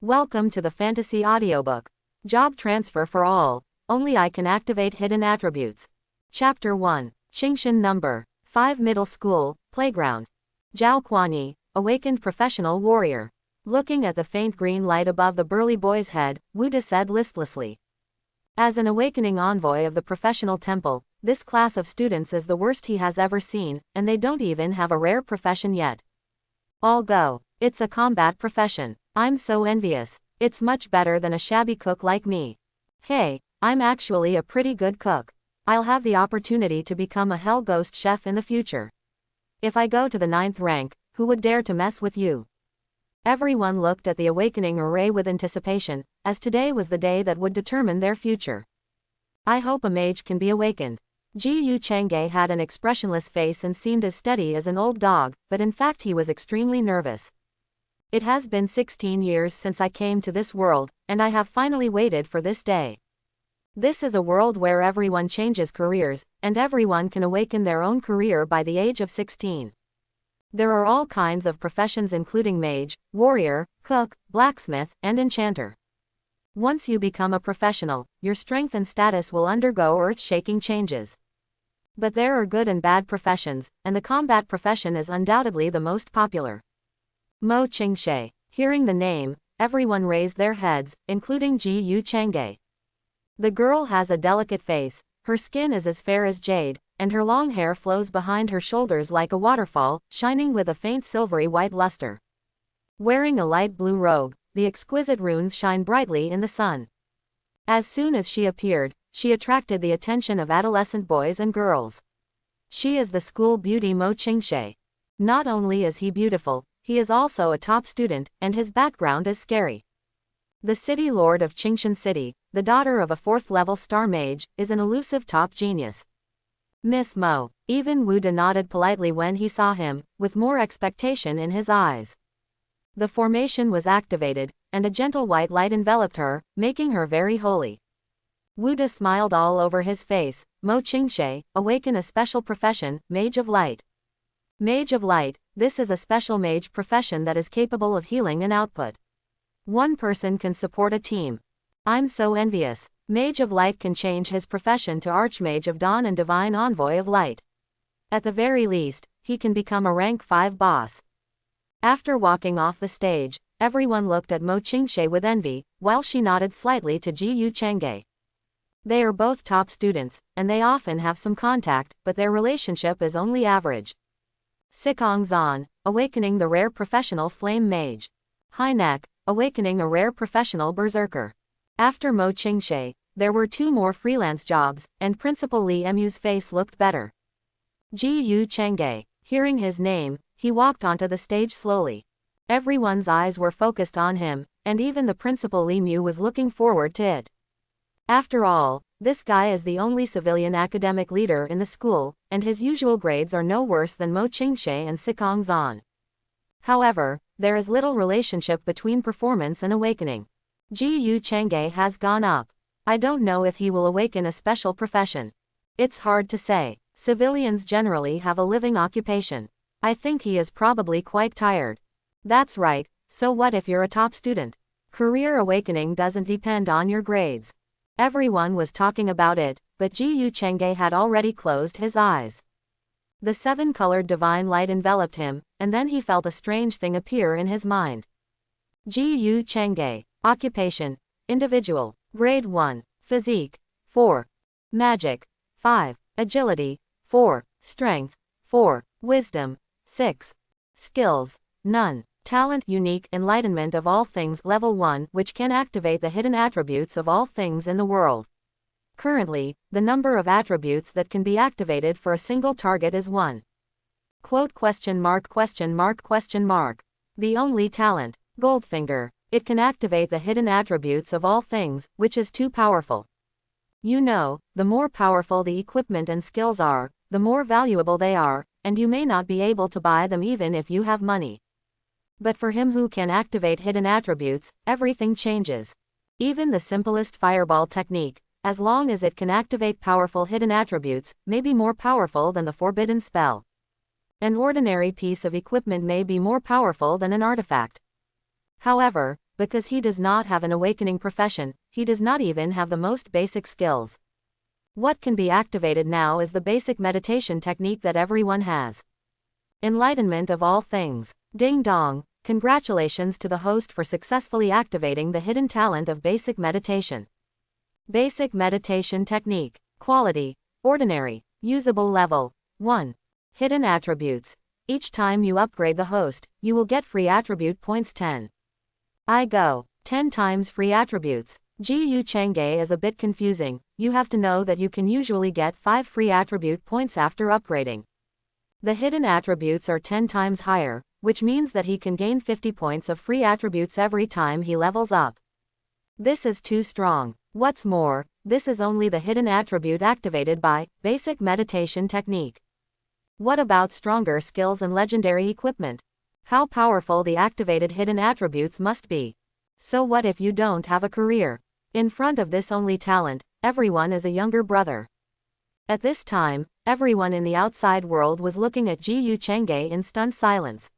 Welcome to the Fantasy Audiobook. Job Transfer for All. Only I can activate hidden attributes. Chapter 1. Qingshan Number 5 Middle School, Playground. Zhao Kuanyi, awakened professional warrior. Looking at the faint green light above the burly boy's head, Wu De said listlessly. As an awakening envoy of the professional temple, this class of students is the worst he has ever seen, and they don't even have a rare profession yet. All go. It's a combat profession. I'm so envious. It's much better than a shabby cook like me. Hey, I'm actually a pretty good cook. I'll have the opportunity to become a Hell Ghost chef in the future. If I go to the 9th rank, who would dare to mess with you? Everyone looked at the awakening array with anticipation, as today was the day that would determine their future. I hope a mage can be awakened. Ji Yu Chang'e had an expressionless face and seemed as steady as an old dog, but in fact he was extremely nervous. It has been 16 years since I came to this world, and I have finally waited for this day. This is a world where everyone changes careers, and everyone can awaken their own career by the age of 16. There are all kinds of professions including mage, warrior, cook, blacksmith, and enchanter. Once you become a professional, your strength and status will undergo earth-shaking changes. But there are good and bad professions, and the combat profession is undoubtedly the most popular. Mo Ching-sh. Hearing the name, everyone raised their heads, including Ji Yu Chang'e. The girl has a delicate face, her skin is as fair as jade, and her long hair flows behind her shoulders like a waterfall, shining with a faint silvery white luster. Wearing a light blue robe, the exquisite runes shine brightly in the sun. As soon as she appeared, she attracted the attention of adolescent boys and girls. She is the school beauty Mo Ching-sh. Not only is he beautiful, he is also a top student, and his background is scary. The city lord of Qingshan City, the daughter of a 4th-level star mage, is an elusive top genius. Miss Mo. Even Wu De nodded politely when he saw him, with more expectation in his eyes. The formation was activated, and a gentle white light enveloped her, making her very holy. Wu De smiled all over his face. Mo Ching-sh, awaken a special profession, Mage of Light. Mage of Light, this is a special mage profession that is capable of healing an output. One person can support a team. I'm so envious. Mage of Light can change his profession to Archmage of Dawn and Divine Envoy of Light. At the very least, he can become a rank 5 boss. After walking off the stage, everyone looked at Mo Ching-sh with envy, while she nodded slightly to Ji Yu Chang'e. They are both top students, and they often have some contact, but their relationship is only average. Sikong Zan, awakening the rare professional flame mage. Hainek, awakening a rare professional berserker. After Mo Ching-sh, there were 2 more freelance jobs, and Principal Li Mu's face looked better. Ji Yu Chang'e. Hearing his name, he walked onto the stage slowly. Everyone's eyes were focused on him, and even the Principal Li Mu was looking forward to it. After all, this guy is the only civilian academic leader in the school, and his usual grades are no worse than Mo Ching-sh and Sikong Zan. However, there is little relationship between performance and awakening. Ji Yu Chang'e has gone up. I don't know if he will awaken a special profession. It's hard to say. Civilians generally have a living occupation. I think he is probably quite tired. That's right, so what if you're a top student? Career awakening doesn't depend on your grades. Everyone was talking about it, but Ji Yu Chang'e had already closed his eyes. The 7-colored divine light enveloped him, and then he felt a strange thing appear in his mind. Ji Yu Chang'e. Occupation. Individual. Grade 1. Physique. 4. Magic. 5. Agility. 4. Strength. 4. Wisdom. 6. Skills. None. Talent. Unique enlightenment of all things level 1, which can activate the hidden attributes of all things in the world. Currently, the number of attributes that can be activated for a single target is 1. Quote question mark. The only talent. Goldfinger. It can activate the hidden attributes of all things, which is too powerful. You know, the more powerful the equipment and skills are, the more valuable they are, and you may not be able to buy them even if you have money. But for him who can activate hidden attributes, everything changes. Even the simplest fireball technique, as long as it can activate powerful hidden attributes, may be more powerful than the forbidden spell. An ordinary piece of equipment may be more powerful than an artifact. However, because he does not have an awakening profession, he does not even have the most basic skills. What can be activated now is the basic meditation technique that everyone has. Enlightenment of all things. Ding dong, congratulations to the host for successfully activating the hidden talent of basic meditation. Basic meditation technique. Quality. Ordinary. Usable level. 1. Hidden attributes. Each time you upgrade the host, you will get free attribute points 10. I go. 10 times free attributes. Gu Chengge is a bit confusing. You have to know that you can usually get 5 free attribute points after upgrading. The hidden attributes are 10 times higher, which means that he can gain 50 points of free attributes every time he levels up. This is too strong. What's more, this is only the hidden attribute activated by basic meditation technique. What about stronger skills and legendary equipment? How powerful the activated hidden attributes must be. So what if you don't have a career? In front of this only talent, everyone is a younger brother. At this time, everyone in the outside world was looking at Gu Chengge in stunned silence.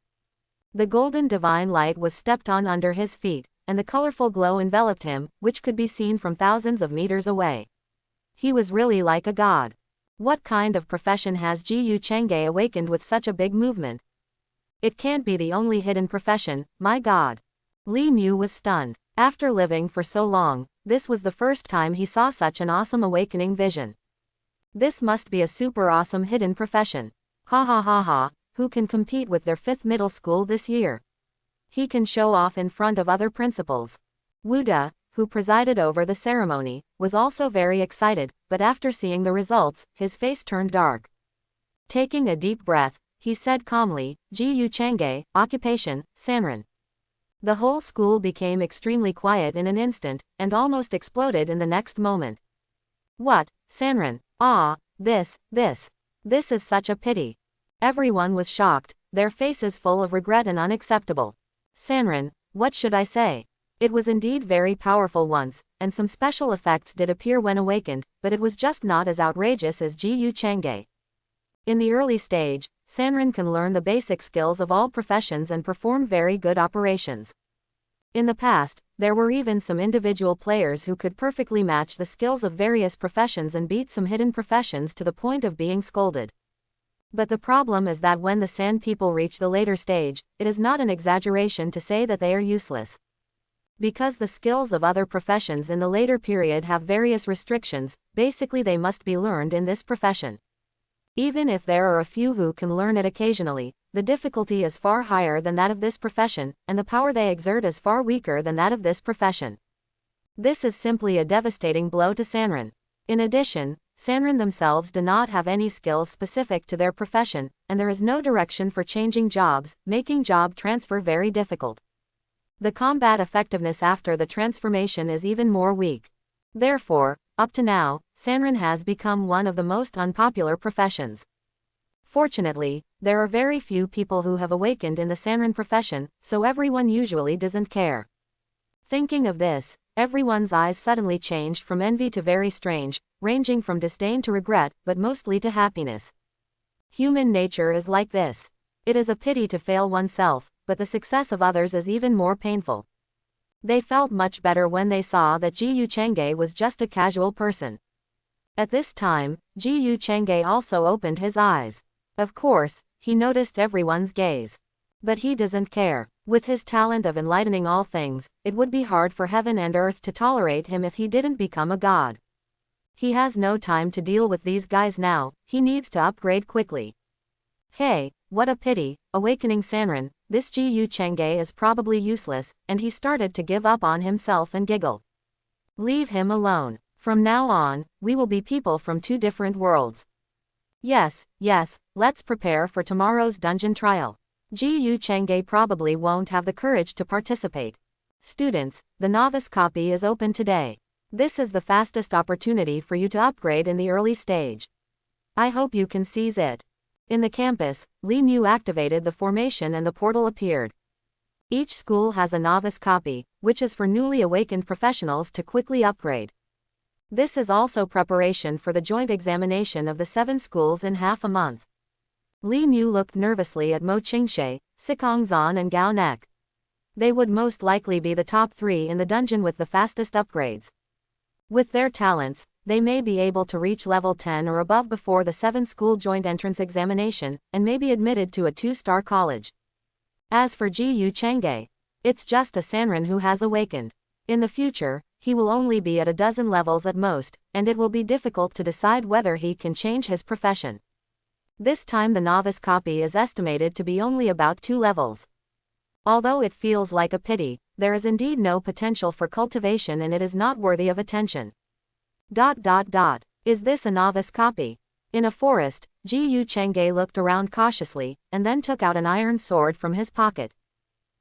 The golden divine light was stepped on under his feet, and the colorful glow enveloped him, which could be seen from thousands of meters away. He was really like a god. What kind of profession has Gu Chengge awakened with such a big movement? It can't be the only hidden profession, my god. Li Mu was stunned. After living for so long, this was the first time he saw such an awesome awakening vision. This must be a super awesome hidden profession. Ha ha ha ha, who can compete with their 5th middle school this year? He can show off in front of other principals. Wu De, who presided over the ceremony, was also very excited, but after seeing the results, his face turned dark. Taking a deep breath, he said calmly, Gu Chengge, occupation, Sanren. The whole school became extremely quiet in an instant, and almost exploded in the next moment. What, Sanren? Ah, this is such a pity. Everyone was shocked, their faces full of regret and unacceptable. Sanren, what should I say? It was indeed very powerful once, and some special effects did appear when awakened, but it was just not as outrageous as Gu Chengge. In the early stage, Sanren can learn the basic skills of all professions and perform very good operations. In the past, there were even some individual players who could perfectly match the skills of various professions and beat some hidden professions to the point of being scolded. But the problem is that when the Sand people reach the later stage, it is not an exaggeration to say that they are useless. Because the skills of other professions in the later period have various restrictions, basically they must be learned in this profession. Even if there are a few who can learn it occasionally, the difficulty is far higher than that of this profession, and the power they exert is far weaker than that of this profession. This is simply a devastating blow to Sanren. In addition, Sanren themselves do not have any skills specific to their profession, and there is no direction for changing jobs, making job transfer very difficult. The combat effectiveness after the transformation is even more weak. Therefore, up to now, Sanren has become one of the most unpopular professions. Fortunately, there are very few people who have awakened in the Sanren profession, so everyone usually doesn't care. Thinking of this, everyone's eyes suddenly changed from envy to very strange, ranging from disdain to regret, but mostly to happiness. Human nature is like this. It is a pity to fail oneself, but the success of others is even more painful. They felt much better when they saw that Gu Chengge was just a casual person. At this time, Gu Chengge also opened his eyes. Of course, he noticed everyone's gaze. But he doesn't care. With his talent of enlightening all things, it would be hard for heaven and earth to tolerate him if he didn't become a god. He has no time to deal with these guys now, he needs to upgrade quickly. Hey, what a pity, awakening Sanren, this Gu Chengge is probably useless, and he started to give up on himself and giggle. Leave him alone. From now on, we will be people from 2 different worlds. Yes, let's prepare for tomorrow's dungeon trial. Gu Chengge probably won't have the courage to participate. Students, the novice copy is open today. This is the fastest opportunity for you to upgrade in the early stage. I hope you can seize it. In the campus, Li Mu activated the formation and the portal appeared. Each school has a novice copy, which is for newly awakened professionals to quickly upgrade. This is also preparation for the joint examination of the 7 schools in half a month. Li Mu looked nervously at Mo Ching-sh, Sikong Zan and Gao Nek. They would most likely be the top 3 in the dungeon with the fastest upgrades. With their talents, they may be able to reach level 10 or above before the 7th school joint entrance examination, and may be admitted to a 2-star college. As for Ji Changge, it's just a Sanrin who has awakened. In the future, he will only be at a dozen levels at most, and it will be difficult to decide whether he can change his profession. This time the novice copy is estimated to be only about 2 levels. Although it feels like a pity, there is indeed no potential for cultivation and it is not worthy of attention. Is this a novice copy? In a forest, Ji Changge looked around cautiously, and then took out an iron sword from his pocket.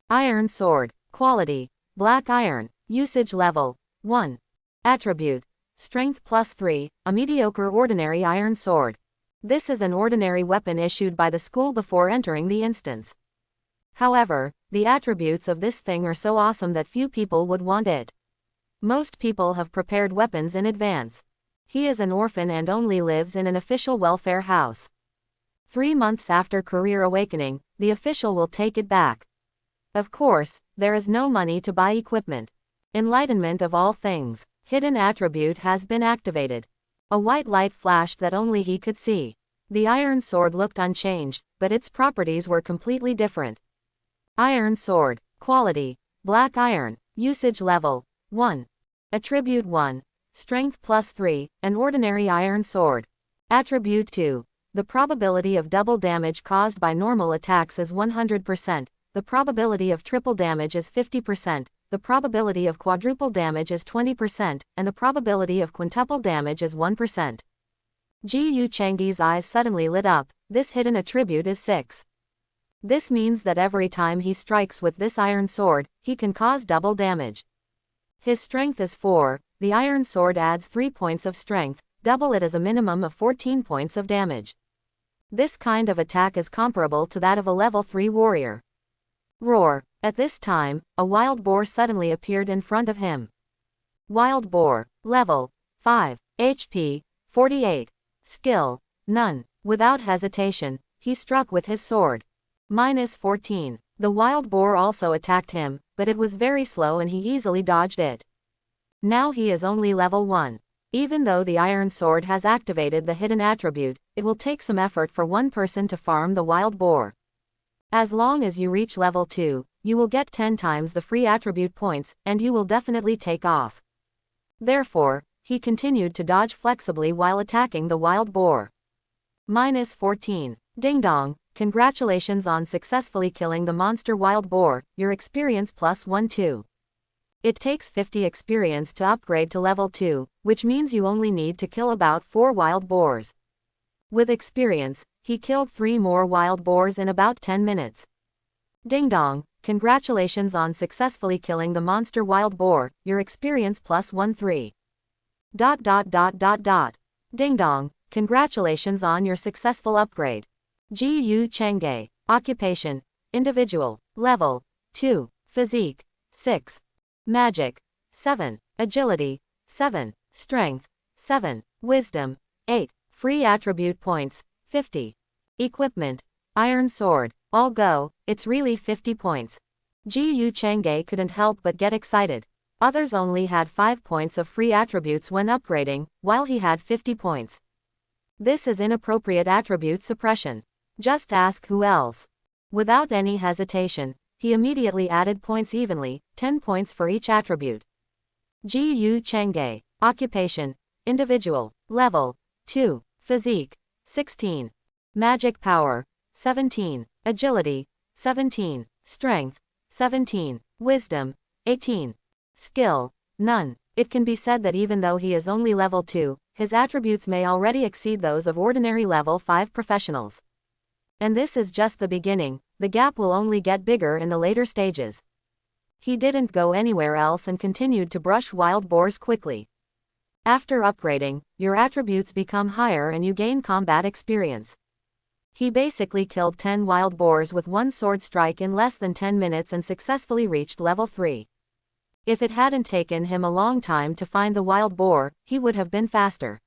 Iron sword. Quality: black iron. Usage level: 1. Attribute: strength +3, a mediocre ordinary iron sword. This is an ordinary weapon issued by the school before entering the instance. However, the attributes of this thing are so awesome that few people would want it. Most people have prepared weapons in advance. He is an orphan and only lives in an official welfare house. 3 months after career awakening, the official will take it back. Of course, there is no money to buy equipment. Enlightenment of all things. Hidden attribute has been activated. A white light flashed that only he could see. The iron sword looked unchanged, but its properties were completely different. Iron sword. Quality: black iron. Usage level: 1. Attribute: 1. Strength +3, an ordinary iron sword. Attribute: 2. The probability of double damage caused by normal attacks is 100%, the probability of triple damage is 50%, the probability of quadruple damage is 20%, and the probability of quintuple damage is 1%. Ji Changge's eyes suddenly lit up. This hidden attribute is 6. This means that every time he strikes with this iron sword, he can cause double damage. His strength is 4, the iron sword adds 3 points of strength, double it as a minimum of 14 points of damage. This kind of attack is comparable to that of a level 3 warrior. Roar. At this time, a wild boar suddenly appeared in front of him. Wild boar. Level: 5. HP: 48. Skill: none. Without hesitation, he struck with his sword. -14. The wild boar also attacked him, but it was very slow and he easily dodged it. Now he is only level 1. Even though the iron sword has activated the hidden attribute, it will take some effort for one person to farm the wild boar. As long as you reach level 2, you will get 10 times the free attribute points, and you will definitely take off. Therefore, he continued to dodge flexibly while attacking the wild boar. -14. Ding dong, congratulations on successfully killing the monster wild boar, your experience +1-2. It takes 50 experience to upgrade to level 2, which means you only need to kill about 4 wild boars. With experience, he killed 3 more wild boars in about 10 minutes. Ding dong, congratulations on successfully killing the monster wild boar, your experience +1-3. Ding dong, congratulations on your successful upgrade. Ji Changge. Occupation: individual. Level: 2. Physique: 6. Magic: 7. Agility: 7. Strength: 7. Wisdom: 8. Free attribute points: 50. Equipment: iron sword. All go, it's really 50 points. Ji Changge couldn't help but get excited. Others only had 5 points of free attributes when upgrading, while he had 50 points. This is inappropriate attribute suppression. Just ask who else. Without any hesitation, he immediately added points evenly, 10 points for each attribute. Ji Changge. Occupation: individual. Level: 2. Physique: 16. Magic power: 17. Agility: 17. Strength: 17. Wisdom: 18. Skill: none. It can be said that even though he is only level 2, his attributes may already exceed those of ordinary level 5 professionals. And this is just the beginning, the gap will only get bigger in the later stages. He didn't go anywhere else and continued to brush wild boars quickly. After upgrading, your attributes become higher and you gain combat experience. He basically killed 10 wild boars with one sword strike in less than 10 minutes and successfully reached level 3. If it hadn't taken him a long time to find the wild boar, he would have been faster.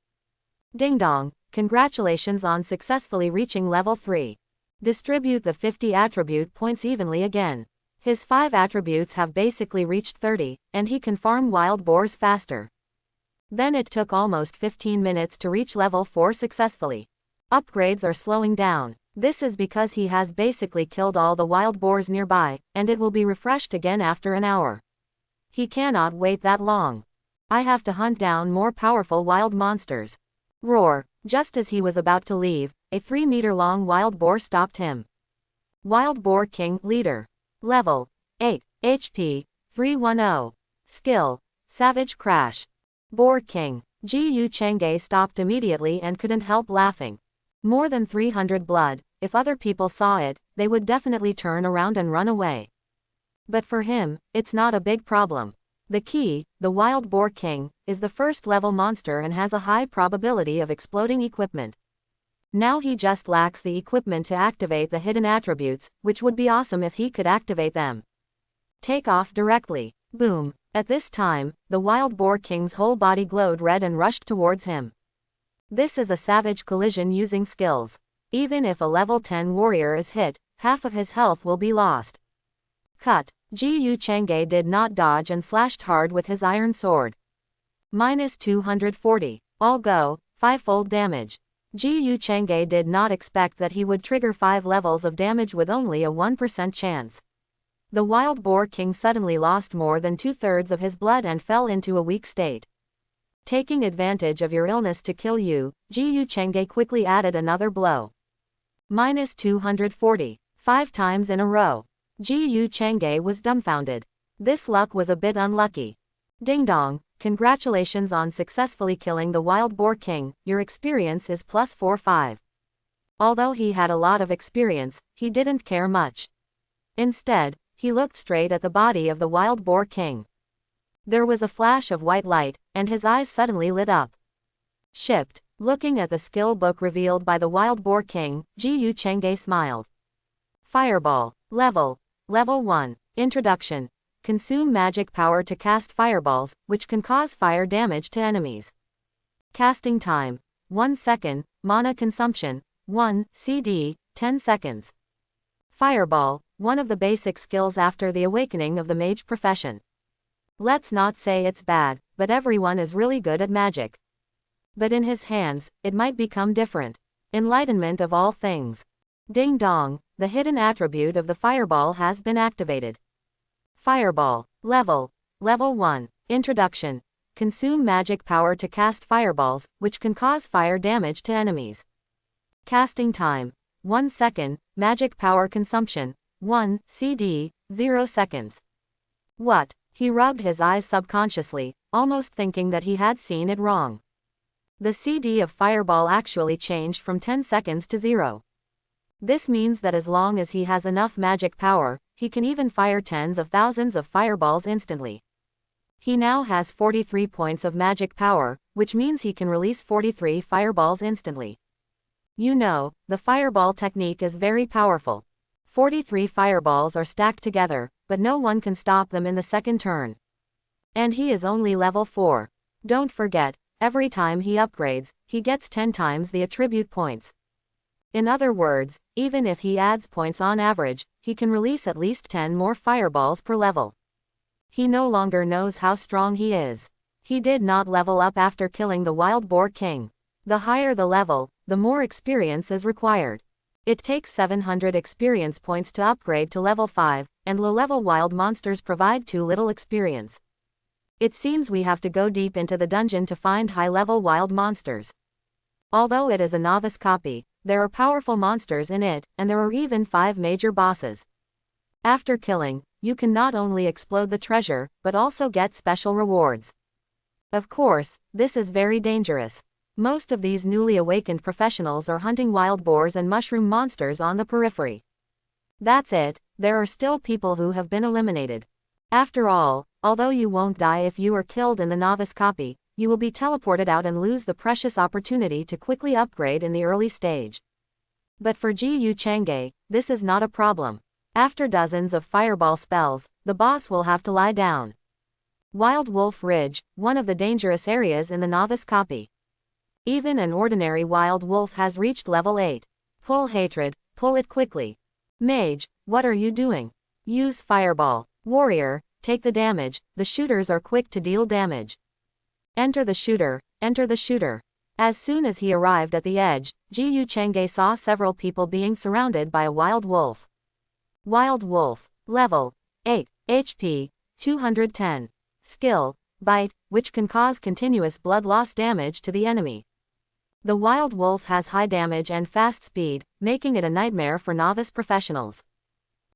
Ding dong, congratulations on successfully reaching level 3. Distribute the 50 attribute points evenly again. His 5 attributes have basically reached 30, and he can farm wild boars faster. Then it took almost 15 minutes to reach level 4 successfully. Upgrades are slowing down. This is because he has basically killed all the wild boars nearby, and it will be refreshed again after an hour. He cannot wait that long. I have to hunt down more powerful wild monsters. Roar! Just as he was about to leave, a 3-meter-long wild boar stopped him. Wild Boar King, Leader. Level 8, HP 310. Skill Savage Crash. Boar King. Ji Chengge stopped immediately and couldn't help laughing. More than 300 blood, if other people saw it, they would definitely turn around and run away. But for him, it's not a big problem. The key, the Wild Boar King, is the first level monster and has a high probability of exploding equipment. Now he just lacks the equipment to activate the hidden attributes, which would be awesome if he could activate them. Take off directly. Boom. At this time, the Wild Boar King's whole body glowed red and rushed towards him. This is a savage collision using skills. Even if a level 10 warrior is hit, half of his health will be lost. Cut. Ji Chengge did not dodge and slashed hard with his iron sword. Minus 240. All go, 5-fold damage. Ji Chengge did not expect that he would trigger 5 levels of damage with only a 1% chance. The Wild Boar King suddenly lost more than 2/3 of his blood and fell into a weak state. Taking advantage of your illness to kill you, Ji Chengge quickly added another blow. Minus 240. 5 times in a row. Ji Chengge was dumbfounded. This luck was a bit unlucky. Ding dong, congratulations on successfully killing the Wild Boar King, your experience is plus 45. Although he had a lot of experience, he didn't care much. Instead, he looked straight at the body of the Wild Boar King. There was a flash of white light, and his eyes suddenly lit up. Shipped. Looking at the skill book revealed by the Wild Boar King, Ji Chengge smiled. Fireball. Level 1. Introduction. Consume magic power to cast fireballs, which can cause fire damage to enemies. Casting time. 1 second. Mana consumption. 1 CD, 10 seconds. Fireball. One of the basic skills after the awakening of the mage profession. Let's not say it's bad, but everyone is really good at magic. But in his hands, it might become different. Enlightenment of all things. Ding dong, the hidden attribute of the fireball has been activated. Fireball. Level 1. Introduction. Consume magic power to cast fireballs, which can cause fire damage to enemies. Casting time. 1 second. Magic power consumption. 1 CD, 0 seconds. What? He rubbed his eyes subconsciously, almost thinking that he had seen it wrong. The CD of fireball actually changed from 10 seconds to 0. This means that as long as he has enough magic power, he can even fire tens of thousands of fireballs instantly. He now has 43 points of magic power, which means he can release 43 fireballs instantly. You know, the fireball technique is very powerful. 43 fireballs are stacked together, but no one can stop them in the second turn. And he is only level 4. Don't forget, every time he upgrades, he gets 10 times the attribute points. In other words, even if he adds points on average, he can release at least 10 more fireballs per level. He no longer knows how strong he is. He did not level up after killing the Wild Boar King. The higher the level, the more experience is required. It takes 700 experience points to upgrade to level 5, and low-level wild monsters provide too little experience. It seems we have to go deep into the dungeon to find high-level wild monsters. Although it is a novice copy, there are powerful monsters in it, and there are even 5 major bosses. After killing, you can not only explode the treasure, but also get special rewards. Of course, this is very dangerous. Most of these newly awakened professionals are hunting wild boars and mushroom monsters on the periphery. That's it, there are still people who have been eliminated. After all, although you won't die if you are killed in the novice copy, you will be teleported out and lose the precious opportunity to quickly upgrade in the early stage. But for Ji Chengge, this is not a problem. After dozens of fireball spells, the boss will have to lie down. Wild Wolf Ridge, one of the dangerous areas in the novice copy. Even an ordinary wild wolf has reached level 8. Pull hatred, pull it quickly. Mage, what are you doing? Use fireball. Warrior, take the damage. The shooters are quick to deal damage. Enter the shooter. Enter the shooter. As soon as he arrived at the edge, Ji Chang'e saw several people being surrounded by a wild wolf. Wild wolf. Level 8. HP 210. Skill Bite, which can cause continuous blood loss damage to the enemy. The wild wolf has high damage and fast speed, making it a nightmare for novice professionals.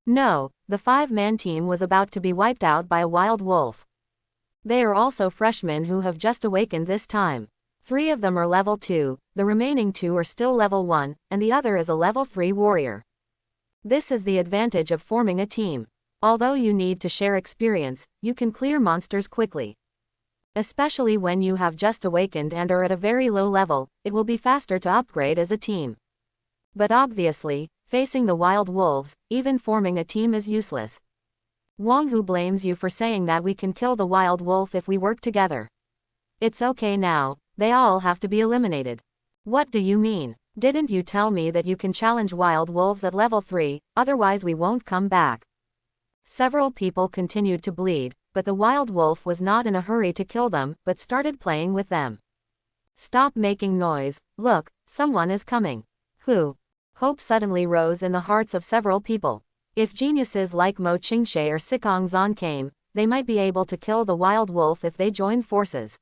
No, the 5-man team was about to be wiped out by a wild wolf. They are also freshmen who have just awakened this time. 3 of them are level 2, the remaining 2 are still level 1, and the other is a level 3 warrior. This is the advantage of forming a team. Although you need to share experience, you can clear monsters quickly. Especially when you have just awakened and are at a very low level, it will be faster to upgrade as a team. But obviously, facing the wild wolves, even forming a team is useless. Wang Hu blames you for saying that we can kill the wild wolf if we work together. It's okay now, they all have to be eliminated. What do you mean? Didn't you tell me that you can challenge wild wolves at level 3, otherwise we won't come back? Several people continued to bleed, but the wild wolf was not in a hurry to kill them, but started playing with them. Stop making noise, look, someone is coming. Who? Hope suddenly rose in the hearts of several people. If geniuses like Mo Ching-sh or Sikong Zan came, they might be able to kill the wild wolf if they join forces.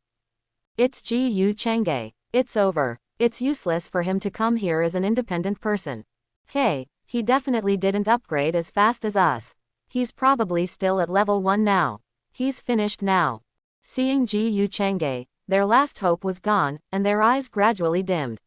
It's Ji Chang'e. It's over. It's useless for him to come here as an independent person. Hey, he definitely didn't upgrade as fast as us. He's probably still at level 1 now. He's finished now. Seeing Ji Chang'e, their last hope was gone, and their eyes gradually dimmed.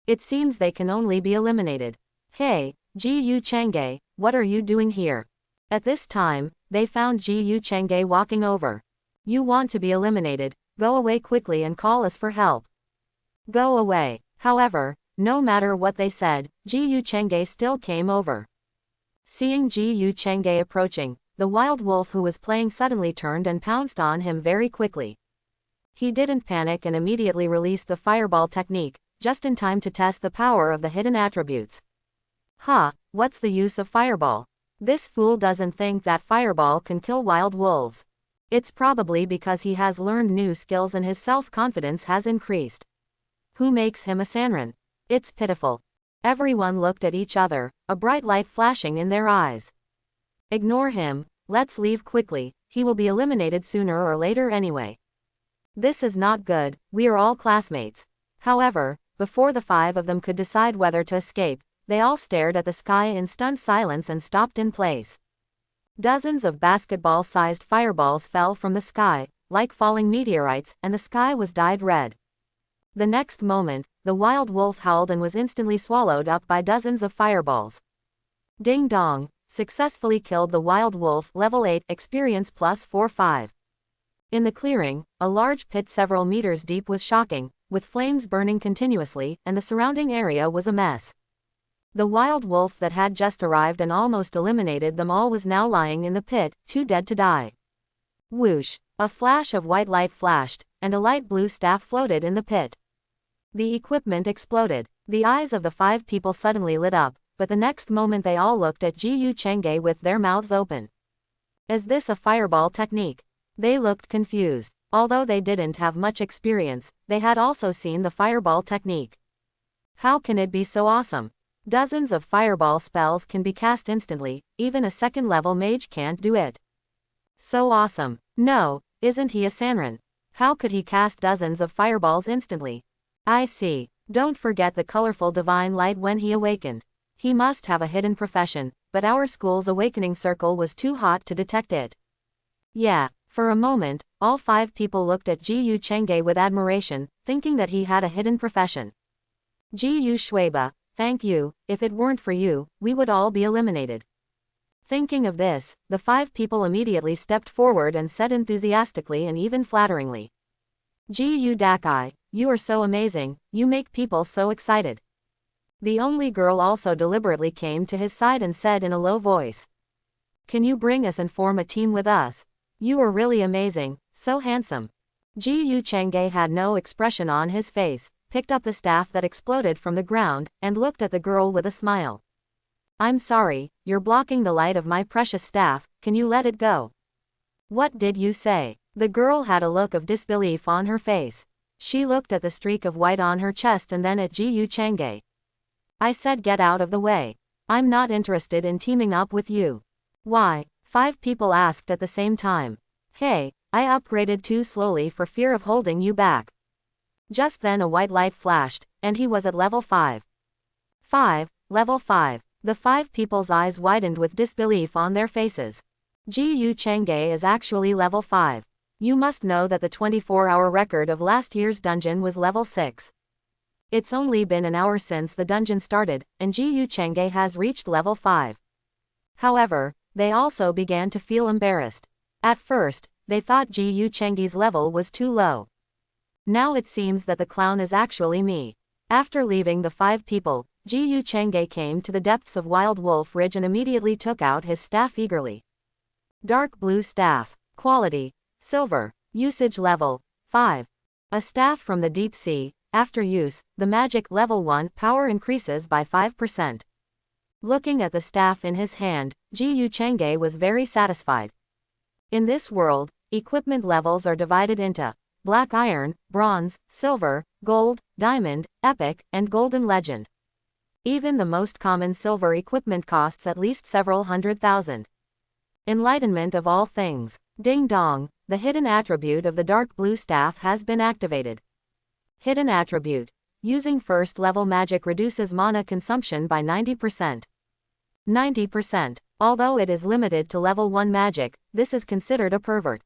It seems they can only be eliminated. Hey, Ji Chang'e, what are you doing here? At this time, they found Ji Chang'e walking over. You want to be eliminated, go away quickly and call us for help. Go away. However, no matter what they said, Ji Chang'e still came over. Seeing Ji Chang'e approaching, the wild wolf who was playing suddenly turned and pounced on him very quickly. He didn't panic and immediately released the fireball technique, just in time to test the power of the hidden attributes. What's the use of fireball? This fool doesn't think that fireball can kill wild wolves. It's probably because he has learned new skills and his self-confidence has increased. Who makes him a Sanrin? It's pitiful. Everyone looked at each other, a bright light flashing in their eyes. Ignore him, let's leave quickly, he will be eliminated sooner or later anyway. This is not good, we are all classmates. However, before the 5 of them could decide whether to escape, they all stared at the sky in stunned silence and stopped in place. Dozens of basketball-sized fireballs fell from the sky, like falling meteorites, and the sky was dyed red. The next moment, the wild wolf howled and was instantly swallowed up by dozens of fireballs. Ding dong, successfully killed the wild wolf, level 8, experience plus 4-5. In the clearing, a large pit several meters deep was shocking, with flames burning continuously, and the surrounding area was a mess. The wild wolf that had just arrived and almost eliminated them all was now lying in the pit, too dead to die. Whoosh! A flash of white light flashed, and a light blue staff floated in the pit. The equipment exploded. The eyes of the 5 people suddenly lit up, but the next moment they all looked at Ji Chang'e with their mouths open. Is this a fireball technique? They looked confused. Although they didn't have much experience, they had also seen the fireball technique. How can it be so awesome? Dozens of fireball spells can be cast instantly, even a 2nd level mage can't do it. So awesome. No, isn't he a Sanrin? How could he cast dozens of fireballs instantly? I see. Don't forget the colorful divine light when he awakened. He must have a hidden profession, but our school's awakening circle was too hot to detect it. Yeah, for a moment, all 5 people looked at Ji Chang'e with admiration, thinking that he had a hidden profession. Ji Shuiba, thank you, if it weren't for you, we would all be eliminated. Thinking of this, the 5 people immediately stepped forward and said enthusiastically and even flatteringly. Ji Dakai, you are so amazing, you make people so excited. The only girl also deliberately came to his side and said in a low voice. Can you bring us and form a team with us? You are really amazing, so handsome. Ji Chang'e had no expression on his face, picked up the staff that exploded from the ground, and looked at the girl with a smile. I'm sorry, you're blocking the light of my precious staff, can you let it go? What did you say? The girl had a look of disbelief on her face. She looked at the streak of white on her chest and then at Ji Chang'e. I said get out of the way. I'm not interested in teaming up with you. Why? 5 people asked at the same time. Hey, I upgraded too slowly for fear of holding you back. Just then a white light flashed, and he was at level 5. 5, level 5. The 5 people's eyes widened with disbelief on their faces. Ji Chang'e is actually level 5. You must know that the 24-hour record of last year's dungeon was level 6. It's only been an hour since the dungeon started, and Ji Chang'e has reached level 5. However, they also began to feel embarrassed. At first, they thought Ji Chang'e's level was too low. Now it seems that the clown is actually me. After leaving the 5 people, Ji Chang'e came to the depths of Wild Wolf Ridge and immediately took out his staff eagerly. Dark blue staff. Quality: silver. Usage level: 5. A staff from the deep sea. After use, the magic level 1 power increases by 5%. Looking at the staff in his hand, Ji Chang'e was very satisfied. In this world, equipment levels are divided into black iron, bronze, silver, gold, diamond, epic, and golden legend. Even the most common silver equipment costs at least several $100,000. Enlightenment of all things. Ding dong, the hidden attribute of the dark blue staff has been activated. Hidden attribute. Using first level magic reduces mana consumption by 90%. 90%. Although it is limited to level 1 magic, this is considered a pervert.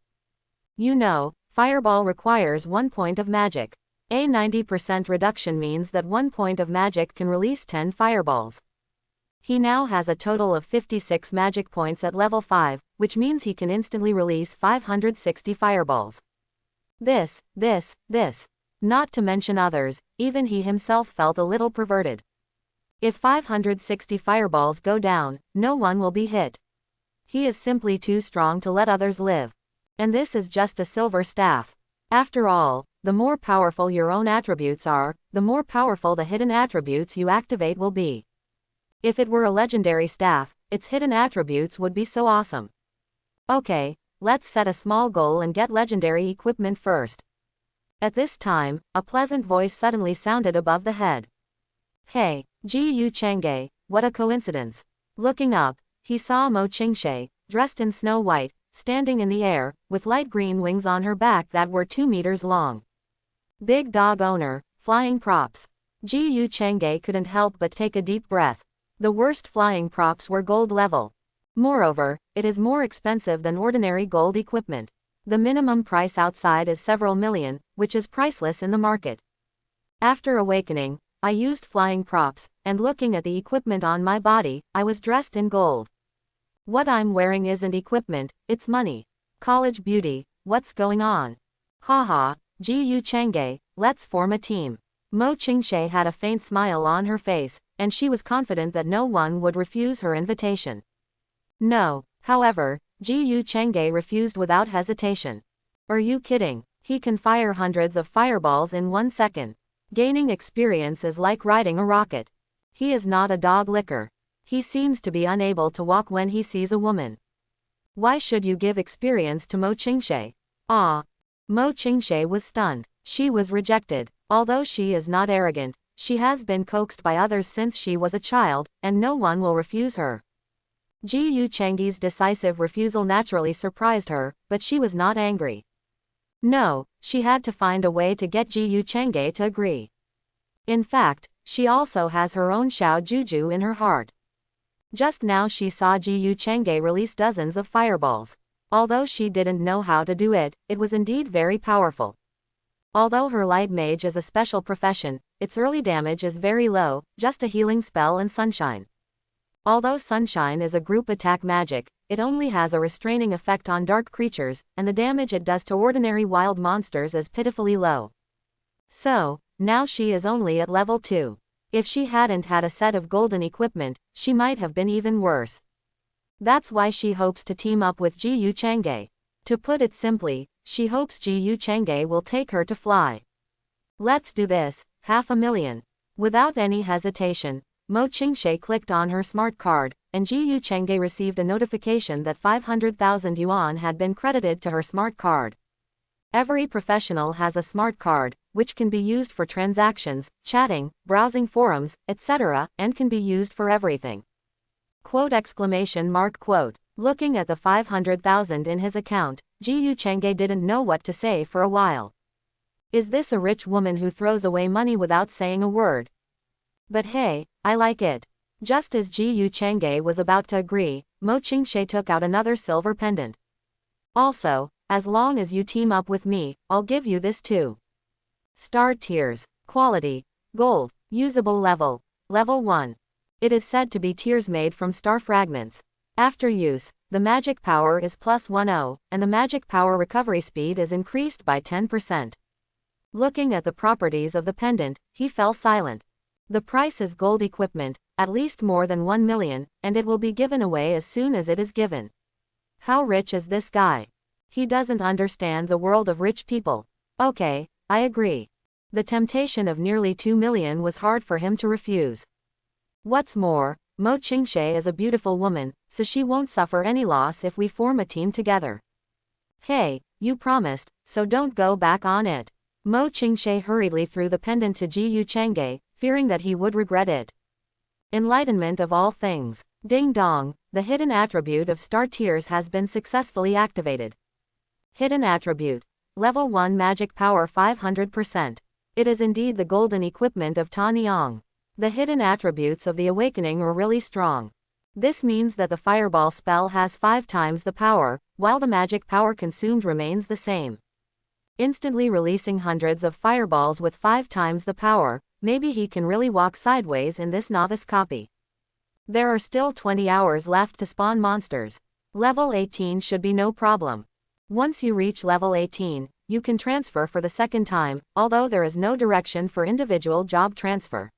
You know, Fireball requires 1 point of magic. A 90% reduction means that 1 point of magic can release 10 fireballs. He now has a total of 56 magic points at level 5, which means he can instantly release 560 fireballs. This. Not to mention others, even he himself felt a little perverted. If 560 fireballs go down, no one will be hit. He is simply too strong to let others live. And this is just a silver staff. After all, the more powerful your own attributes are, the more powerful the hidden attributes you activate will be. If it were a legendary staff, its hidden attributes would be so awesome. Okay, let's set a small goal and get legendary equipment first. At this time, a pleasant voice suddenly sounded above the head. Hey, Ji Chang'e, what a coincidence. Looking up, he saw Mo Ching-sh, dressed in snow white, standing in the air, with light green wings on her back that were 2 meters long. Big dog owner, flying props. Ji Chang'e couldn't help but take a deep breath. The worst flying props were gold level. Moreover, it is more expensive than ordinary gold equipment. The minimum price outside is several million, which is priceless in the market. After awakening, I used flying props, and looking at the equipment on my body, I was dressed in gold. What I'm wearing isn't equipment, it's money. College beauty, what's going on? Haha, Ji Chang'e, let's form a team. Mo Ching-sh had a faint smile on her face, and she was confident that no one would refuse her invitation. No, however, Ji Chang'e refused without hesitation. Are you kidding? He can fire hundreds of fireballs in 1 second. Gaining experience is like riding a rocket. He is not a dog licker. He seems to be unable to walk when he sees a woman. Why should you give experience to Mo Ching-sh? Ah. Mo Ching-sh was stunned. She was rejected. Although she is not arrogant, she has been coaxed by others since she was a child, and no one will refuse her. Ji Chang'e's decisive refusal naturally surprised her, but she was not angry. No, she had to find a way to get Ji Chang'e to agree. In fact, she also has her own Xiao Juju in her heart. Just now she saw Ji Chang'e release dozens of fireballs. Although she didn't know how to do it, it was indeed very powerful. Although her light mage is a special profession, its early damage is very low, just a healing spell and sunshine. Although sunshine is a group attack magic, it only has a restraining effect on dark creatures, and the damage it does to ordinary wild monsters is pitifully low. So, now she is only at level 2. If she hadn't had a set of golden equipment, she might have been even worse. That's why she hopes to team up with Ji Chang'e. To put it simply, she hopes Ji Chang'e will take her to fly. Let's do this, 500,000. Without any hesitation, Mo Ching-sh clicked on her smart card, and Ji Yu Chengge received a notification that 500,000 yuan had been credited to her smart card. Every professional has a smart card, which can be used for transactions, chatting, browsing forums, etc., and can be used for everything. Quote exclamation mark quote. Looking at the 500,000 in his account, Ji Yu Chengge didn't know what to say for a while. Is this a rich woman who throws away money without saying a word? But hey, I like it. Just as Ji Yu Chengge was about to agree, Mo Ching-sh took out another silver pendant. Also, as long as you team up with me, I'll give you this too. Star tiers. Quality. Gold. Usable level. Level 1. It is said to be tiers made from star fragments. After use, the magic power is +10, and the magic power recovery speed is increased by 10%. Looking at the properties of the pendant, he fell silent. The price is gold equipment, at least more than 1 million, and it will be given away as soon as it is given. How rich is this guy? He doesn't understand the world of rich people. Okay, I agree. The temptation of nearly 2 million was hard for him to refuse. What's more, Mo Ching-sh is a beautiful woman, so she won't suffer any loss if we form a team together. Hey, you promised, so don't go back on it. Mo Ching-sh hurriedly threw the pendant to Ji Yu Chengge, fearing that he would regret it. Enlightenment of all things. Ding dong, the hidden attribute of star tiers has been successfully activated. Hidden attribute. Level 1 magic power 500%. It is indeed the golden equipment of Ta Niang. The hidden attributes of the awakening are really strong. This means that the fireball spell has 5 times the power, while the magic power consumed remains the same. Instantly releasing hundreds of fireballs with 5 times the power, maybe he can really walk sideways in this novice copy. There are still 20 hours left to spawn monsters. Level 18 should be no problem. Once you reach level 18, you can transfer for the second time, although there is no direction for individual job transfer.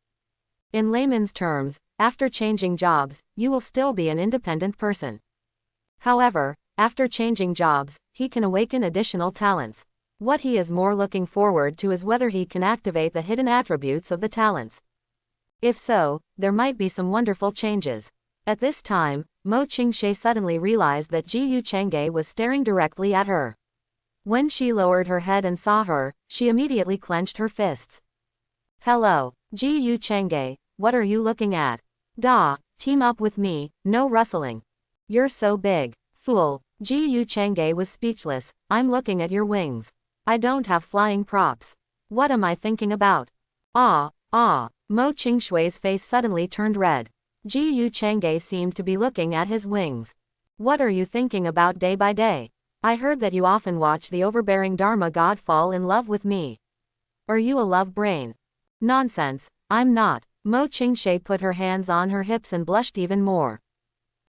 In layman's terms, after changing jobs, you will still be an independent person. However, after changing jobs, he can awaken additional talents. What he is more looking forward to is whether he can activate the hidden attributes of the talents. If so, there might be some wonderful changes. At this time, Mo Ching-sh suddenly realized that Ji Yu Chengge was staring directly at her. When she lowered her head and saw her, she immediately clenched her fists. Hello, Ji Yu Chengge, what are you looking at? Da, team up with me, no rustling. You're so big. Fool, Ji Yu Chengge was speechless. I'm looking at your wings. I don't have flying props. What am I thinking about? Mo Ching-sh's face suddenly turned red. Ji Yu Chengge seemed to be looking at his wings. What are you thinking about day by day? I heard that you often watch the overbearing Dharma god fall in love with me. Are you a love brain? Nonsense, I'm not. Mo Ching-sh put her hands on her hips and blushed even more.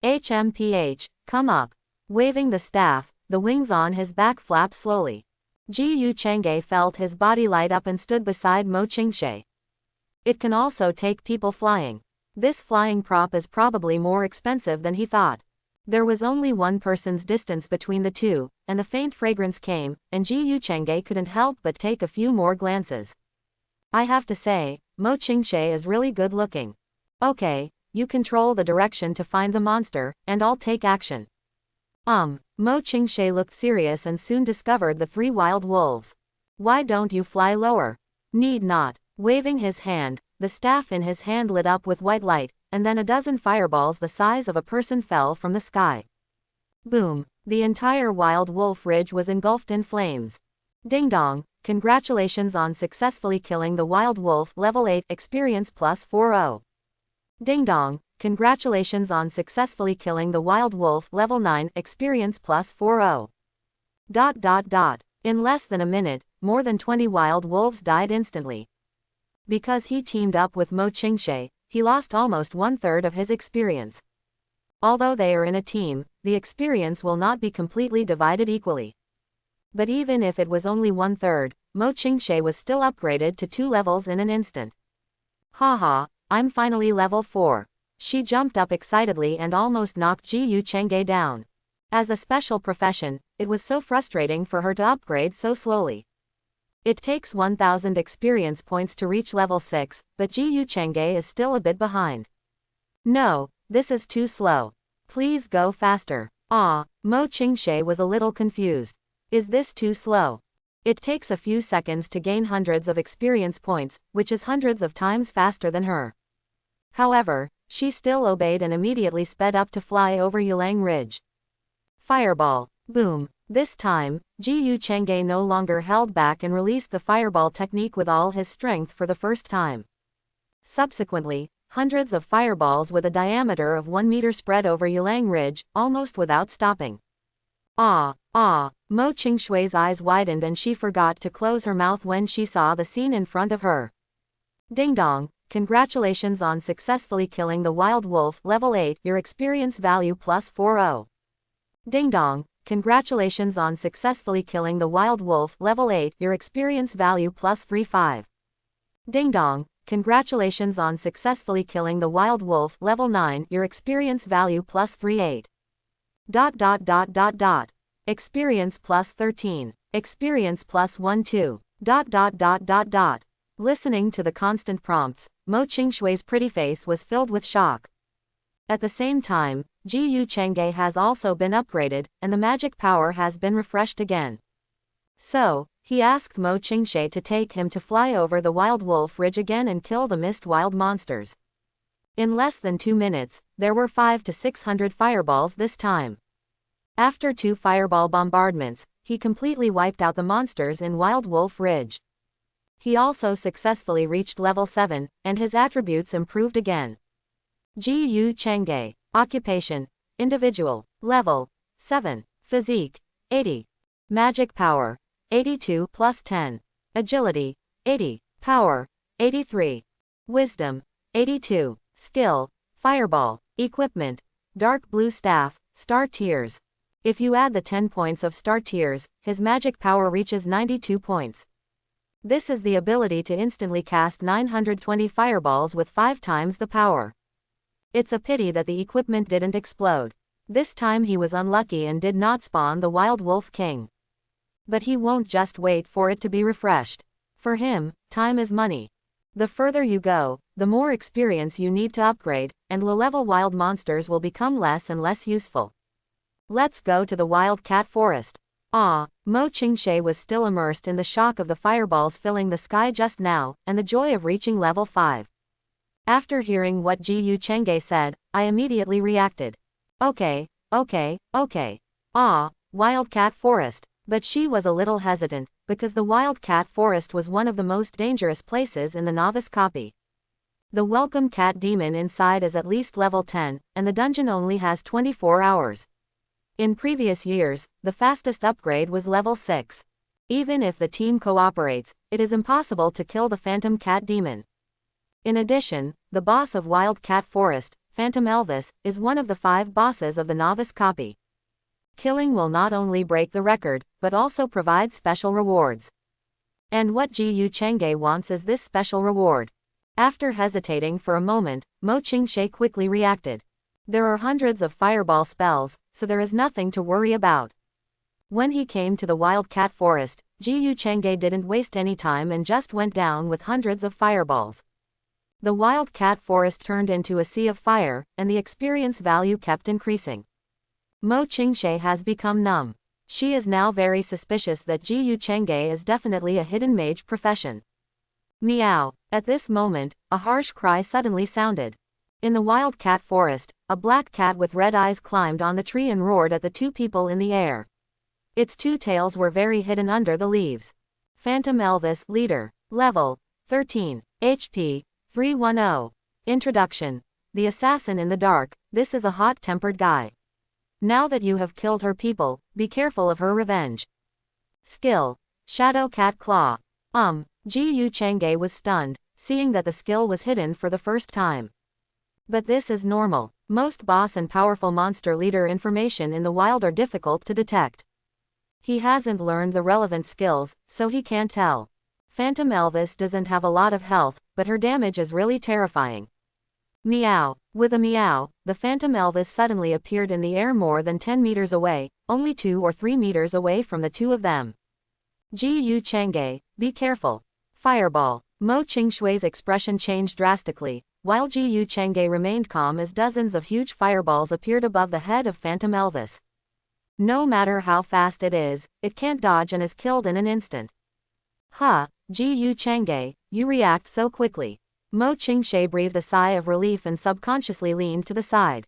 HMPH, come up. Waving the staff, the wings on his back flapped slowly. Ji Yu Chengge felt his body light up and stood beside Mo Ching-sh. It can also take people flying. This flying prop is probably more expensive than he thought. There was only one person's distance between the two, and the faint fragrance came, and Ji Yu Chengge couldn't help but take a few more glances. I have to say, Mo Ching-sh is really good looking. Okay, you control the direction to find the monster, and I'll take action. Mo Ching-sh looked serious and soon discovered the 3 wild wolves. Why don't you fly lower? Need not. Waving his hand, the staff in his hand lit up with white light, and then a dozen fireballs the size of a person fell from the sky. Boom! The entire wild wolf ridge was engulfed in flames. Ding dong! Congratulations on successfully killing the wild wolf. Level 8 experience +40. Ding dong! Congratulations on successfully killing the wild wolf. Level 9 experience +40. In less than a minute, more than 20 wild wolves died instantly. Because he teamed up with Mo Ching-sh, he lost almost 1/3 of his experience. Although they are in a team, the experience will not be completely divided equally. But even if it was only 1/3, Mo Ching-sh was still upgraded to 2 levels in an instant. Haha, I'm finally level 4. She jumped up excitedly and almost knocked Ji Yu Chengge down. As a special profession, it was so frustrating for her to upgrade so slowly. It takes 1000 experience points to reach level 6, but Ji Yu Chengge is still a bit behind. No, this is too slow. Please go faster. Ah, Mo Ching-sh was a little confused. Is this too slow? It takes a few seconds to gain hundreds of experience points, which is hundreds of times faster than her. However, she still obeyed and immediately sped up to fly over Yulang Ridge. Fireball. Boom. This time, Ji Chengge no longer held back and released the fireball technique with all his strength for the first time. Subsequently, hundreds of fireballs with a diameter of 1 meter spread over Yulang Ridge, almost without stopping. Mo Ching-sh's eyes widened and she forgot to close her mouth when she saw the scene in front of her. Ding dong, congratulations on successfully killing the wild wolf, level 8, your experience value plus 40. Ding dong, congratulations on successfully killing the wild wolf, level 8, your experience value plus 35. Ding dong, congratulations on successfully killing the wild wolf, level 9, your experience value plus 38. Experience plus 13. Experience plus 12. Listening to the constant prompts, Mo Ching-sh's pretty face was filled with shock. At the same time, Ji Chengge has also been upgraded, and the magic power has been refreshed again. So, he asked Mo Ching-sh to take him to fly over the Wild Wolf Ridge again and kill the mist wild monsters. In less than 2 minutes, there were 500 to 600 fireballs this time. After 2 fireball bombardments, he completely wiped out the monsters in Wild Wolf Ridge. He also successfully reached level 7, and his attributes improved again. Ji Chengge. Occupation. Individual. Level 7. Physique. 80. Magic power. 82 plus 10. Agility. 80. Power. 83. Wisdom. 82. Skill. Fireball. Equipment. Dark blue staff. Star tiers. If you add the 10 points of star tiers, his magic power reaches 92 points. This is the ability to instantly cast 920 fireballs with 5 times the power. It's a pity that the equipment didn't explode. This time he was unlucky and did not spawn the Wild Wolf King. But he won't just wait for it to be refreshed. For him, time is money. The further you go, the more experience you need to upgrade, and low-level wild monsters will become less and less useful. Let's go to the Wild Cat Forest. Mo Ching-sh was still immersed in the shock of the fireballs filling the sky just now, and the joy of reaching level 5. After hearing what Ji Chengge said, I immediately reacted. Okay. Wild Cat Forest. But she was a little hesitant, because the Wild Cat Forest was one of the most dangerous places in the novice copy. The welcome cat demon inside is at least level 10, and the dungeon only has 24 hours. In previous years, the fastest upgrade was level 6. Even if the team cooperates, it is impossible to kill the Phantom Cat Demon. In addition, the boss of Wild Cat Forest, Phantom Elvis, is one of the 5 bosses of the novice copy. Killing will not only break the record, but also provide special rewards. And what Ji Chengge wants is this special reward. After hesitating for a moment, Mo Ching-sh quickly reacted. There are hundreds of fireball spells, so there is nothing to worry about. When he came to the Wild Cat Forest, Ji Chengge didn't waste any time and just went down with hundreds of fireballs. The Wild Cat Forest turned into a sea of fire, and the experience value kept increasing. Mo Ching-sh has become numb. She is now very suspicious that Ji Chengge is definitely a hidden mage profession. Meow. At this moment, a harsh cry suddenly sounded. In the Wild Cat Forest, a black cat with red eyes climbed on the tree and roared at the 2 people in the air. Its 2 tails were very hidden under the leaves. Phantom Elvis, leader. Level 13. HP 310. Introduction. The assassin in the dark. This is a hot-tempered guy. Now that you have killed her people, be careful of her revenge. Skill. Shadow Cat Claw. Ji Chengge was stunned, seeing that the skill was hidden for the first time. But this is normal. Most boss and powerful monster leader information in the wild are difficult to detect. He hasn't learned the relevant skills, so he can't tell. Phantom Elvis doesn't have a lot of health, but her damage is really terrifying. Meow. With a meow, the Phantom Elvis suddenly appeared in the air more than 10 meters away, only 2 or 3 meters away from the 2 of them. Ji Chengge, be careful. Fireball. Mo Ching-sh's expression changed drastically. while Ji Chang'e remained calm as dozens of huge fireballs appeared above the head of Phantom Elvis. No matter how fast it is, it can't dodge and is killed in an instant. Ha, Ji Chang'e, you react so quickly. Mo Ching-sh breathed a sigh of relief and subconsciously leaned to the side.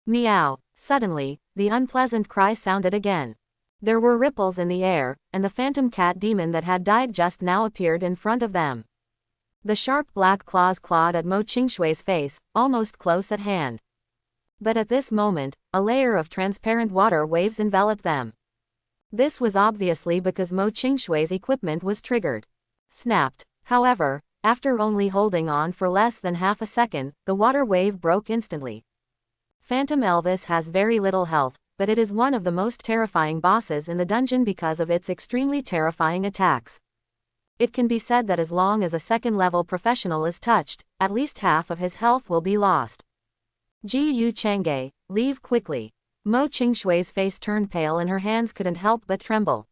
Meow. Suddenly, the unpleasant cry sounded again. There were ripples in the air, and the phantom cat demon that had died just now appeared in front of them. The sharp black claws clawed at Mo Ching-sh's face, almost close at hand. But at this moment, a layer of transparent water waves enveloped them. This was obviously because Mo Ching-sh's equipment was triggered. Snapped. However, after only holding on for less than half a second, the water wave broke instantly. Phantom Elvis has very little health, but it is one of the most terrifying bosses in the dungeon because of its extremely terrifying attacks. It can be said that as long as a second-level professional is touched, at least half of his health will be lost. Ji Chang'e, leave quickly. Mo Ching-sh's face turned pale and her hands couldn't help but tremble.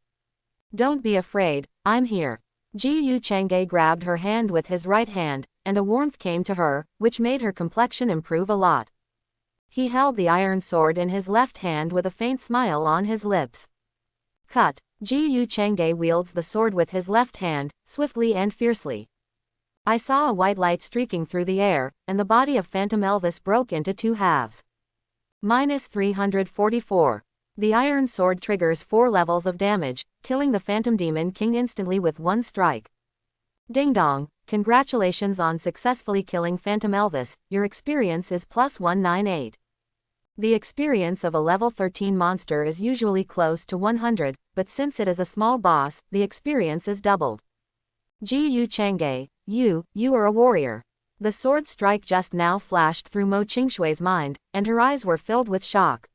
Don't be afraid, I'm here. Ji Chang'e grabbed her hand with his right hand, and a warmth came to her, which made her complexion improve a lot. He held the iron sword in his left hand with a faint smile on his lips. Cut. Ji Chang'e wields the sword with his left hand, swiftly and fiercely. I saw a white light streaking through the air, and the body of Phantom Elvis broke into two halves. -344. The iron sword triggers 4 levels of damage, killing the Phantom Demon King instantly with one strike. Ding dong, congratulations on successfully killing Phantom Elvis, your experience is +198. The experience of a level 13 monster is usually close to 100, but since it is a small boss, the experience is doubled. Ji Chang'e, you are a warrior. The sword strike just now flashed through Mo Ching-sh's mind, and her eyes were filled with shock.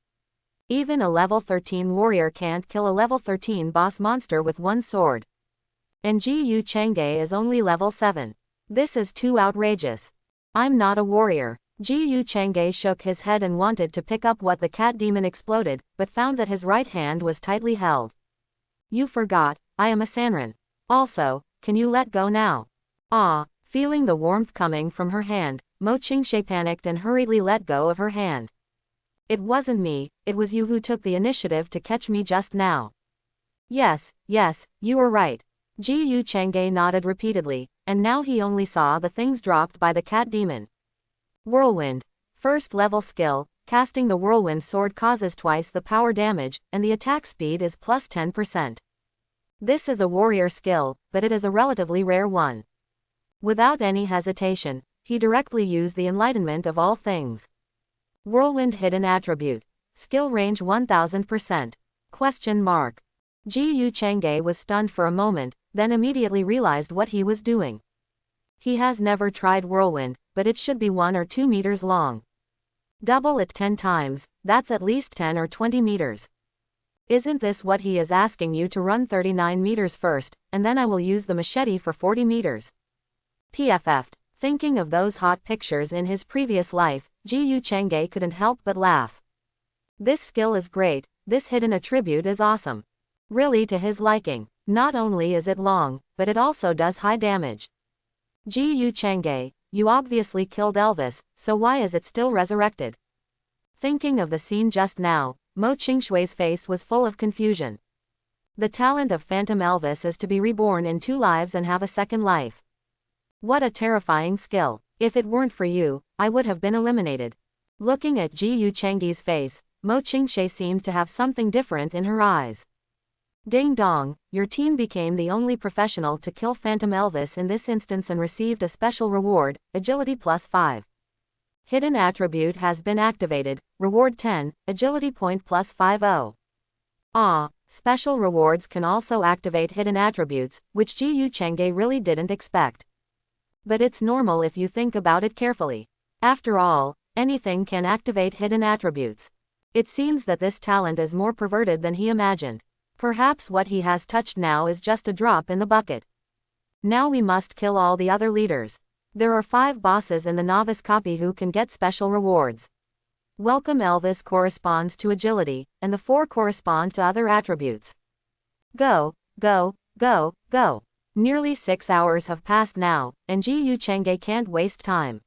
Even a level 13 warrior can't kill a level 13 boss monster with one sword. And Ji Chang'e is only level 7. This is too outrageous. I'm not a warrior. Ji Chang'e shook his head and wanted to pick up what the cat demon exploded, but found that his right hand was tightly held. You forgot, I am a sandin. Also, can you let go now? Ah, feeling the warmth coming from her hand, Mo Ching-sh panicked and hurriedly let go of her hand. It wasn't me, it was you who took the initiative to catch me just now. Yes, you were right. Ji Chang'e nodded repeatedly, and now he only saw the things dropped by the cat demon. Whirlwind. First level skill, casting the whirlwind sword causes twice the power damage, and the attack speed is +10%. This is a warrior skill, but it is a relatively rare one. Without any hesitation, he directly used the enlightenment of all things. Whirlwind hidden attribute. Skill range 1000%. ? Ji Chang'e was stunned for a moment, then immediately realized what he was doing. He has never tried whirlwind, but it should be 1 or 2 meters long. Double it 10 times, that's at least 10 or 20 meters. Isn't this what he is asking you to run 39 meters first, and then I will use the machete for 40 meters? PFF'd. Thinking of those hot pictures in his previous life, Ji Chang'e couldn't help but laugh. This skill is great, this hidden attribute is awesome. Really to his liking. Not only is it long, but it also does high damage. Ji Chang'e, you obviously killed Elvis, so why is it still resurrected? Thinking of the scene just now, Mo Ching-sh's face was full of confusion. The talent of Phantom Elvis is to be reborn in 2 lives and have a second life. What a terrifying skill. If it weren't for you, I would have been eliminated. Looking at Ji Chang'e's face, Mo Ching-sh seemed to have something different in her eyes. Ding dong, your team became the only professional to kill Phantom Elvis in this instance and received a special reward, agility +5. Hidden attribute has been activated, reward 10, agility point +50. Ah, special rewards can also activate hidden attributes, which Ji Chang'e really didn't expect. But it's normal if you think about it carefully. After all, anything can activate hidden attributes. It seems that this talent is more perverted than he imagined. Perhaps what he has touched now is just a drop in the bucket. Now we must kill all the other leaders. There are 5 bosses in the novice copy who can get special rewards. Welcome Elvis corresponds to agility, and the 4 correspond to other attributes. Go. Nearly 6 hours have passed now, and Ji Chang'e can't waste time.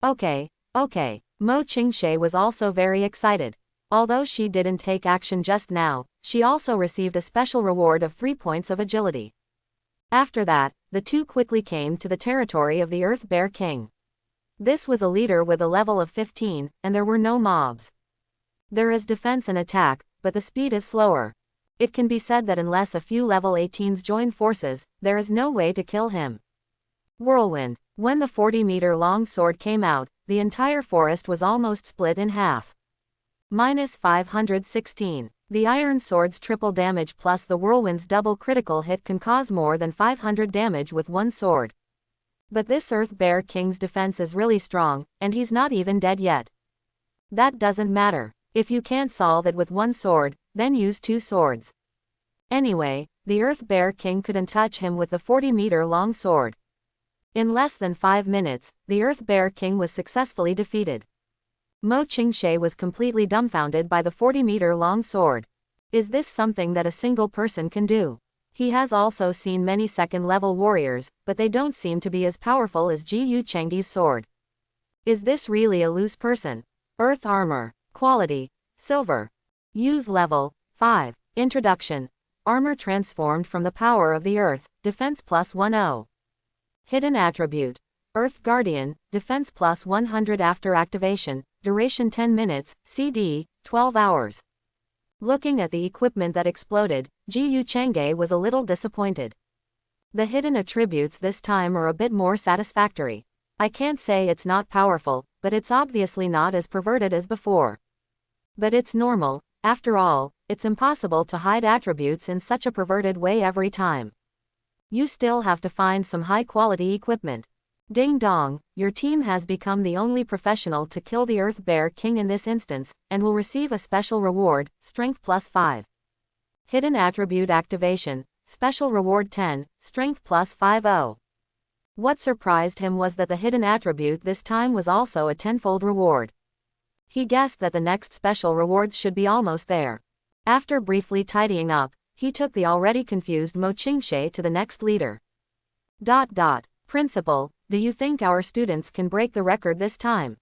Okay, okay. Mo Ching-sh was also very excited. Although she didn't take action just now, she also received a special reward of 3 points of agility. After that, the two quickly came to the territory of the Earth Bear King. This was a leader with a level of 15, and there were no mobs. There is defense and attack, but the speed is slower. It can be said that unless a few level 18s join forces, there is no way to kill him. Whirlwind. When the 40-meter-long sword came out, the entire forest was almost split in half. -516. The iron sword's triple damage plus the whirlwind's double critical hit can cause more than 500 damage with one sword. But this Earth Bear King's defense is really strong, and he's not even dead yet. That doesn't matter. If you can't solve it with one sword, then use two swords. Anyway, the Earth Bear King couldn't touch him with the 40-meter-long sword. In less than 5 minutes, the Earth Bear King was successfully defeated. Mo Ching-sh was completely dumbfounded by the 40-meter-long sword. Is this something that a single person can do? He has also seen many second-level warriors, but they don't seem to be as powerful as Ji Chengdi's sword. Is this really a loose person? Earth Armor. Quality. Silver. Use level 5. Introduction. Armor transformed from the power of the earth, defense +10. Hidden attribute. Earth Guardian, defense +100 after activation, duration 10 minutes, CD, 12 hours. Looking at the equipment that exploded, Ji Chengde was a little disappointed. The hidden attributes this time are a bit more satisfactory. I can't say it's not powerful, but it's obviously not as perverted as before. But it's normal, after all, it's impossible to hide attributes in such a perverted way every time. You still have to find some high-quality equipment. Ding dong, your team has become the only professional to kill the Earth Bear King in this instance, and will receive a special reward, Strength +5. Hidden Attribute Activation, Special Reward 10, Strength +50. What surprised him was that the hidden attribute this time was also a tenfold reward. He guessed that the next special rewards should be almost there. After briefly tidying up, he took the already confused Mo Ching-sh to the next leader. Principal, do you think our students can break the record this time?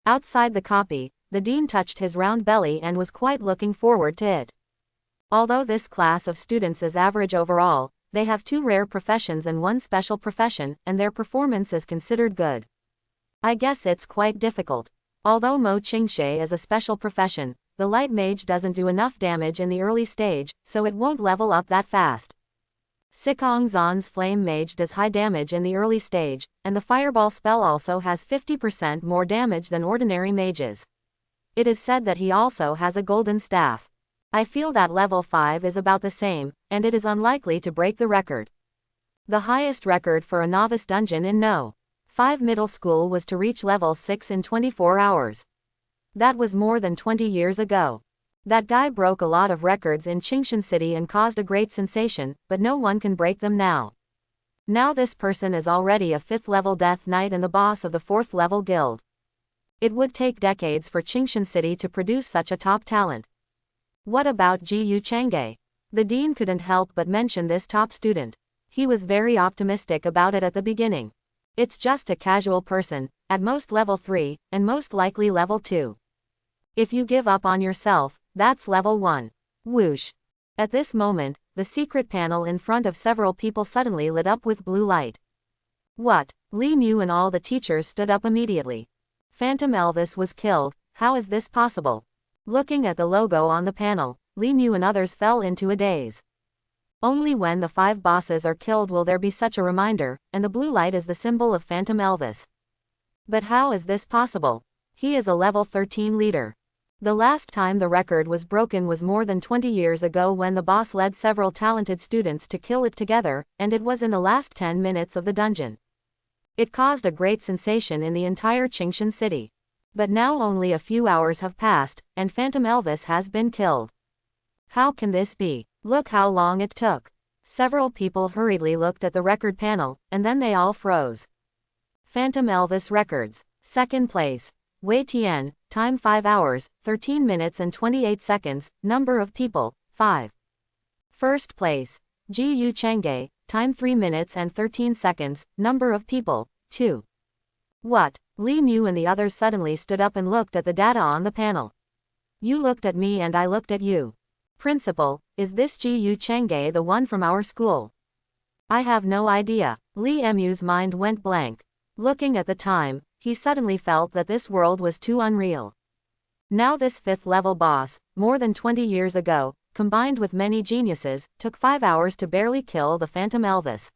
Outside the copy, the dean touched his round belly and was quite looking forward to it. Although this class of students is average overall, they have 2 rare professions and 1 special profession, and their performance is considered good. I guess it's quite difficult. Although Mo Ching-sh is a special profession, the light mage doesn't do enough damage in the early stage, so it won't level up that fast. Sikong Zan's flame mage does high damage in the early stage, and the fireball spell also has 50% more damage than ordinary mages. It is said that he also has a golden staff. I feel that level 5 is about the same, and it is unlikely to break the record. The highest record for a novice dungeon in No. 5 middle school was to reach level 6 in 24 hours. That was more than 20 years ago. That guy broke a lot of records in Qingshan City and caused a great sensation, but no one can break them now. Now this person is already a 5th level Death Knight and the boss of the 4th level guild. It would take decades for Qingshan City to produce such a top talent. What about Ji Chengde? The dean couldn't help but mention this top student. He was very optimistic about it at the beginning. It's just a casual person, at most level 3, and most likely level 2. If you give up on yourself, that's level 1. Whoosh. At this moment, the secret panel in front of several people suddenly lit up with blue light. What? Li Mu and all the teachers stood up immediately. Phantom Elvis was killed, how is this possible? Looking at the logo on the panel, Li Mu and others fell into a daze. Only when the 5 bosses are killed will there be such a reminder, and the blue light is the symbol of Phantom Elvis. But how is this possible? He is a level 13 leader. The last time the record was broken was more than 20 years ago when the boss led several talented students to kill it together, and it was in the last 10 minutes of the dungeon. It caused a great sensation in the entire Qingshan City. But now only a few hours have passed, and Phantom Elvis has been killed. How can this be? Look how long it took. Several people hurriedly looked at the record panel, and then they all froze. Phantom Elvis records. 2nd place. Wei Tian, time 5 hours, 13 minutes and 28 seconds, number of people, 5. 1st place. Ji Chengde, time 3 minutes and 13 seconds, number of people, 2. What? Li Mu and the others suddenly stood up and looked at the data on the panel. You looked at me and I looked at you. Principal, is this Ji Chengge the one from our school? I have no idea. Li Mu's mind went blank. Looking at the time, he suddenly felt that this world was too unreal. Now this 5th level boss, more than 20 years ago, combined with many geniuses, took 5 hours to barely kill the Phantom Elvis.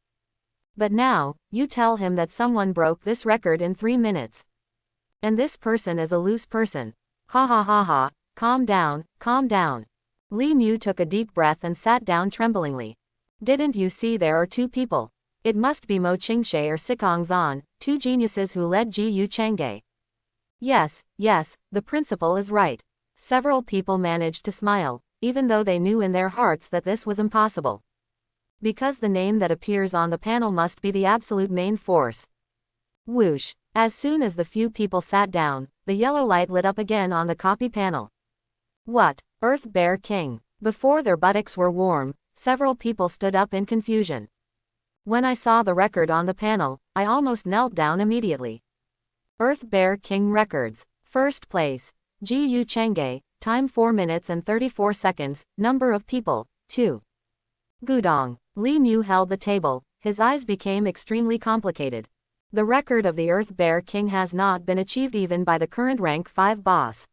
But now, you tell him that someone broke this record in 3 minutes. And this person is a loose person. Ha ha ha ha, calm down, calm down. Li Mu took a deep breath and sat down tremblingly. Didn't you see there are 2 people? It must be Mo Ching-sh or Sikong Zan, 2 geniuses who led Ji Chengge. Yes, the principal is right. Several people managed to smile, even though they knew in their hearts that this was impossible. Because the name that appears on the panel must be the absolute main force. Whoosh! As soon as the few people sat down, the yellow light lit up again on the copy panel. What? Earth Bear King. Before their buttocks were warm, several people stood up in confusion. When I saw the record on the panel, I almost knelt down immediately. Earth Bear King Records. First place, Ji Chengge, time 4 minutes and 34 seconds, number of people, 2. Gudong. Li Mu held the table, his eyes became extremely complicated. The record of the Earth Bear King has not been achieved even by the current rank 5 boss.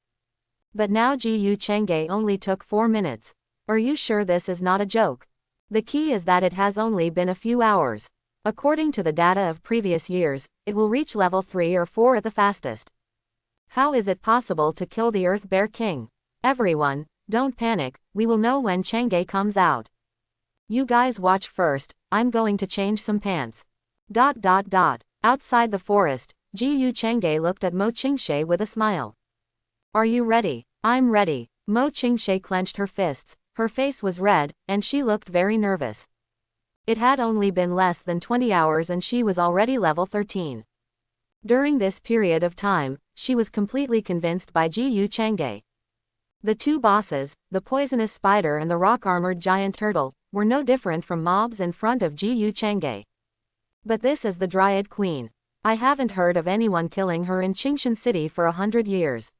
But now Ji Chengge only took 4 minutes. Are you sure this is not a joke? The key is that it has only been a few hours. According to the data of previous years, it will reach level 3 or 4 at the fastest. How is it possible to kill the Earth Bear King? Everyone, don't panic, we will know when Chengge comes out. You guys watch first, I'm going to change some pants. ... Outside the forest, Ji Chengge looked at Mo Ching-sh with a smile. Are you ready? I'm ready. Mo Ching-sh clenched her fists, her face was red, and she looked very nervous. It had only been less than 20 hours and she was already level 13. During this period of time, she was completely convinced by Ji Chengge. The 2 bosses, the poisonous spider and the rock-armored giant turtle, were no different from mobs in front of Ji Chengge. But this is the Dryad Queen. I haven't heard of anyone killing her in Qingshan City for 100 years.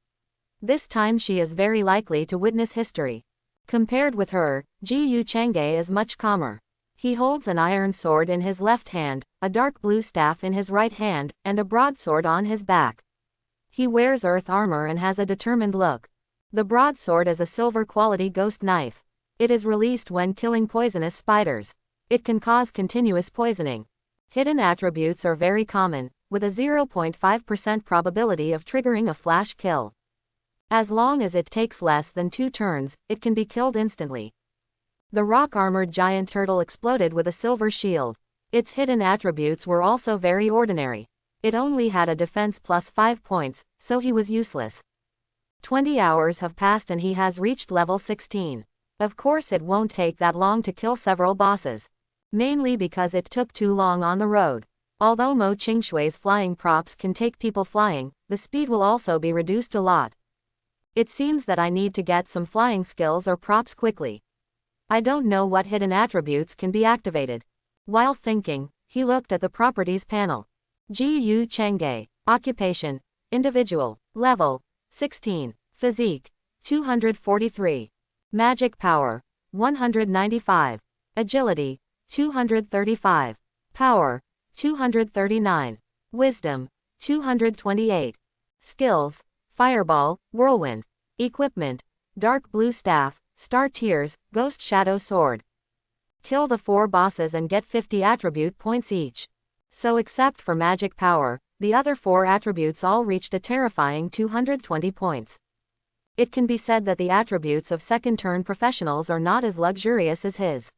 This time she is very likely to witness history. Compared with her, Ji Chengge is much calmer. He holds an iron sword in his left hand, a dark blue staff in his right hand, and a broadsword on his back. He wears earth armor and has a determined look. The broadsword is a silver quality ghost knife. It is released when killing poisonous spiders. It can cause continuous poisoning. Hidden attributes are very common, with a 0.5% probability of triggering a flash kill. As long as it takes less than 2 turns, it can be killed instantly. The rock-armored giant turtle exploded with a silver shield. Its hidden attributes were also very ordinary. It only had a defense plus 5 points, so he was useless. 20 hours have passed and he has reached level 16. Of course it won't take that long to kill several bosses. Mainly because it took too long on the road. Although Mo Ching-sh's flying props can take people flying, the speed will also be reduced a lot. It seems that I need to get some flying skills or props quickly. I don't know what hidden attributes can be activated. While thinking, he looked at the properties panel. Ji Chengge. Occupation. Individual. Level. 16. Physique. 243. Magic power. 195. Agility. 235. Power. 239. Wisdom. 228. Skills. Fireball, Whirlwind. Equipment. Dark blue staff, Star Tears, Ghost Shadow Sword. Kill the 4 bosses and get 50 attribute points each. So except for magic power, the other 4 attributes all reached a terrifying 220 points. It can be said that the attributes of second-turn professionals are not as luxurious as his.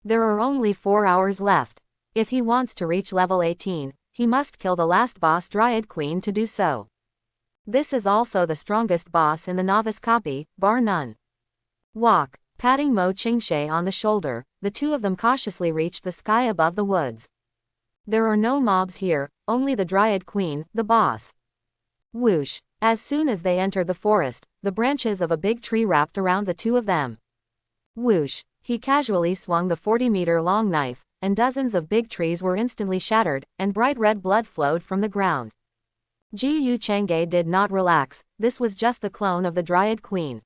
There are only 4 hours left. If he wants to reach level 18, he must kill the last boss Dryad Queen to do so. This is also the strongest boss in the novice copy, bar none. Walk. Patting Mo Ching-sh on the shoulder, the 2 of them cautiously reached the sky above the woods. There are no mobs here, only the Dryad Queen, the boss. Whoosh. As soon as they entered the forest, the branches of a big tree wrapped around the 2 of them. Whoosh. He casually swung the 40-meter-long knife, and dozens of big trees were instantly shattered, and bright red blood flowed from the ground. Ji Yu Chang'e did not relax, this was just the clone of the Dryad Queen.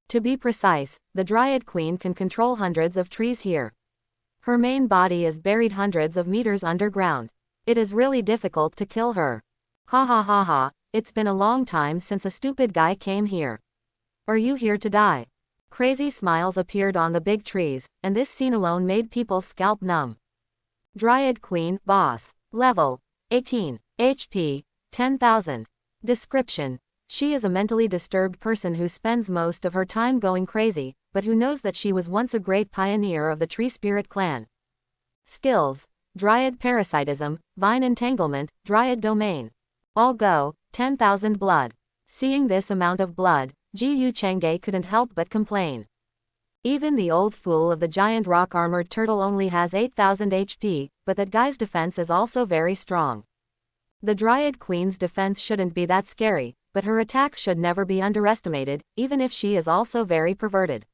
To be precise, the Dryad Queen can control hundreds of trees here. Her main body is buried hundreds of meters underground. It is really difficult to kill her. Ha ha ha ha, it's been a long time since a stupid guy came here. Are you here to die? Crazy smiles appeared on the big trees, and this scene alone made people's scalp numb. Dryad Queen, boss. Level 18. HP 10,000. Description: she is a mentally disturbed person who spends most of her time going crazy, but who knows that she was once a great pioneer of the Tree Spirit clan. Skills: Dryad Parasitism, Vine Entanglement, Dryad Domain. All go, 10,000 blood. Seeing this amount of blood, Ji Yu Chang'e couldn't help but complain. Even the old fool of the giant rock-armored turtle only has 8,000 HP, but that guy's defense is also very strong. The Dryad Queen's defense shouldn't be that scary, but her attacks should never be underestimated, even if she is also very perverted.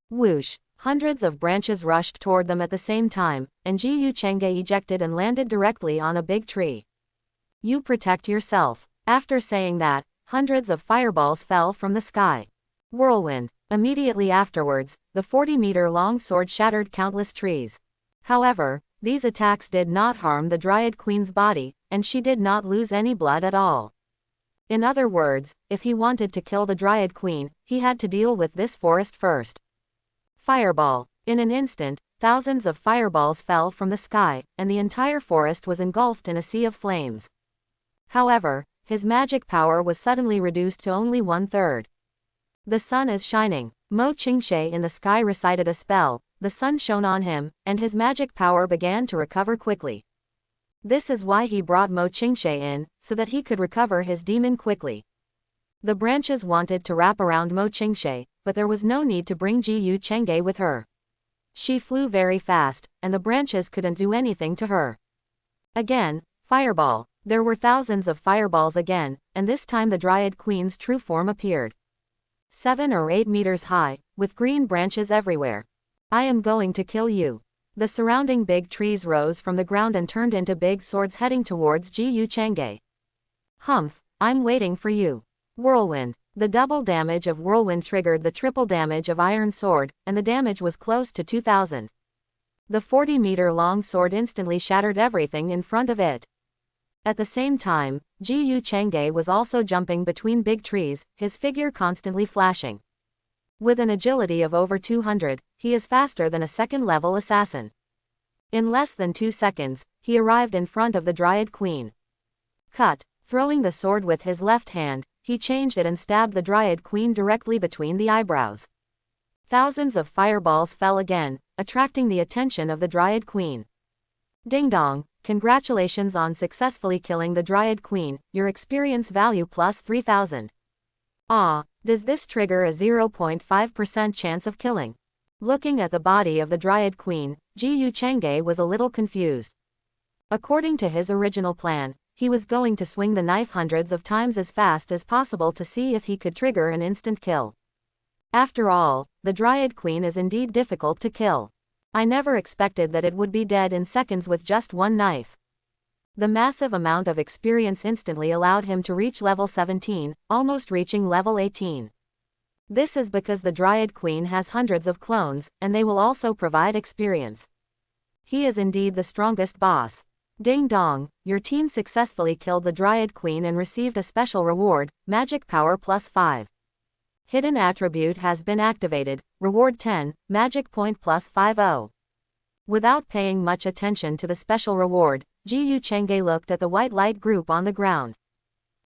Whoosh! Hundreds of branches rushed toward them at the same time, and Ji Yu Chang'e ejected and landed directly on a big tree. You protect yourself. After saying that, hundreds of fireballs fell from the sky. Whirlwind. Immediately afterwards, the 40-meter-long sword shattered countless trees. However, these attacks did not harm the Dryad Queen's body, and she did not lose any blood at all. In other words, if he wanted to kill the Dryad Queen, he had to deal with this forest first. Fireball. In an instant, thousands of fireballs fell from the sky, and the entire forest was engulfed in a sea of flames. However, his magic power was suddenly reduced to only 1/3. The sun is shining. Mo Ching-sh in the sky recited a spell, the sun shone on him, and his magic power began to recover quickly. This is why he brought Mo Ching-sh in, so that he could recover his demon quickly. The branches wanted to wrap around Mo Ching-sh, but there was no need to bring Ji Yu Chang'e with her. She flew very fast, and the branches couldn't do anything to her. Again, fireball. There were thousands of fireballs again, and this time the Dryad Queen's true form appeared. 7 or 8 meters high, with green branches everywhere. I am going to kill you. The surrounding big trees rose from the ground and turned into big swords heading towards Ji Yu Chang'e. Humph, I'm waiting for you. Whirlwind. The double damage of whirlwind triggered the triple damage of iron sword, and the damage was close to 2,000. The 40-meter-long sword instantly shattered everything in front of it. At the same time, Ji Yu Chang'e was also jumping between big trees, his figure constantly flashing. With an agility of over 200, he is faster than a second-level assassin. In less than 2 seconds, he arrived in front of the Dryad Queen. Cut. Throwing the sword with his left hand, he changed it and stabbed the Dryad Queen directly between the eyebrows. Thousands of fireballs fell again, attracting the attention of the Dryad Queen. Ding dong, congratulations on successfully killing the Dryad Queen, your experience value plus 3,000. Ah, does this trigger a 0.5% chance of killing? Looking at the body of the Dryad Queen, Ji Yu Chang'e was a little confused. According to his original plan, he was going to swing the knife hundreds of times as fast as possible to see if he could trigger an instant kill. After all, the Dryad Queen is indeed difficult to kill. I never expected that it would be dead in seconds with just one knife. The massive amount of experience instantly allowed him to reach level 17, almost reaching level 18. This is because the Dryad Queen has hundreds of clones, and they will also provide experience. He is indeed the strongest boss. Ding dong, your team successfully killed the Dryad Queen and received a special reward, magic power plus 5. Hidden attribute has been activated, reward 10, magic point plus 50. Without paying much attention to the special reward, Ji Yu Chang'e looked at the white light group on the ground.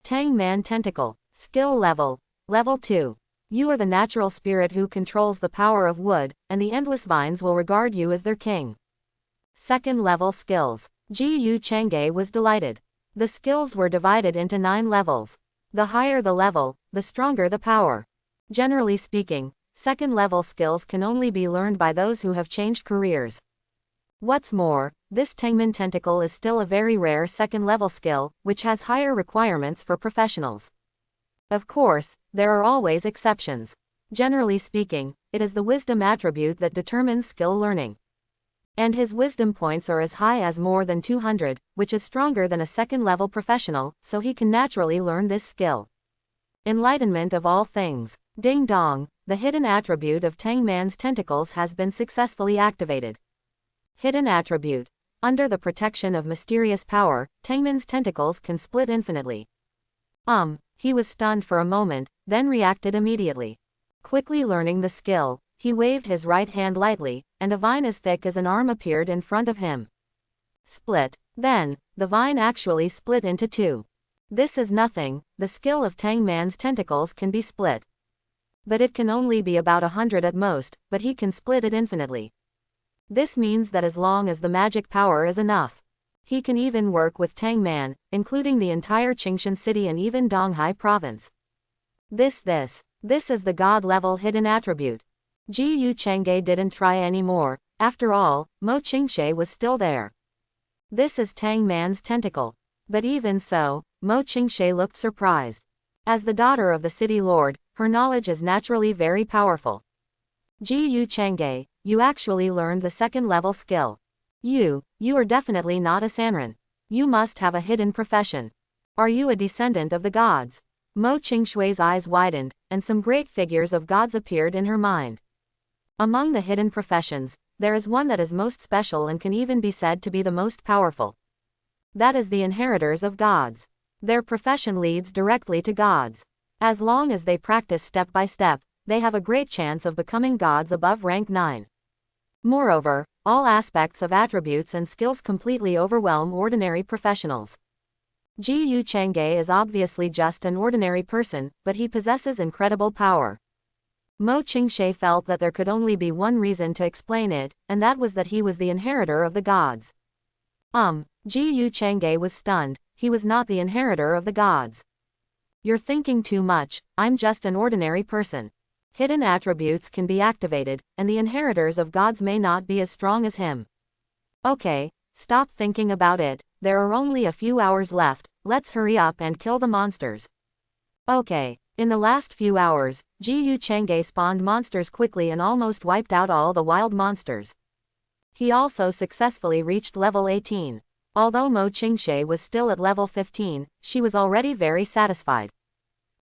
Tang Man Tentacle, skill level, level 2. You are the natural spirit who controls the power of wood, and the endless vines will regard you as their king. Second level skills. Ji Yu Chang'e was delighted. The skills were divided into 9 levels. The higher the level, the stronger the power. Generally speaking, second-level skills can only be learned by those who have changed careers. What's more, this Tangman Tentacle is still a very rare second-level skill, which has higher requirements for professionals. Of course, there are always exceptions. Generally speaking, it is the wisdom attribute that determines skill learning. And his wisdom points are as high as more than 200, which is stronger than a second-level professional, so he can naturally learn this skill. Enlightenment of all things. Ding dong, the hidden attribute of Tang Man's tentacles has been successfully activated. Hidden attribute. Under the protection of mysterious power, Tang Man's tentacles can split infinitely. He was stunned for a moment, then reacted immediately. Quickly learning the skill, he waved his right hand lightly, and a vine as thick as an arm appeared in front of him. Split. Then, the vine actually split into two. This is nothing, the skill of Tang Man's tentacles can be split. But it can only be about 100 at most, but he can split it infinitely. This means that as long as the magic power is enough, he can even work with Tang Man, including the entire Qingshan city and even Donghai province. This is the god-level hidden attribute. Ji Yu Chengge didn't try anymore, after all, Mo Ching-sh was still there. This is Tang Man's tentacle. But even so, Mo Ching-sh looked surprised. As the daughter of the city lord, her knowledge is naturally very powerful. Ji Yu Chengge, you actually learned the second-level skill. You are definitely not a sandin. You must have a hidden profession. Are you a descendant of the gods? Mo Ching-sh's eyes widened, and some great figures of gods appeared in her mind. Among the hidden professions, there is one that is most special and can even be said to be the most powerful. That is the inheritors of gods. Their profession leads directly to gods. As long as they practice step by step, they have a great chance of becoming gods above rank 9. Moreover, all aspects of attributes and skills completely overwhelm ordinary professionals. Ji Yu Chengge is obviously just an ordinary person, but he possesses incredible power. Mo Ching-sh felt that there could only be one reason to explain it, and that was that he was the inheritor of the gods. Ji Yu Chengge was stunned, he was not the inheritor of the gods. You're thinking too much, I'm just an ordinary person. Hidden attributes can be activated, and the inheritors of gods may not be as strong as him. Okay, stop thinking about it, there are only a few hours left, let's hurry up and kill the monsters. Okay. In the last few hours, Ji Yu Chengge spawned monsters quickly and almost wiped out all the wild monsters. He also successfully reached level 18. Although Mo Ching-sh was still at level 15, she was already very satisfied.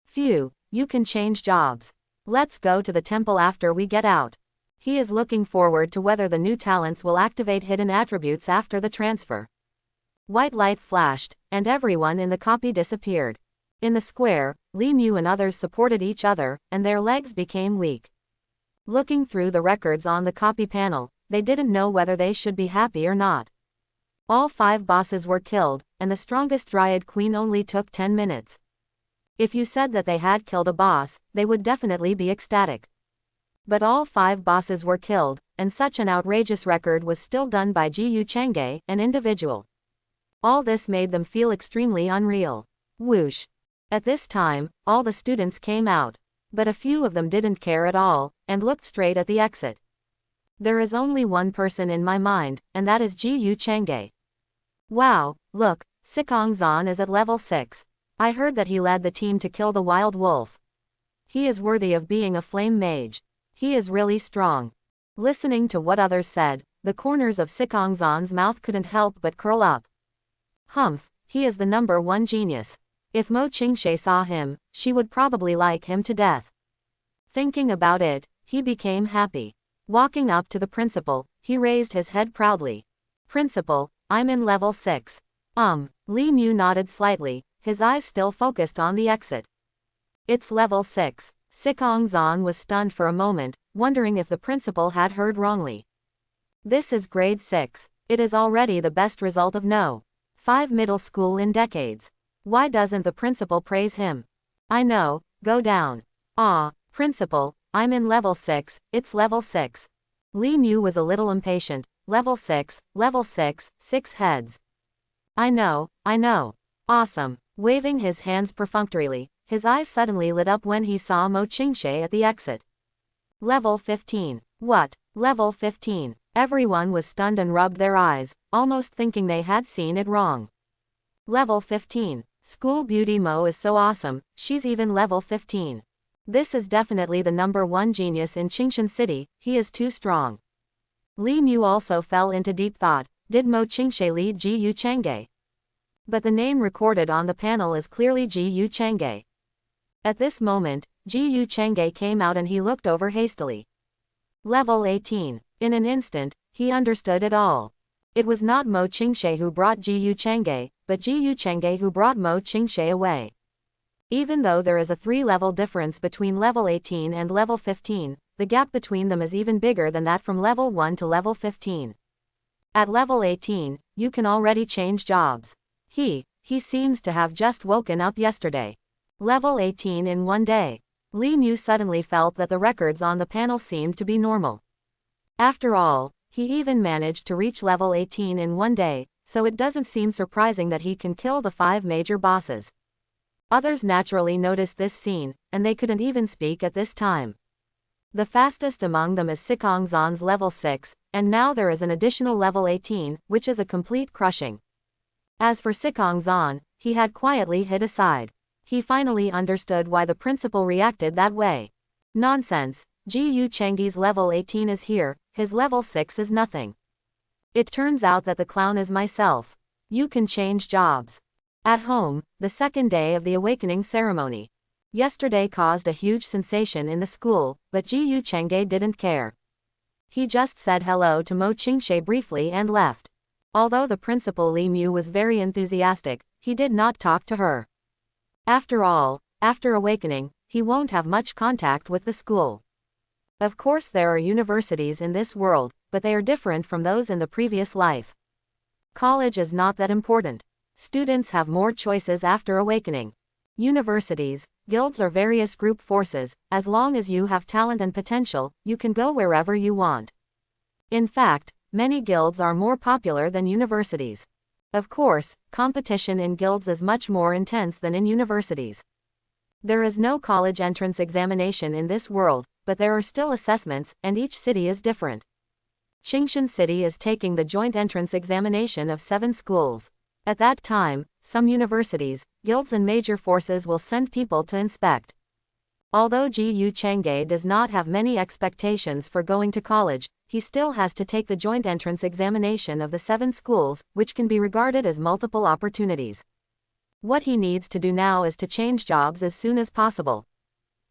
Phew, you can change jobs. Let's go to the temple after we get out. He is looking forward to whether the new talents will activate hidden attributes after the transfer. White light flashed, and everyone in the copy disappeared. In the square, Li Mu and others supported each other, and their legs became weak. Looking through the records on the copy panel, they didn't know whether they should be happy or not. All 5 bosses were killed, and the strongest Dryad Queen only took 10 minutes. If you said that they had killed a boss, they would definitely be ecstatic. But all 5 bosses were killed, and such an outrageous record was still done by Ji Yu Chengge, an individual. All this made them feel extremely unreal. Whoosh. At this time, all the students came out. But a few of them didn't care at all, and looked straight at the exit. There is only one person in my mind, and that is Ji Yu Chengge. Wow, look, Sikong Zan is at level 6. I heard that he led the team to kill the wild wolf. He is worthy of being a flame mage. He is really strong. Listening to what others said, the corners of Sikong Zan's mouth couldn't help but curl up. Humph, he is the #1 genius. If Mo Ching-sh saw him, she would probably like him to death. Thinking about it, he became happy. Walking up to the principal, he raised his head proudly. Principal, I'm in level 6. Li Mu nodded slightly, his eyes still focused on the exit. It's level 6. Sikong Zan was stunned for a moment, wondering if the principal had heard wrongly. This is grade 6. It is already the best result of No. 5 middle school in decades. Why doesn't the principal praise him? I know, go down. Principal, I'm in level 6, it's level 6. Li Mu was a little impatient. Level 6, 6 heads. I know. Awesome. Waving his hands perfunctorily, his eyes suddenly lit up when he saw Mo Ching-sh at the exit. Level 15. What? Level 15. Everyone was stunned and rubbed their eyes, almost thinking they had seen it wrong. Level 15. School Beauty Mo is so awesome, she's even level 15. This is definitely the #1 genius in Qingshan City, he is too strong. Li Mu also fell into deep thought. Did Mo Ching-sh lead Ji Yu Chang'e? But the name recorded on the panel is clearly Ji Yu Chang'e. At this moment, Ji Yu Chang'e came out and he looked over hastily. Level 18. In an instant, he understood it all. It was not Mo Ching-sh who brought Ji Yu Chang'e, but Ji Yu Chang'e who brought Mo Ching-sh away. Even though there is a 3-level difference between level 18 and level 15, the gap between them is even bigger than that from level 1 to level 15. At level 18, you can already change jobs. He seems to have just woken up yesterday. Level 18 in one day. Li Mu suddenly felt that the records on the panel seemed to be normal. After all, he even managed to reach level 18 in one day, so it doesn't seem surprising that he can kill the 5 major bosses. Others naturally noticed this scene, and they couldn't even speak at this time. The fastest among them is Sikong Zan's level 6, and now there is an additional level 18, which is a complete crushing. As for Sikong Zan, he had quietly hid aside. He finally understood why the principal reacted that way. Nonsense, Ji Yu Chang'e's level 18 is here, his level 6 is nothing. It turns out that the clown is myself. You can change jobs. At home, the second day of the awakening ceremony. Yesterday caused a huge sensation in the school, but Ji Yu Chang'e didn't care. He just said hello to Mo Ching-sh briefly and left. Although the principal Li Mu was very enthusiastic, he did not talk to her. After all, after awakening, he won't have much contact with the school. Of course there are universities in this world, but they are different from those in the previous life. College is not that important. Students have more choices after awakening. Universities, guilds or various group forces, as long as you have talent and potential, you can go wherever you want. In fact, many guilds are more popular than universities. Of course, competition in guilds is much more intense than in universities. There is no college entrance examination in this world, but there are still assessments, and each city is different. Qingshan City is taking the joint entrance examination of 7 schools. At that time, some universities, guilds and major forces will send people to inspect. Although Ji Yu Chang'e does not have many expectations for going to college, he still has to take the joint entrance examination of the 7 schools, which can be regarded as multiple opportunities. What he needs to do now is to change jobs as soon as possible.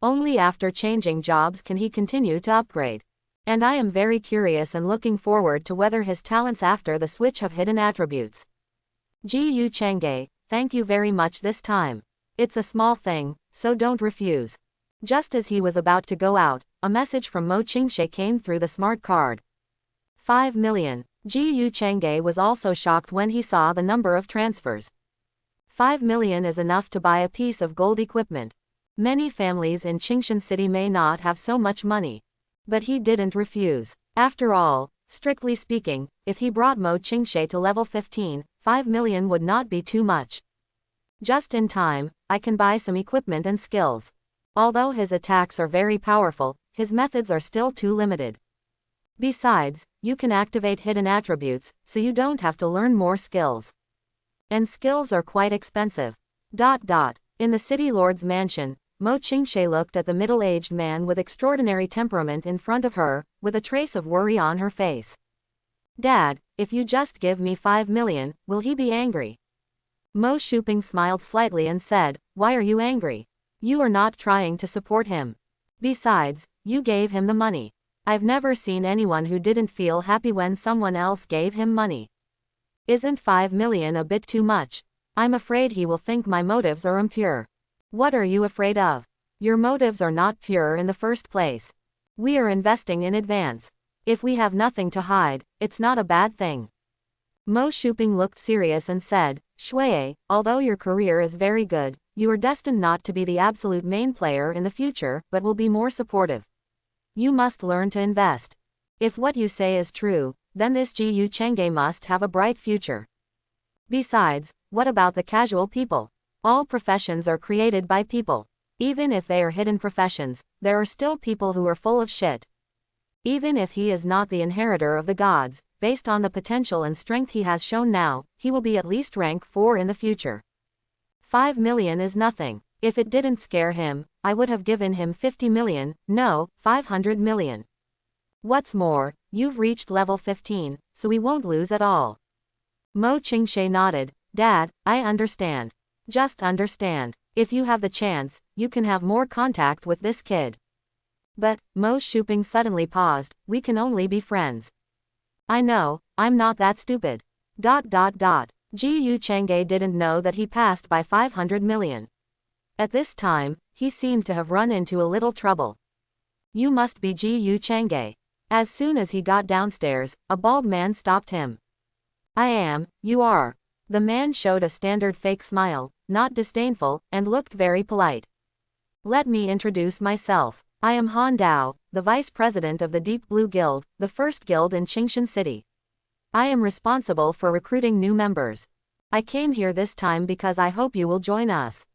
Only after changing jobs can he continue to upgrade. And I am very curious and looking forward to whether his talents after the switch have hidden attributes. Ji Yu Chang'e, thank you very much this time. It's a small thing, so don't refuse. Just as he was about to go out, a message from Mo Ching-sh came through the smart card. 5 million. Ji Yu Chang'e was also shocked when he saw the number of transfers. 5 million is enough to buy a piece of gold equipment. Many families in Qingshan City may not have so much money. But he didn't refuse. After all, strictly speaking, if he brought Mo Ching-sh to level 15, 5 million would not be too much. Just in time, I can buy some equipment and skills. Although his attacks are very powerful, his methods are still too limited. Besides, you can activate hidden attributes, so you don't have to learn more skills. And skills are quite expensive. In the city lord's mansion, Mo Ching-sh looked at the middle-aged man with extraordinary temperament in front of her, with a trace of worry on her face. Dad, if you just give me 5 million, will he be angry? Mo Shuping smiled slightly and said, why are you angry? You are not trying to support him. Besides, you gave him the money. I've never seen anyone who didn't feel happy when someone else gave him money. Isn't 5 million a bit too much? I'm afraid he will think my motives are impure. What are you afraid of? Your motives are not pure in the first place. We are investing in advance. If we have nothing to hide, it's not a bad thing. Mo Shuping looked serious and said, Shui, although your career is very good, you are destined not to be the absolute main player in the future, but will be more supportive. You must learn to invest. If what you say is true, then this Ji Yu Chang'e must have a bright future. Besides, what about the casual people? All professions are created by people. Even if they are hidden professions, there are still people who are full of shit. Even if he is not the inheritor of the gods, based on the potential and strength he has shown now, he will be at least rank 4 in the future. 5 million is nothing. If it didn't scare him, I would have given him 50 million, no, 500 million. What's more, You've reached level 15, so we won't lose at all. Mo Ching-sh nodded. Dad, I understand. Just understand. If you have the chance, you can have more contact with this kid. But, Mo Shuping suddenly paused, we can only be friends. I know, I'm not that stupid. Ji Yu Chang'e didn't know that he passed by 500 million. At this time, he seemed to have run into a little trouble. You must be Ji Yu Chang'e. As soon as he got downstairs, a bald man stopped him. I am, you are. The man showed a standard fake smile, not disdainful, and looked very polite. Let me introduce myself. I am Han Dao, the vice president of the Deep Blue Guild, the first guild in Qingshan City. I am responsible for recruiting new members. I came here this time because I hope you will join us.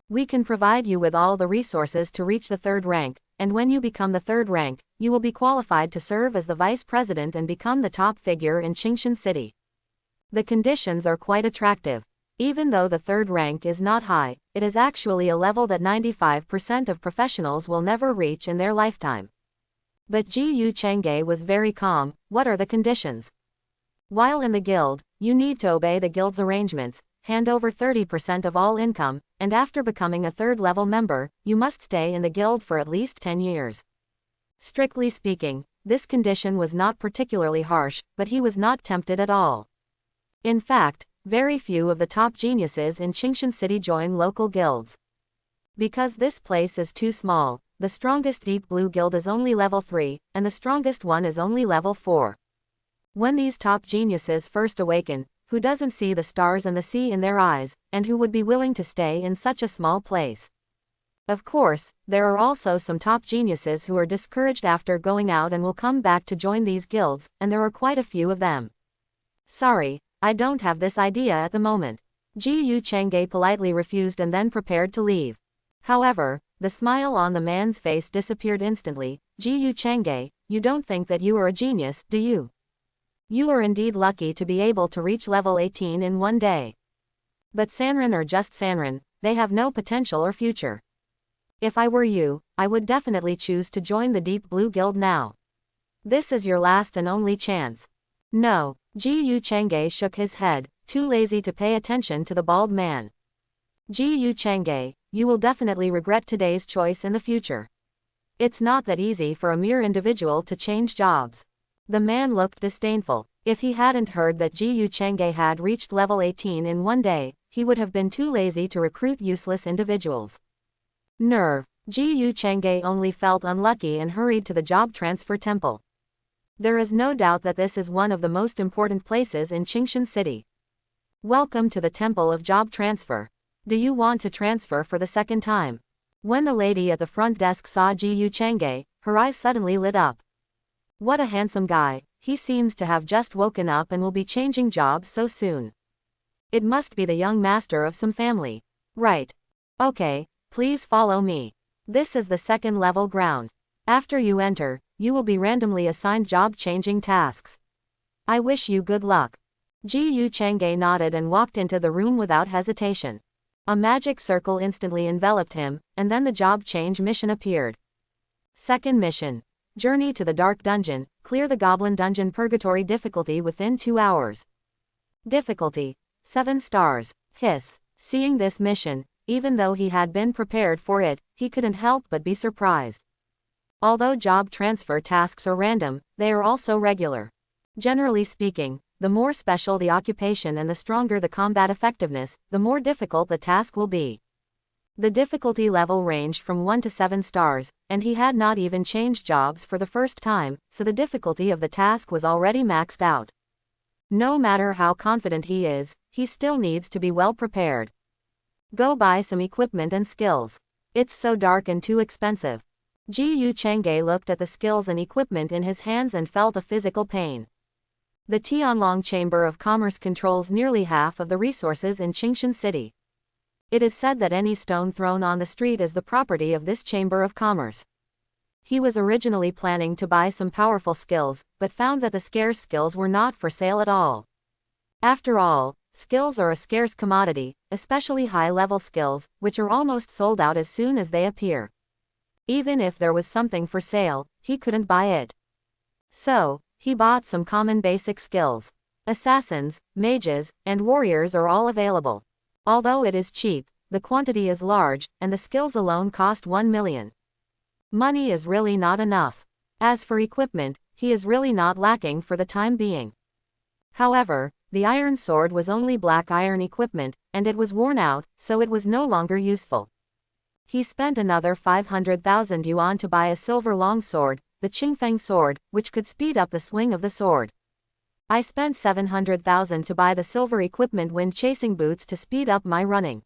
We can provide you with all the resources to reach the 3rd rank, and when you become the 3rd rank, you will be qualified to serve as the vice president and become the top figure in Qingshan City. The conditions are quite attractive. Even though the 3rd rank is not high, it is actually a level that 95% of professionals will never reach in their lifetime. But Ji Yu Chang'e was very calm. What are the conditions? While in the guild, you need to obey the guild's arrangements, hand over 30% of all income, and after becoming a 3rd level member, you must stay in the guild for at least 10 years. Strictly speaking, this condition was not particularly harsh, but he was not tempted at all. In fact, very few of the top geniuses in Qingshan City join local guilds. Because this place is too small, the strongest Deep Blue Guild is only level 3, and the strongest one is only level 4. When these top geniuses first awaken, who doesn't see the stars and the sea in their eyes, and who would be willing to stay in such a small place? Of course, there are also some top geniuses who are discouraged after going out and will come back to join these guilds, and there are quite a few of them. Sorry, I don't have this idea at the moment. Ji Yu Chang'e politely refused and then prepared to leave. However, the smile on the man's face disappeared instantly. Ji Yu Chang'e, you don't think that you are a genius, do you? You are indeed lucky to be able to reach level 18 in one day. But Sanrin are just Sanrin, they have no potential or future. If I were you, I would definitely choose to join the Deep Blue Guild now. This is your last and only chance. No. Ji Yu Chang'e shook his head, too lazy to pay attention to the bald man. Ji Yu Chang'e, you will definitely regret today's choice in the future. It's not that easy for a mere individual to change jobs. The man looked disdainful. If he hadn't heard that Ji Yu Chang'e had reached level 18 in one day, he would have been too lazy to recruit useless individuals. Nerve. Ji Yu Chang'e only felt unlucky and hurried to the job transfer temple. There is no doubt that this is one of the most important places in Qingshan City. Welcome to the Temple of Job Transfer. Do you want to transfer for the 2nd time? When the lady at the front desk saw Ji Yu Chang'e, her eyes suddenly lit up. What a handsome guy, he seems to have just woken up and will be changing jobs so soon. It must be the young master of some family. Right. Okay, please follow me. This is the 2nd level ground. After you enter, you will be randomly assigned job-changing tasks. I wish you good luck. Ji Yu Chang'e nodded and walked into the room without hesitation. A magic circle instantly enveloped him, and then the job change mission appeared. 2nd mission. Journey to the Dark Dungeon, clear the Goblin Dungeon Purgatory difficulty within 2 hours. Difficulty. 7 stars. Hiss. Seeing this mission, even though he had been prepared for it, he couldn't help but be surprised. Although job transfer tasks are random, they are also regular. Generally speaking, the more special the occupation and the stronger the combat effectiveness, the more difficult the task will be. The difficulty level ranged from 1 to 7 stars, and he had not even changed jobs for the first time, so the difficulty of the task was already maxed out. No matter how confident he is, he still needs to be well prepared. Go buy some equipment and skills. It's so dark and too expensive. Ji Yu Chang'e looked at the skills and equipment in his hands and felt a physical pain. The Tianlong Chamber of Commerce controls nearly half of the resources in Qingshan City. It is said that any stone thrown on the street is the property of this Chamber of Commerce. He was originally planning to buy some powerful skills, but found that the scarce skills were not for sale at all. After all, skills are a scarce commodity, especially high-level skills, which are almost sold out as soon as they appear. Even if there was something for sale, he couldn't buy it. So, He bought some common basic skills. Assassins, mages, and warriors are all available. Although it is cheap, the quantity is large, and the skills alone cost 1 million. Money is really not enough. As for equipment, he is really not lacking for the time being. However, the iron sword was only black iron equipment, and it was worn out, so it was no longer useful. He spent another 500,000 yuan to buy a silver longsword, the Qingfeng sword, which could speed up the swing of the sword. I spent 700,000 to buy the silver equipment wind chasing boots to speed up my running.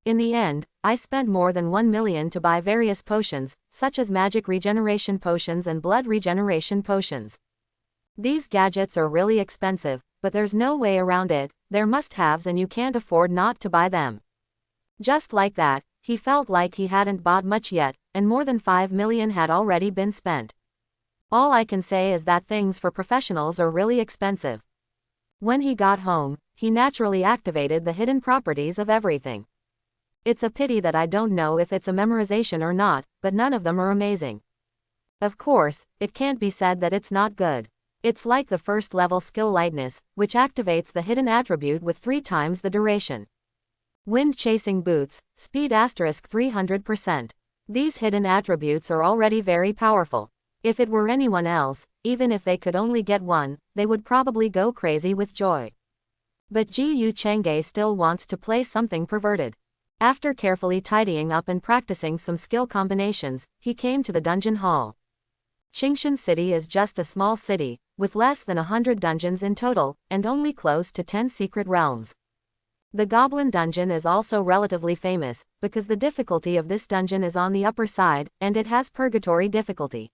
In the end, I spent more than 1 million to buy various potions, such as magic regeneration potions and blood regeneration potions. These gadgets are really expensive, but there's no way around it, they're must-haves and you can't afford not to buy them. Just like that, he felt like he hadn't bought much yet, and more than 5 million had already been spent. All I can say is that things for professionals are really expensive. When he got home, he naturally activated the hidden properties of everything. It's a pity that I don't know if it's a memorization or not, but none of them are amazing. Of course, it can't be said that it's not good. It's like the first level skill lightness, which activates the hidden attribute with 3 times the duration. Wind chasing boots, speed asterisk 300%. These hidden attributes are already very powerful. If it were anyone else, even if they could only get one, they would probably go crazy with joy. But Ji Changge still wants to play something perverted. After carefully tidying up and practicing some skill combinations, he came to the dungeon hall. Qingshan City is just a small city, with less than 100 dungeons in total, and only close to 10 secret realms. The Goblin Dungeon is also relatively famous, because the difficulty of this dungeon is on the upper side, and it has purgatory difficulty.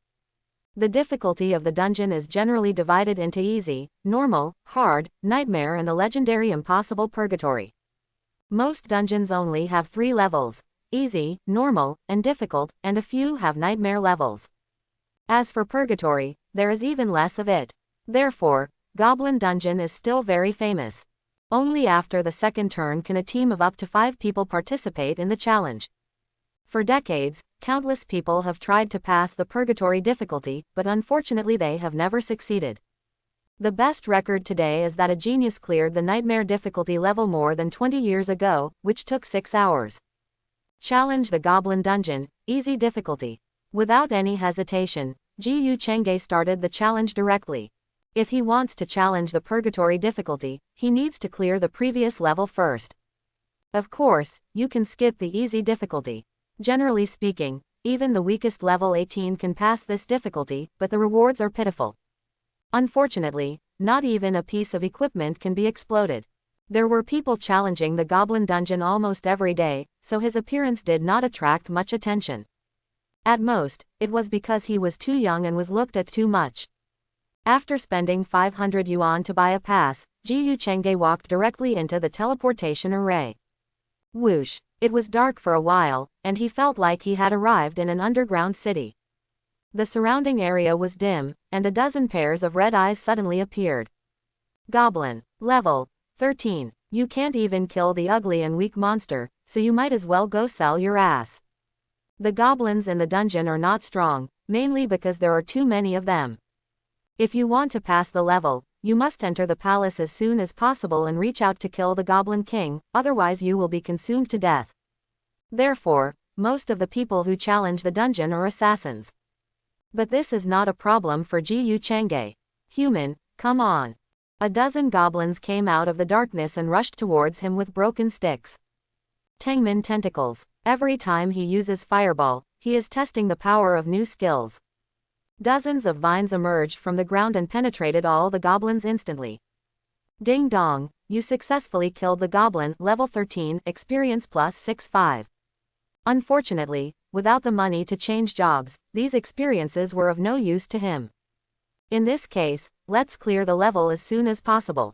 The difficulty of the dungeon is generally divided into easy, normal, hard, nightmare and the legendary impossible purgatory. Most dungeons only have 3 levels: easy, normal, and difficult, and a few have nightmare levels. As for purgatory, there is even less of it. Therefore, Goblin Dungeon is still very famous. Only after the second turn can a team of up to 5 people participate in the challenge. For decades, countless people have tried to pass the purgatory difficulty, but unfortunately they have never succeeded. The best record today is that a genius cleared the nightmare difficulty level more than 20 years ago, which took 6 hours. Challenge the Goblin Dungeon, easy difficulty. Without any hesitation, Ji Changge started the challenge directly. If he wants to challenge the purgatory difficulty, he needs to clear the previous level first. Of course, you can skip the easy difficulty. Generally speaking, even the weakest level 18 can pass this difficulty, but the rewards are pitiful. Unfortunately, not even a piece of equipment can be exploded. There were people challenging the Goblin Dungeon almost every day, so his appearance did not attract much attention. At most, it was because he was too young and was looked at too much. After spending 500 yuan to buy a pass, Ji Changge walked directly into the teleportation array. Whoosh! It was dark for a while, and he felt like he had arrived in an underground city. The surrounding area was dim, and a dozen pairs of red eyes suddenly appeared. Goblin. Level 13. You can't even kill the ugly and weak monster, so you might as well go sell your ass. The goblins in the dungeon are not strong, mainly because there are too many of them. If you want to pass the level, you must enter the palace as soon as possible and reach out to kill the Goblin King, otherwise you will be consumed to death. Therefore, most of the people who challenge the dungeon are assassins. But this is not a problem for Ji Changge. Human, come on. A dozen goblins came out of the darkness and rushed towards him with broken sticks. Tengmin tentacles. Every time he uses fireball, he is testing the power of new skills. Dozens of vines emerged from the ground and penetrated all the goblins instantly. Ding dong, you successfully killed the goblin, level 13, experience plus 65. Unfortunately, without the money to change jobs, these experiences were of no use to him. In this case, let's clear the level as soon as possible.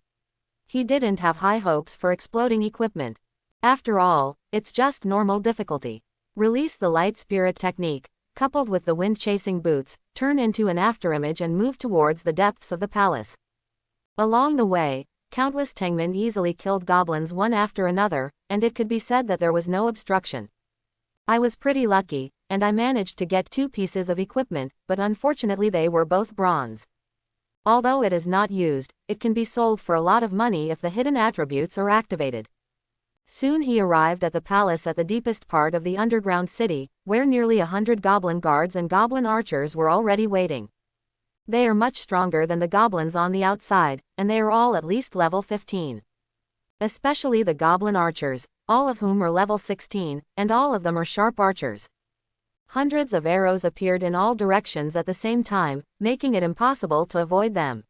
He didn't have high hopes for exploding equipment. After all, it's just normal difficulty. Release the light spirit technique, coupled with the wind-chasing boots, turn into an afterimage and move towards the depths of the palace. Along the way, countless Tengmin easily killed goblins one after another, and it could be said that there was no obstruction. I was pretty lucky, and I managed to get 2 pieces of equipment, but unfortunately they were both bronze. Although it is not used, it can be sold for a lot of money if the hidden attributes are activated. Soon he arrived at the palace at the deepest part of the underground city, where nearly 100 goblin guards and goblin archers were already waiting. They are much stronger than the goblins on the outside, and they are all at least level 15. Especially the goblin archers, all of whom are level 16, and all of them are sharp archers. Hundreds of arrows appeared in all directions at the same time, making it impossible to avoid them.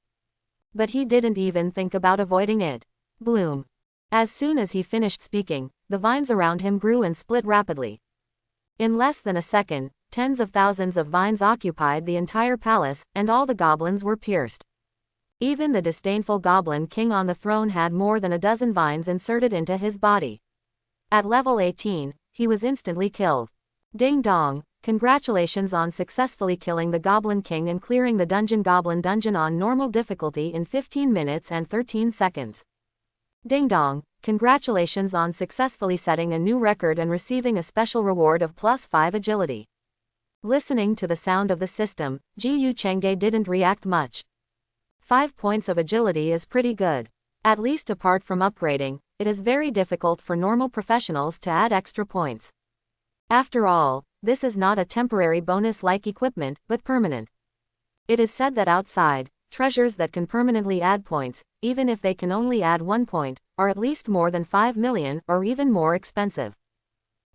But he didn't even think about avoiding it. Bloom. As soon as he finished speaking, the vines around him grew and split rapidly. In less than a second, tens of thousands of vines occupied the entire palace, and all the goblins were pierced. Even the disdainful goblin king on the throne had more than a dozen vines inserted into his body. At level 18, he was instantly killed. Ding dong, congratulations on successfully killing the Goblin King and clearing the Goblin Dungeon on normal difficulty in 15 minutes and 13 seconds. Ding dong, congratulations on successfully setting a new record and receiving a special reward of +5 agility. Listening to the sound of the system, Yu Chengge didn't react much. 5 points of agility is pretty good. At least apart from upgrading, it is very difficult for normal professionals to add extra points. After all, this is not a temporary bonus like equipment, but permanent. It is said that outside, treasures that can permanently add points, even if they can only add 1 point, are at least more than 5 million or even more expensive.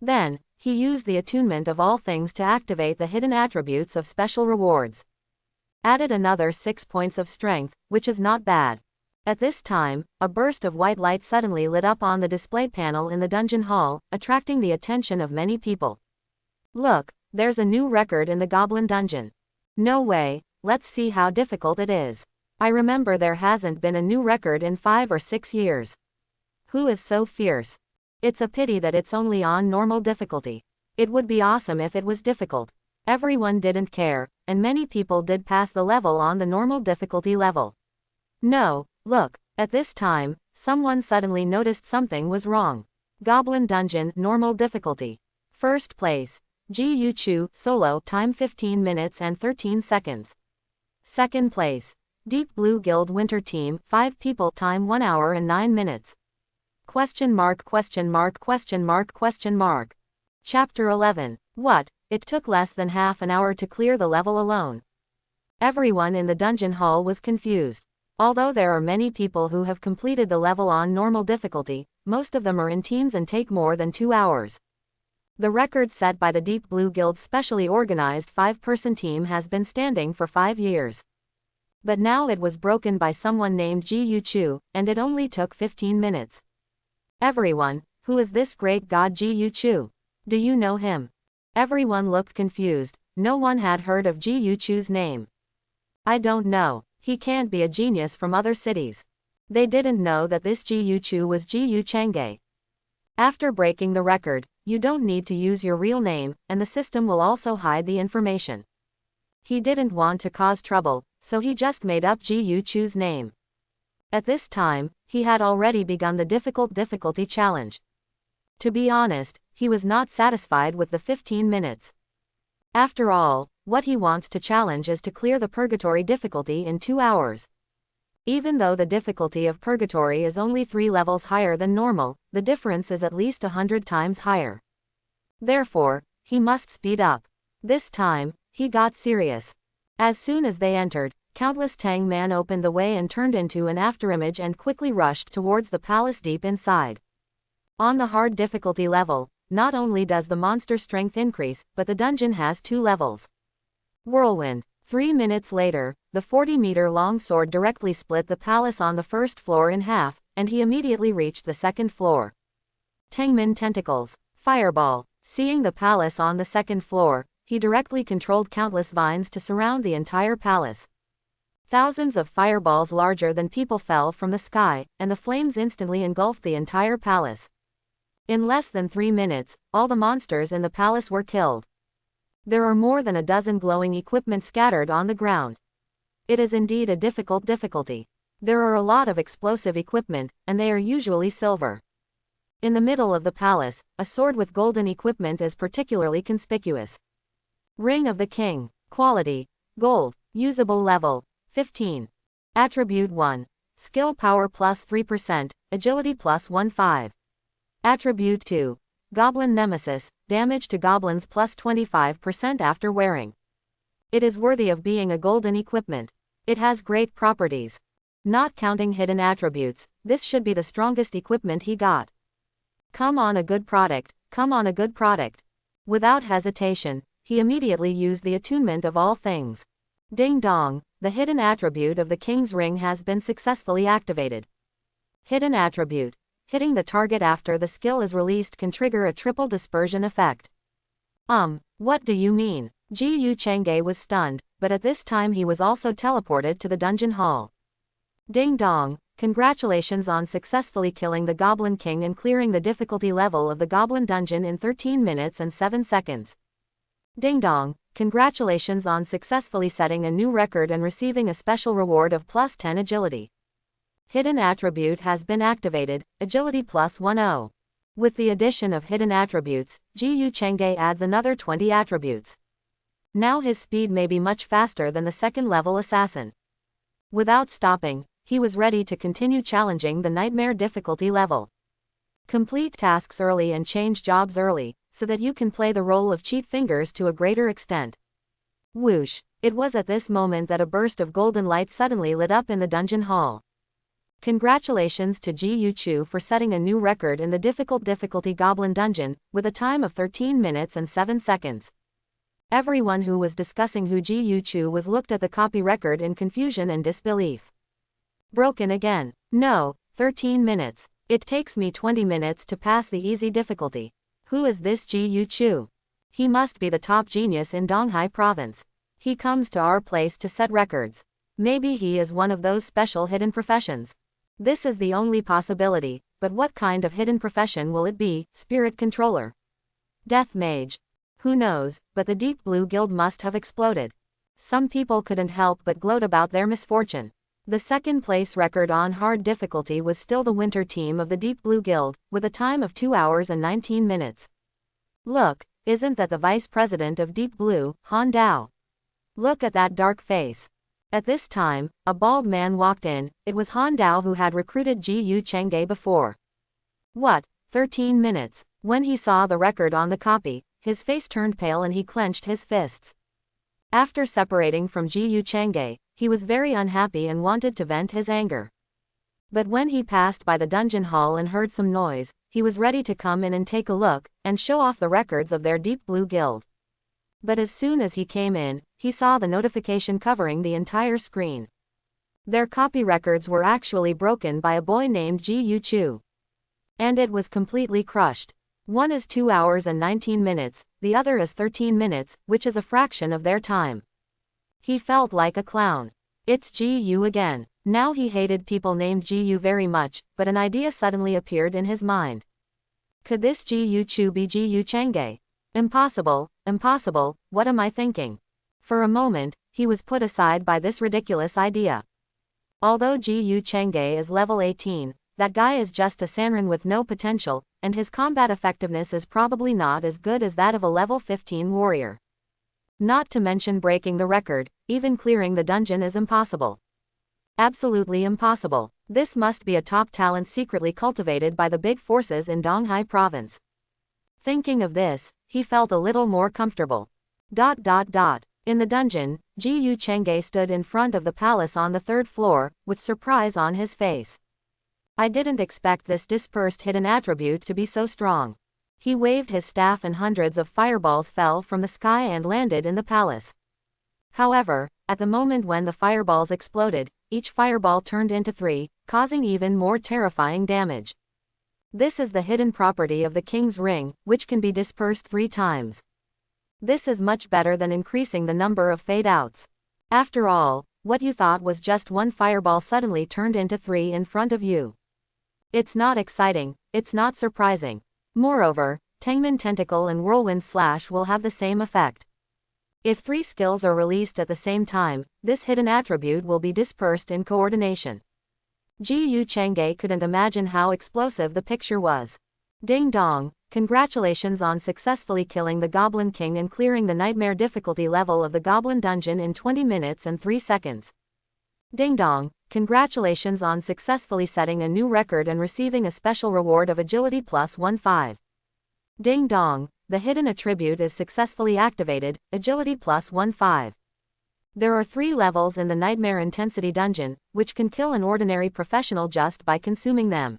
Then, he used the attunement of all things to activate the hidden attributes of special rewards. Added another 6 points of strength, which is not bad. At this time, a burst of white light suddenly lit up on the display panel in the dungeon hall, attracting the attention of many people. Look, there's a new record in the Goblin Dungeon. No way, let's see how difficult it is. I remember there hasn't been a new record in 5 or 6 years. Who is so fierce? It's a pity that it's only on normal difficulty. It would be awesome if it was difficult. Everyone didn't care, and many people did pass the level on the normal difficulty level. No, look, at this time, someone suddenly noticed something was wrong. Goblin Dungeon, normal difficulty. First place. Yu Chu, solo, time 15 minutes and 13 seconds. Second place. Deep Blue Guild Winter Team, 5 people, time 1 hour and 9 minutes. Question mark, question mark, question mark, question mark. Chapter 11. What? It took less than half an hour to clear the level alone. Everyone in the dungeon hall was confused. Although there are many people who have completed the level on normal difficulty, most of them are in teams and take more than 2 hours. The record set by the Deep Blue Guild's specially organized 5-person team has been standing for 5 years. But now it was broken by someone named Yu Chu, and it only took 15 minutes. Everyone, who is this great god Yu Chu? Do you know him? Everyone looked confused, no one had heard of Yu Chu's name. I don't know, he can't be a genius from other cities. They didn't know that this Yu Chu was Yu Chengge. After breaking the record, you don't need to use your real name, and the system will also hide the information. He didn't want to cause trouble, so he just made up Yu Chu's name. At this time, he had already begun the difficulty challenge. To be honest, he was not satisfied with the 15 minutes. After all, what he wants to challenge is to clear the purgatory difficulty in 2 hours. Even though the difficulty of purgatory is only 3 levels higher than normal, the difference is at least 100 times higher. Therefore, he must speed up. This time, he got serious. As soon as they entered, countless Tang men opened the way and turned into an afterimage and quickly rushed towards the palace deep inside. On the hard difficulty level, not only does the monster strength increase, but the dungeon has 2 levels. Whirlwind. 3 minutes later, the 40-meter-long sword directly split the palace on the first floor in half, and he immediately reached the second floor. Tangmin tentacles. Fireball. Seeing the palace on the second floor, he directly controlled countless vines to surround the entire palace. Thousands of fireballs larger than people fell from the sky, and the flames instantly engulfed the entire palace. In less than 3 minutes, all the monsters in the palace were killed. There are more than a dozen glowing equipment scattered on the ground. It is indeed a difficulty. There are a lot of explosive equipment, and they are usually silver. In the middle of the palace, a sword with golden equipment is particularly conspicuous. Ring of the King. Quality. Gold. Usable level. 15. Attribute 1. Skill power plus 3%, agility plus 1-5. Attribute 2. Goblin Nemesis, damage to goblins plus 25% after wearing. It is worthy of being a golden equipment. It has great properties. Not counting hidden attributes, this should be the strongest equipment he got. Come on, a good product, come on, a good product. Without hesitation, he immediately used the attunement of all things. Ding dong, the hidden attribute of the King's Ring has been successfully activated. Hidden attribute. Hitting the target after the skill is released can trigger a triple dispersion effect. What do you mean? Ji Yu Chang'e was stunned, but at this time he was also teleported to the dungeon hall. Ding dong, congratulations on successfully killing the Goblin King and clearing the difficulty level of the Goblin Dungeon in 13 minutes and 7 seconds. Ding dong, congratulations on successfully setting a new record and receiving a special reward of plus 10 agility. Hidden attribute has been activated, agility plus 10. With the addition of hidden attributes, Ji Yu Chang'e adds another 20 attributes. Now his speed may be much faster than the second level assassin. Without stopping, he was ready to continue challenging the nightmare difficulty level. Complete tasks early and change jobs early, so that you can play the role of cheat fingers to a greater extent. Whoosh! It was at this moment that a burst of golden light suddenly lit up in the dungeon hall. Congratulations to Ji Yu Chu for setting a new record in the difficulty Goblin Dungeon, with a time of 13 minutes and 7 seconds. Everyone who was discussing who Ji Yu Chu was looked at the copy record in confusion and disbelief. Broken again. No, 13 minutes. It takes me 20 minutes to pass the easy difficulty. Who is this Ji Yu Chu? He must be the top genius in Donghai province. He comes to our place to set records. Maybe he is one of those special hidden professions. This is the only possibility, but what kind of hidden profession will it be? Spirit controller? Death mage? Who knows, but the Deep Blue Guild must have exploded. Some people couldn't help but gloat about their misfortune. The second place record on hard difficulty was still the winter team of the Deep Blue Guild, with a time of 2 hours and 19 minutes. Look, isn't that the vice president of Deep Blue, Han Dao? Look at that dark face. At this time, a bald man walked in. It was Han Dao who had recruited Ji Yu Chang'e before. What, 13 minutes? When he saw the record on the copy, his face turned pale and he clenched his fists. After separating from Ji Yu Chang'e, he was very unhappy and wanted to vent his anger. But when he passed by the dungeon hall and heard some noise, he was ready to come in and take a look, and show off the records of their Deep Blue Guild. But as soon as he came in, he saw the notification covering the entire screen. Their copy records were actually broken by a boy named Ji Yu Chu. And it was completely crushed. One is 2 hours and 19 minutes, the other is 13 minutes, which is a fraction of their time. He felt like a clown. It's Ji Yu again. Now he hated people named Ji Yu very much, but an idea suddenly appeared in his mind. Could this Ji Yu Chu be Ji Yu Chang'e? Impossible, impossible, what am I thinking? For a moment, he was put aside by this ridiculous idea. Although Ji Yu Chang'e is level 18, that guy is just a Sanrin with no potential, and his combat effectiveness is probably not as good as that of a level 15 warrior. Not to mention breaking the record, even clearing the dungeon is impossible. Absolutely impossible. This must be a top talent secretly cultivated by the big forces in Donghai province. Thinking of this, he felt a little more comfortable. In the dungeon, Ji Yu Chang'e stood in front of the palace on the 3rd floor, with surprise on his face. I didn't expect this dispersed hidden attribute to be so strong. He waved his staff and hundreds of fireballs fell from the sky and landed in the palace. However, at the moment when the fireballs exploded, each fireball turned into 3, causing even more terrifying damage. This is the hidden property of the King's Ring, which can be dispersed 3 times. This is much better than increasing the number of fade-outs. After all, what you thought was just 1 fireball suddenly turned into 3 in front of you. It's not exciting, it's not surprising. Moreover, Tengman Tentacle and Whirlwind Slash will have the same effect. If 3 skills are released at the same time, this hidden attribute will be dispersed in coordination. Ji Yu Chang'e couldn't imagine how explosive the picture was. Ding dong, congratulations on successfully killing the Goblin King and clearing the nightmare difficulty level of the Goblin Dungeon in 20 minutes and 3 seconds. Ding dong, congratulations on successfully setting a new record and receiving a special reward of agility plus 15. Ding dong, the hidden attribute is successfully activated, agility plus 15. There are 3 levels in the Nightmare Intensity Dungeon, which can kill an ordinary professional just by consuming them.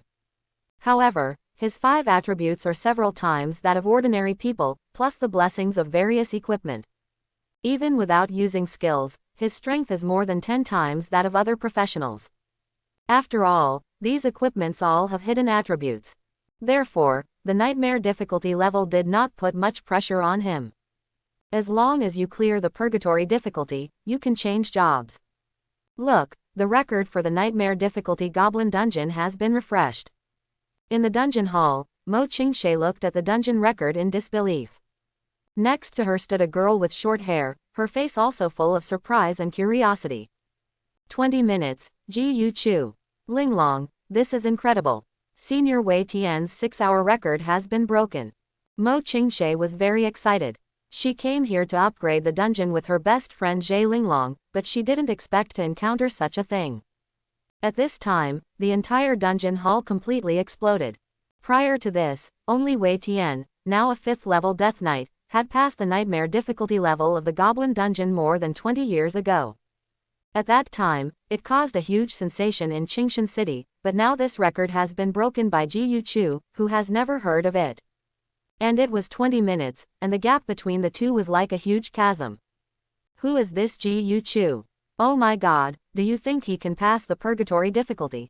However, his 5 attributes are several times that of ordinary people, plus the blessings of various equipment. Even without using skills, his strength is more than 10 times that of other professionals. After all, these equipments all have hidden attributes. Therefore, the nightmare difficulty level did not put much pressure on him. As long as you clear the purgatory difficulty, you can change jobs. Look, the record for the nightmare difficulty goblin dungeon has been refreshed. In the dungeon hall, Mo Ching-sh looked at the dungeon record in disbelief. Next to her stood a girl with short hair, her face also full of surprise and curiosity. 20 minutes, Ji Yu Chu. Linglong, this is incredible. Senior Wei Tian's 6-hour record has been broken. Mo Ching-sh was very excited. She came here to upgrade the dungeon with her best friend Zhe Linglong, but she didn't expect to encounter such a thing. At this time, the entire dungeon hall completely exploded. Prior to this, only Wei Tian, now a 5th level Death Knight, had passed the nightmare difficulty level of the Goblin Dungeon more than 20 years ago. At that time, it caused a huge sensation in Qingshan City, but now this record has been broken by Ji Yu Chu, who has never heard of it. And it was 20 minutes, and the gap between the two was like a huge chasm. Who is this Ji Yu Chu? Oh my god, do you think he can pass the purgatory difficulty?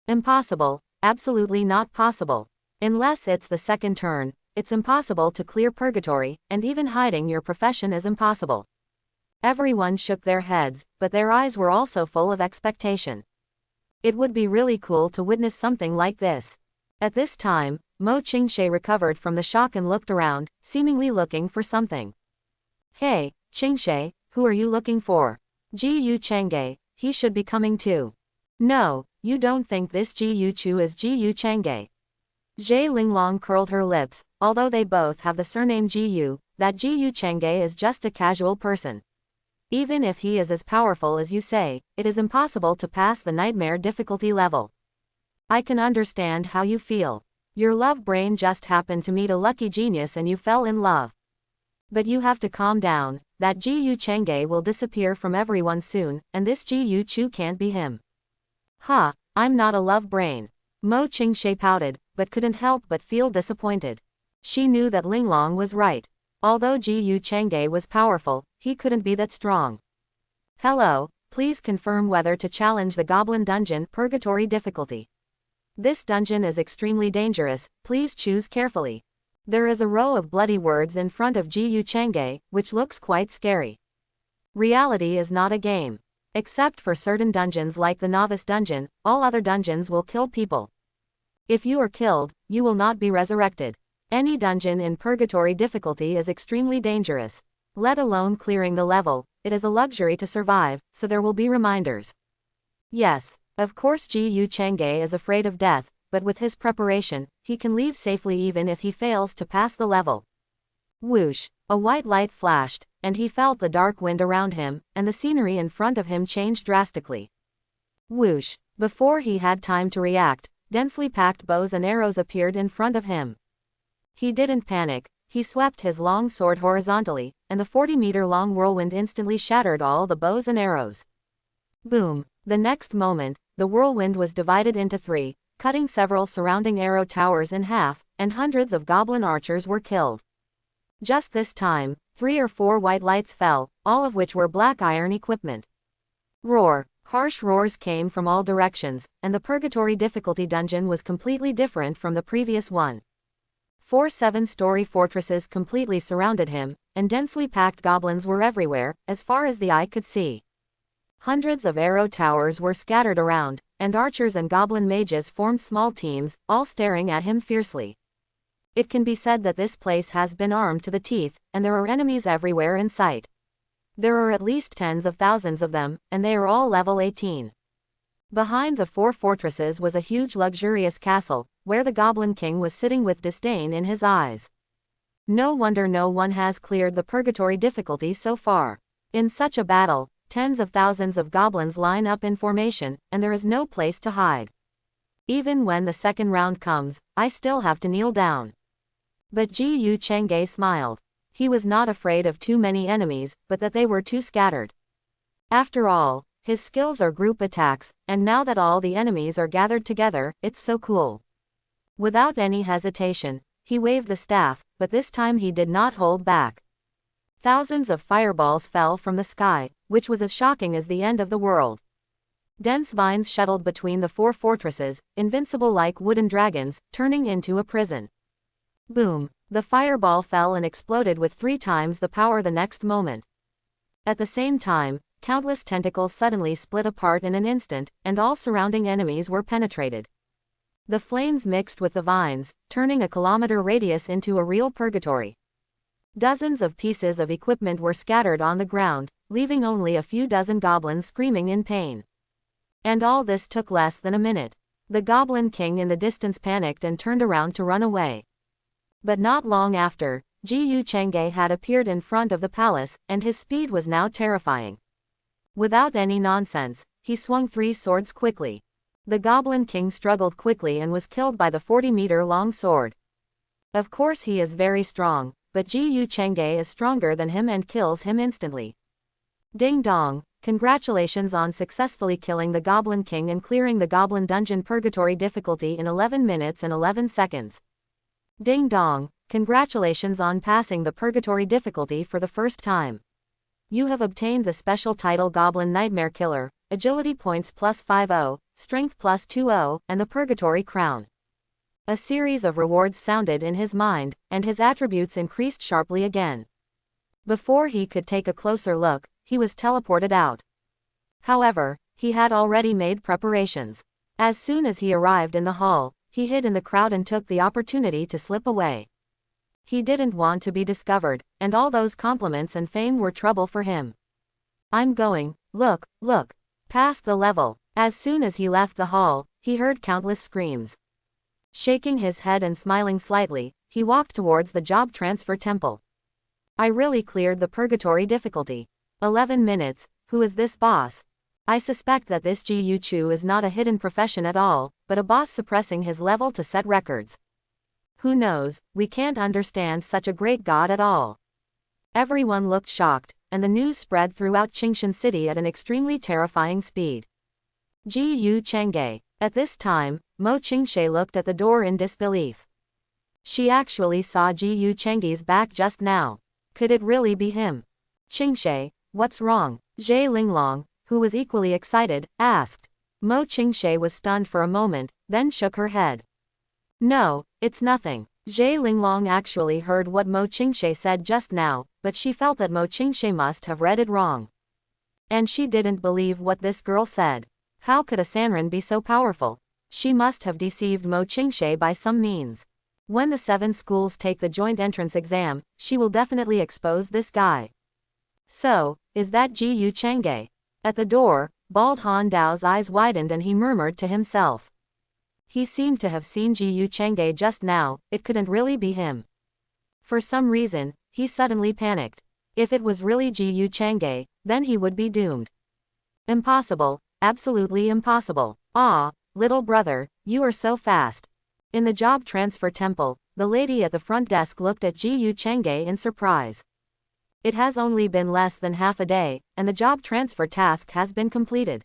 Impossible, absolutely not possible. Unless it's the second turn, it's impossible to clear purgatory, and even hiding your profession is impossible. Everyone shook their heads, but their eyes were also full of expectation. It would be really cool to witness something like this. At this time, Mo Ching-sh recovered from the shock and looked around, seemingly looking for something. Hey, Ching-sh, who are you looking for? Ji Yu Changge, he should be coming too. No, you don't think this Ji Yu Chu is Ji Yu Changge. Zhe Linglong curled her lips, although they both have the surname Ji Yu, that Ji Yu Changge is just a casual person. Even if he is as powerful as you say, it is impossible to pass the nightmare difficulty level. I can understand how you feel. Your love brain just happened to meet a lucky genius and you fell in love. But you have to calm down, that Ji Yu Changge will disappear from everyone soon, and this Ji Yu Chu can't be him. Ha, I'm not a love brain. Mo Ching-sh pouted, but couldn't help but feel disappointed. She knew that Linglong was right. Although Ji Yu Changge was powerful, he couldn't be that strong. Hello, please confirm whether to challenge the Goblin Dungeon Purgatory difficulty. This dungeon is extremely dangerous, please choose carefully. There is a row of bloody words in front of Ji Yu Changge, which looks quite scary. Reality is not a game. Except for certain dungeons like the Novice dungeon, all other dungeons will kill people. If you are killed, you will not be resurrected. Any dungeon in purgatory difficulty is extremely dangerous. Let alone clearing the level, it is a luxury to survive, so there will be reminders. Yes, of course Ji Yu Changge is afraid of death, but with his preparation, he can leave safely even if he fails to pass the level. Whoosh, a white light flashed, and he felt the dark wind around him, and the scenery in front of him changed drastically. Whoosh, before he had time to react, densely packed bows and arrows appeared in front of him. He didn't panic, he swept his long sword horizontally, and the 40-meter-long whirlwind instantly shattered all the bows and arrows. Boom, the next moment, the whirlwind was divided into 3, cutting several surrounding arrow towers in half, and hundreds of goblin archers were killed. Just this time, 3 or 4 white lights fell, all of which were black iron equipment. Roar, harsh roars came from all directions, and the purgatory difficulty dungeon was completely different from the previous one. 4 7-story fortresses completely surrounded him, and densely packed goblins were everywhere, as far as the eye could see. Hundreds of arrow towers were scattered around, and archers and goblin mages formed small teams, all staring at him fiercely. It can be said that this place has been armed to the teeth, and there are enemies everywhere in sight. There are at least tens of thousands of them, and they are all level 18. Behind the 4 fortresses was a huge luxurious castle, where the Goblin King was sitting with disdain in his eyes. No wonder no one has cleared the purgatory difficulty so far. In such a battle, Tens of thousands of goblins line up in formation, and there is no place to hide. Even when the second round comes, I still have to kneel down. But Ji Chang'e smiled. He was not afraid of too many enemies, but that they were too scattered. After all, his skills are group attacks, and now that all the enemies are gathered together, it's so cool. Without any hesitation, he waved the staff, but this time he did not hold back. Thousands of fireballs fell from the sky, which was as shocking as the end of the world. Dense vines shuttled between the four fortresses, invincible like wooden dragons, turning into a prison. Boom! The fireball fell and exploded with 3 times the power the next moment. At the same time, countless tentacles suddenly split apart in an instant, and all surrounding enemies were penetrated. The flames mixed with the vines, turning a kilometer radius into a real purgatory. Dozens of pieces of equipment were scattered on the ground, leaving only a few dozen goblins screaming in pain. And all this took less than a minute. The Goblin King in the distance panicked and turned around to run away. But not long after, Ji Chang'e had appeared in front of the palace, and his speed was now terrifying. Without any nonsense, he swung 3 swords quickly. The Goblin King struggled quickly and was killed by the 40-meter-long sword. Of course he is very strong, but Ji Chang'e is stronger than him and kills him instantly. Ding dong! Congratulations on successfully killing the Goblin King and clearing the Goblin Dungeon Purgatory difficulty in 11 minutes and 11 seconds. Ding dong! Congratulations on passing the Purgatory difficulty for the first time. You have obtained the special title Goblin Nightmare Killer, Agility Points plus 50, Strength plus 20, and the Purgatory Crown. A series of rewards sounded in his mind, and his attributes increased sharply again. Before he could take a closer look, he was teleported out. However, he had already made preparations. As soon as he arrived in the hall, he hid in the crowd and took the opportunity to slip away. He didn't want to be discovered, and all those compliments and fame were trouble for him. I'm going, look, past the level. As soon as he left the hall, he heard countless screams. Shaking his head and smiling slightly, he walked towards the job transfer temple. I really cleared the purgatory difficulty. 11 minutes, who is this boss? I suspect that this Ji Chu is not a hidden profession at all, but a boss suppressing his level to set records. Who knows, we can't understand such a great god at all. Everyone looked shocked, and the news spread throughout Qingshan City at an extremely terrifying speed. Ji Chang'e. At this time, Mo Ching-sh looked at the door in disbelief. She actually saw Ji Chang'e's back just now. Could it really be him? Ching-sh, what's wrong? Zhe Linglong, who was equally excited, asked. Mo Ching-sh was stunned for a moment, then shook her head. No, it's nothing. Zhe Linglong actually heard what Mo Ching-sh said just now, but she felt that Mo Ching-sh must have read it wrong. And she didn't believe what this girl said. How could a Sanrin be so powerful? She must have deceived Mo Ching-sh by some means. When the 7 schools take the joint entrance exam, she will definitely expose this guy. So, is that Ji Chang'e? At the door, Bald Han Dao's eyes widened and he murmured to himself. He seemed to have seen Ji Chang'e just now, it couldn't really be him. For some reason, he suddenly panicked. If it was really Ji Chang'e, then he would be doomed. Impossible, absolutely impossible. Ah, little brother, you are so fast. In the job transfer temple, the lady at the front desk looked at Ji Chang'e in surprise. It has only been less than half a day, and the job transfer task has been completed.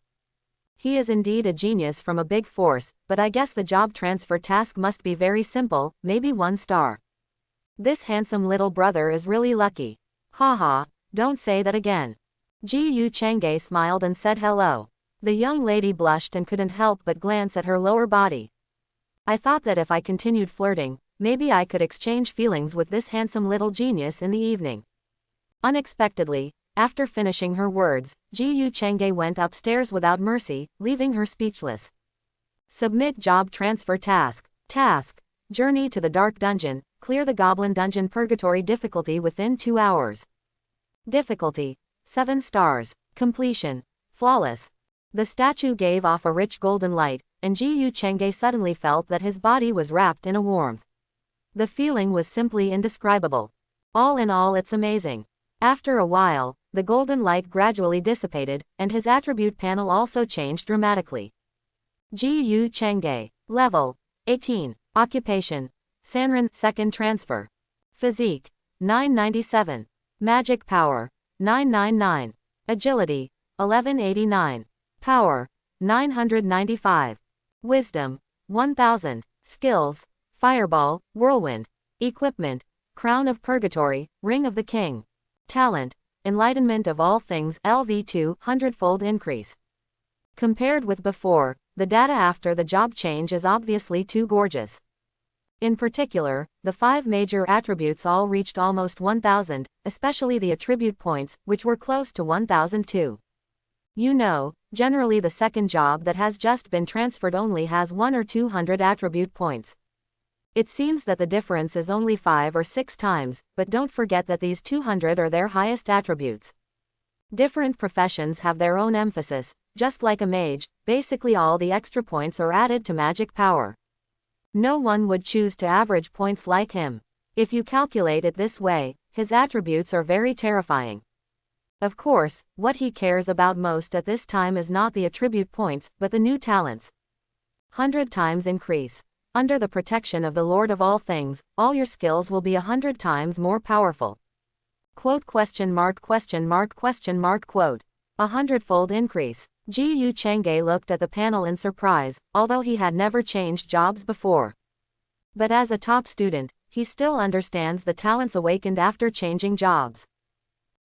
He is indeed a genius from a big force, but I guess the job transfer task must be very simple, maybe 1 star. This handsome little brother is really lucky. Haha, don't say that again. Ji Chang'e smiled and said hello. The young lady blushed and couldn't help but glance at her lower body. I thought that if I continued flirting, maybe I could exchange feelings with this handsome little genius in the evening. Unexpectedly, after finishing her words, Ji Chang'e went upstairs without mercy, leaving her speechless. Submit job transfer task. Task. Journey to the Dark Dungeon, clear the Goblin Dungeon Purgatory difficulty within 2 hours. Difficulty. 7 stars. Completion. Flawless. The statue gave off a rich golden light, and Ji Chang'e suddenly felt that his body was wrapped in a warmth. The feeling was simply indescribable. All in all, it's amazing. After a while, the golden light gradually dissipated, and his attribute panel also changed dramatically. Gu Chengge. Level 18. Occupation Sanrin. Second transfer. Physique 997. Magic power 999. Agility 1189. Power 995. Wisdom 1000. Skills Fireball, Whirlwind. Equipment Crown of Purgatory, Ring of the King. Talent Enlightenment of all things LV2 100-fold increase. Compared with before, the data after the job change is obviously too gorgeous. In particular, the 5 major attributes all reached almost 1000, especially the attribute points, which were close to 1002. You know, generally the second job that has just been transferred only has 1 or 200 attribute points. It seems that the difference is only 5 or 6 times, but don't forget that these 200 are their highest attributes. Different professions have their own emphasis, just like a mage, basically all the extra points are added to magic power. No one would choose to average points like him. If you calculate it this way, his attributes are very terrifying. Of course, what he cares about most at this time is not the attribute points, but the new talents. 100 times increase. Under the protection of the Lord of all things, all your skills will be 100 times more powerful. Quote question mark question mark question mark quote. 100-fold increase. Gu Chengge looked at the panel in surprise, although he had never changed jobs before. But as a top student, he still understands the talents awakened after changing jobs.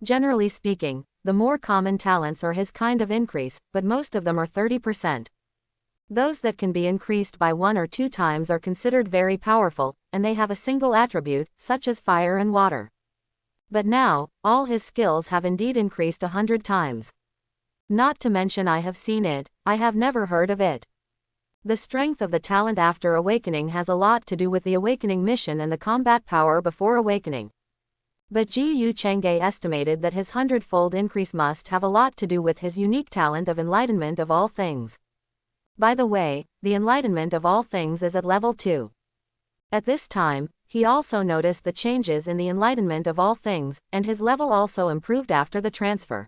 Generally speaking, the more common talents are his kind of increase, but most of them are 30%. Those that can be increased by 1 or 2 times are considered very powerful, and they have a single attribute, such as fire and water. But now, all his skills have indeed increased 100 times. Not to mention I have seen it, I have never heard of it. The strength of the talent after awakening has a lot to do with the awakening mission and the combat power before awakening. But Gu Chengge estimated that his 100-fold increase must have a lot to do with his unique talent of enlightenment of all things. By the way, the enlightenment of all things is at level 2. At this time, he also noticed the changes in the enlightenment of all things, and his level also improved after the transfer.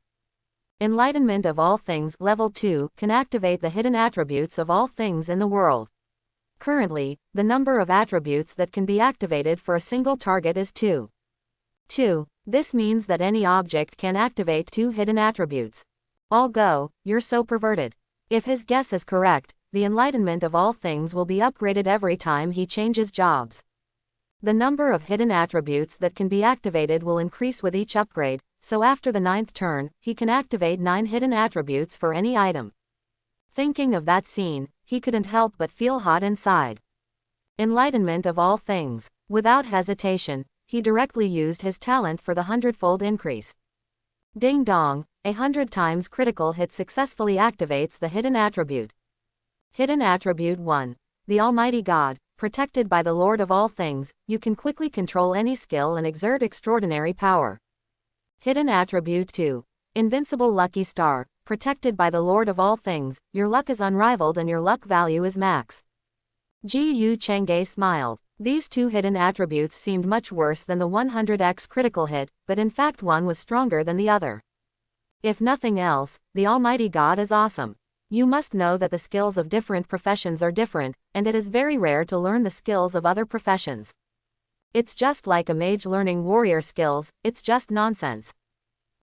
Enlightenment of all things level 2 can activate the hidden attributes of all things in the world. Currently, the number of attributes that can be activated for a single target is 2. 2. This means that any object can activate 2 hidden attributes. All go, you're so perverted. If his guess is correct, the enlightenment of all things will be upgraded every time he changes jobs. The number of hidden attributes that can be activated will increase with each upgrade, so after the 9th turn, he can activate 9 hidden attributes for any item. Thinking of that scene, he couldn't help but feel hot inside. Enlightenment of all things. Without hesitation, he directly used his talent for the 100-fold increase. Ding dong, 100 times critical hit successfully activates the hidden attribute. Hidden attribute 1. The Almighty God, protected by the Lord of all things, you can quickly control any skill and exert extraordinary power. Hidden attribute 2. Invincible Lucky Star, protected by the Lord of all things, your luck is unrivaled and your luck value is max. Gu Chengge smiled. These 2 hidden attributes seemed much worse than the 100x critical hit, but in fact one was stronger than the other. If nothing else, the Almighty God is awesome. You must know that the skills of different professions are different, and it is very rare to learn the skills of other professions. It's just like a mage learning warrior skills, it's just nonsense.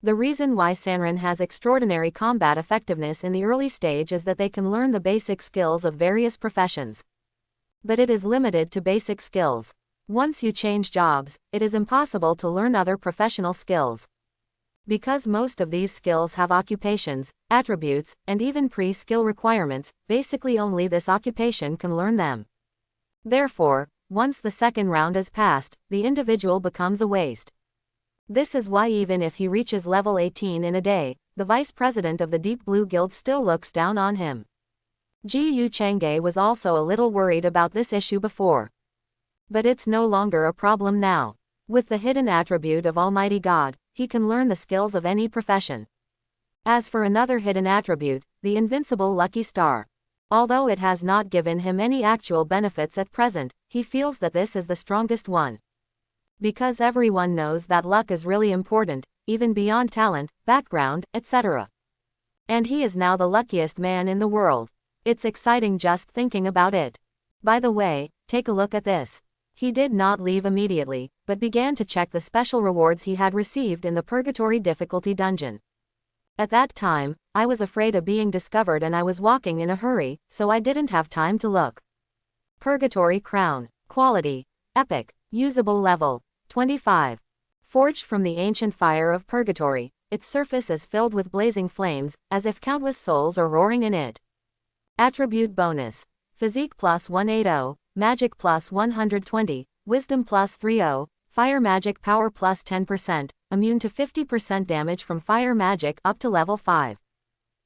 The reason why Sanrin has extraordinary combat effectiveness in the early stage is that they can learn the basic skills of various professions. But it is limited to basic skills. Once you change jobs, it is impossible to learn other professional skills. Because most of these skills have occupations, attributes, and even pre-skill requirements, basically only this occupation can learn them. Therefore, once the second round is passed, the individual becomes a waste. This is why even if he reaches level 18 in a day, the vice president of the Deep Blue Guild still looks down on him. Gu Chengge was also a little worried about this issue before. But it's no longer a problem now. With the hidden attribute of Almighty God, he can learn the skills of any profession. As for another hidden attribute, the Invincible Lucky Star. Although it has not given him any actual benefits at present, he feels that this is the strongest one. Because everyone knows that luck is really important, even beyond talent, background, etc. And he is now the luckiest man in the world. It's exciting just thinking about it. By the way, take a look at this. He did not leave immediately, but began to check the special rewards he had received in the Purgatory difficulty dungeon. At that time, I was afraid of being discovered and I was walking in a hurry, so I didn't have time to look. Purgatory Crown. Quality. Epic. Usable level. 25. Forged from the ancient fire of Purgatory, its surface is filled with blazing flames, as if countless souls are roaring in it. Attribute bonus. Physique plus 180, Magic plus 120, Wisdom plus 30, Fire magic power plus 10%, immune to 50% damage from fire magic up to level 5.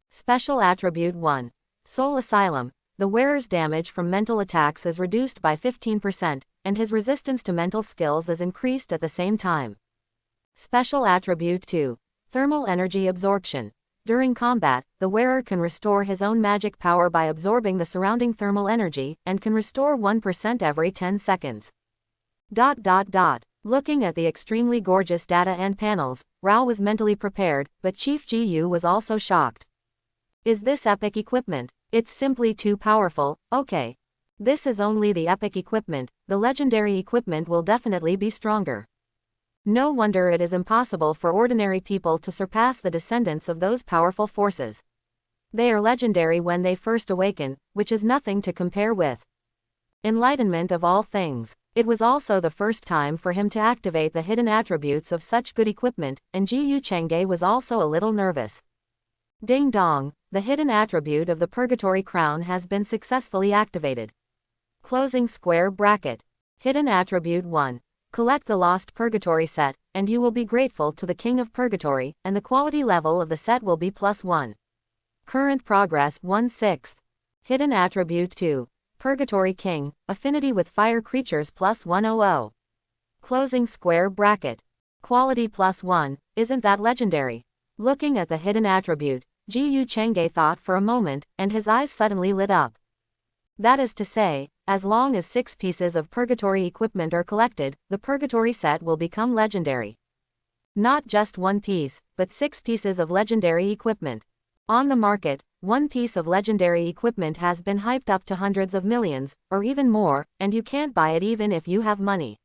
Special attribute 1. Soul Asylum. The wearer's damage from mental attacks is reduced by 15%, and his resistance to mental skills is increased at the same time. Special attribute 2. Thermal energy absorption. During combat, the wearer can restore his own magic power by absorbing the surrounding thermal energy, and can restore 1% every 10 seconds. Looking at the extremely gorgeous data and panels, Rao was mentally prepared, but Chief Gu was also shocked. Is this epic equipment? It's simply too powerful. Okay. This is only the epic equipment, the legendary equipment will definitely be stronger. No wonder it is impossible for ordinary people to surpass the descendants of those powerful forces. They are legendary when they first awaken, which is nothing to compare with. Enlightenment of all things. It was also the first time for him to activate the hidden attributes of such good equipment, and Jiyu Chengge was also a little nervous. Ding dong, the hidden attribute of the Purgatory Crown has been successfully activated. Closing square bracket. Hidden attribute 1. Collect the Lost Purgatory set, and you will be grateful to the King of Purgatory, and the quality level of the set will be +1. Current progress 1/6. Hidden attribute 2. Purgatory King, affinity with fire creatures +100. Closing square bracket. Quality +1, isn't that legendary? Looking at the hidden attribute, Jiyu Chengge thought for a moment, and his eyes suddenly lit up. That is to say, as long as 6 pieces of Purgatory equipment are collected, the Purgatory set will become legendary. Not just 1 piece, but 6 pieces of legendary equipment. On the market, 1 piece of legendary equipment has been hyped up to hundreds of millions, or even more, and you can't buy it even if you have money.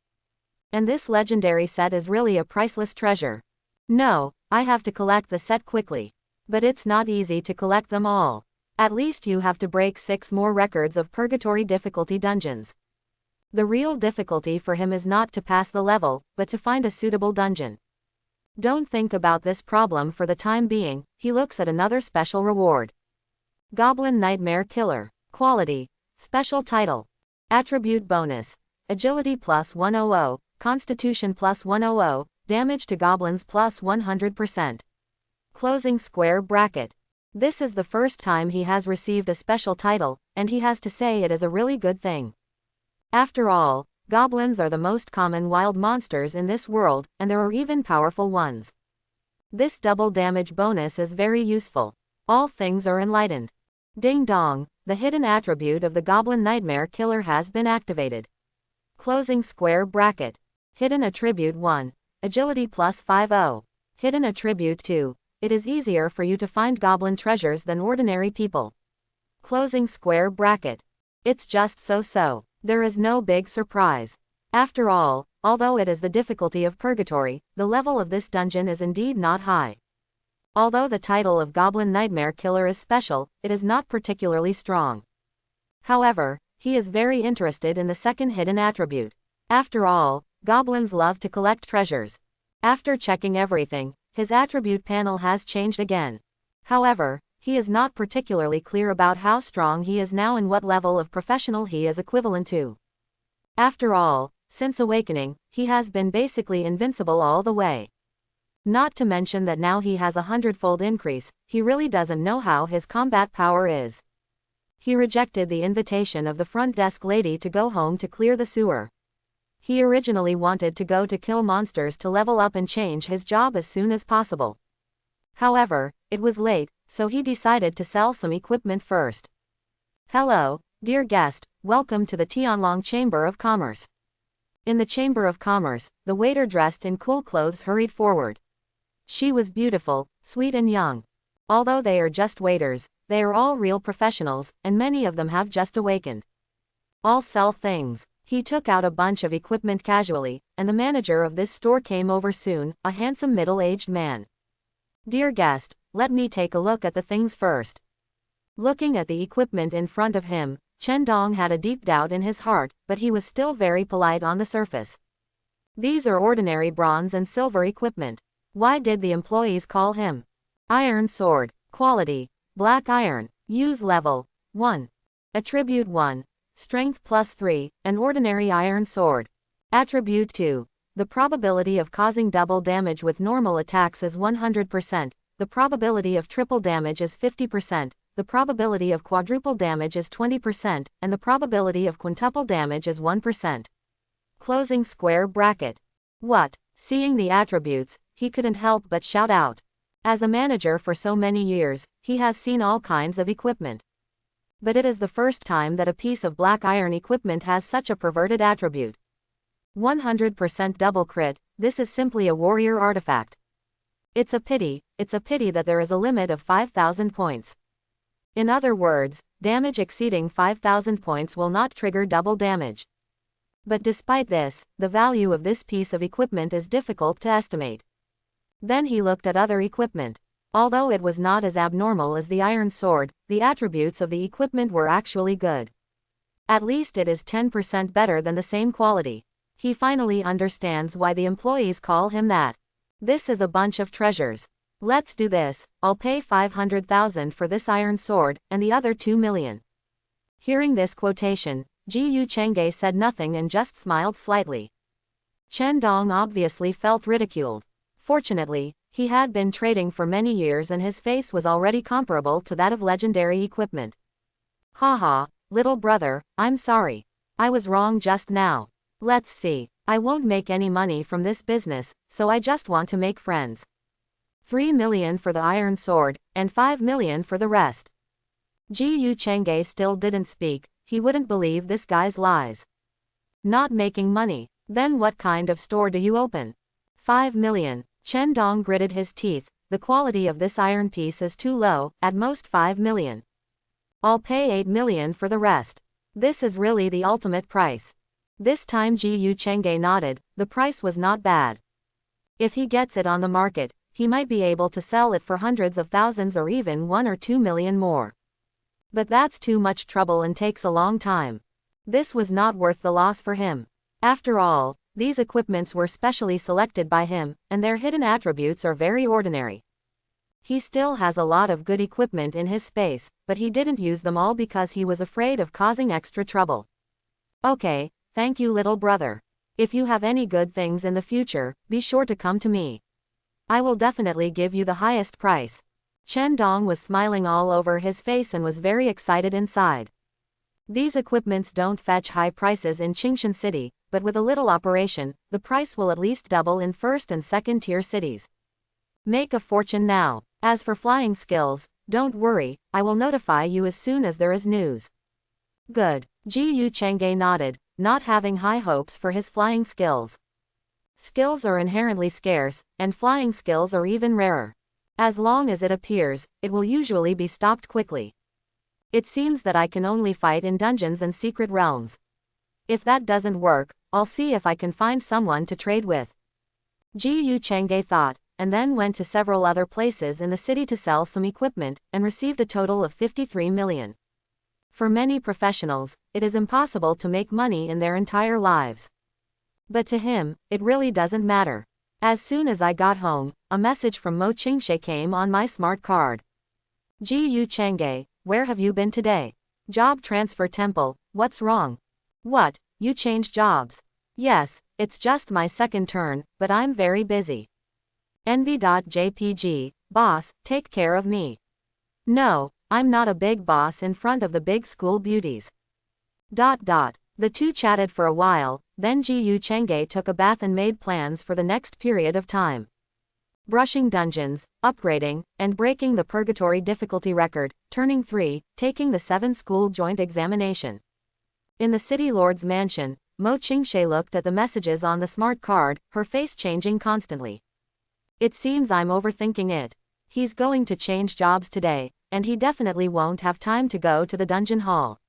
And this legendary set is really a priceless treasure. No, I have to collect the set quickly. But it's not easy to collect them all. At least you have to break 6 more records of Purgatory difficulty dungeons. The real difficulty for him is not to pass the level, but to find a suitable dungeon. Don't think about this problem for the time being, he looks at another special reward. Goblin Nightmare Killer. Quality. Special title. Attribute bonus. Agility +100, Constitution +100, damage to goblins +100%. Closing square bracket. This is the first time he has received a special title, and he has to say it is a really good thing. After all, goblins are the most common wild monsters in this world, and there are even powerful ones. This double damage bonus is very useful. All things are enlightened. Ding dong, the hidden attribute of the Goblin Nightmare Killer has been activated. Closing square bracket. Hidden attribute 1. Agility +50. Hidden attribute 2. It is easier for you to find goblin treasures than ordinary people. Closing square bracket. It's just so. There is no big surprise. After all, although it is the difficulty of Purgatory, the level of this dungeon is indeed not high. Although the title of Goblin Nightmare Killer is special, it is not particularly strong. However, he is very interested in the second hidden attribute. After all, goblins love to collect treasures. After checking everything, his attribute panel has changed again. However, he is not particularly clear about how strong he is now and what level of professional he is equivalent to. After all, since awakening, he has been basically invincible all the way. Not to mention that now he has a 100-fold increase, he really doesn't know how his combat power is. He rejected the invitation of the front desk lady to go home to clear the sewer. He originally wanted to go to kill monsters to level up and change his job as soon as possible. However, it was late, so he decided to sell some equipment first. Hello, dear guest, welcome to the Tianlong Chamber of Commerce. In the Chamber of Commerce, the waiter dressed in cool clothes hurried forward. She was beautiful, sweet and young. Although they are just waiters, they are all real professionals, and many of them have just awakened. All sell things. He took out a bunch of equipment casually, and the manager of this store came over soon, a handsome middle-aged man. Dear guest, let me take a look at the things first. Looking at the equipment in front of him, Chen Dong had a deep doubt in his heart, but he was still very polite on the surface. These are ordinary bronze and silver equipment. Why did the employees call him? Iron sword. Quality: black iron. Use level 1. Attribute 1. Strength +3, an ordinary iron sword. Attribute 2. The probability of causing double damage with normal attacks is 100%, the probability of triple damage is 50%, the probability of quadruple damage is 20%, and the probability of quintuple damage is 1%. Closing square bracket. What? Seeing the attributes, he couldn't help but shout out. As a manager for so many years, he has seen all kinds of equipment. But it is the first time that a piece of black iron equipment has such a perverted attribute. 100% double crit, this is simply a warrior artifact. It's a pity that there is a limit of 5,000 points. In other words, damage exceeding 5,000 points will not trigger double damage. But despite this, the value of this piece of equipment is difficult to estimate. Then he looked at other equipment. Although it was not as abnormal as the iron sword, the attributes of the equipment were actually good. At least it is 10% better than the same quality. He finally understands why the employees call him that. This is a bunch of treasures. Let's do this, I'll pay 500,000 for this iron sword, and the other 2 million. Hearing this quotation, Ji Chengge said nothing and just smiled slightly. Chen Dong obviously felt ridiculed. Fortunately, he had been trading for many years and his face was already comparable to that of legendary equipment. Haha, little brother, I'm sorry. I was wrong just now. Let's see, I won't make any money from this business, so I just want to make friends. 3 million for the iron sword, and 5 million for the rest. Ji Chengge still didn't speak, he wouldn't believe this guy's lies. Not making money, then what kind of store do you open? 5 million. Chen Dong gritted his teeth, the quality of this iron piece is too low, at most 5 million. I'll pay 8 million for the rest. This is really the ultimate price. This time Ji Chengge nodded, the price was not bad. If he gets it on the market, he might be able to sell it for hundreds of thousands or even 1 or 2 million more. But that's too much trouble and takes a long time. This was not worth the loss for him. After all, these equipments were specially selected by him, and their hidden attributes are very ordinary. He still has a lot of good equipment in his space, but he didn't use them all because he was afraid of causing extra trouble. Okay, thank you little brother. If you have any good things in the future, be sure to come to me. I will definitely give you the highest price. Chen Dong was smiling all over his face and was very excited inside. These equipments don't fetch high prices in Qingshan City, but with a little operation, the price will at least double in first and second tier cities. Make a fortune now. As for flying skills, don't worry, I will notify you as soon as there is news. Good. Ji Chengge nodded, not having high hopes for his flying skills. Skills are inherently scarce, and flying skills are even rarer. As long as it appears, it will usually be stopped quickly. It seems that I can only fight in dungeons and secret realms. If that doesn't work, I'll see if I can find someone to trade with. Ji Chengge thought, and then went to several other places in the city to sell some equipment, and received a total of 53 million. For many professionals, it is impossible to make money in their entire lives. But to him, it really doesn't matter. As soon as I got home, a message from Mo Ching-sh came on my smart card. Ji Chengge, where have you been today? Job transfer temple, what's wrong? What, you changed jobs? Yes, it's just my second turn, but I'm very busy. Envy.jpg, boss, take care of me. No, I'm not a big boss in front of the big school beauties. The two chatted for a while, then Ji Chengge took a bath and made plans for the next period of time. Brushing dungeons, upgrading, and breaking the purgatory difficulty record, turning 3, taking the 7 school joint examination. In the city lord's mansion, Mo Ching-sh looked at the messages on the smart card, her face changing constantly. It seems I'm overthinking it. He's going to change jobs today, and he definitely won't have time to go to the dungeon hall.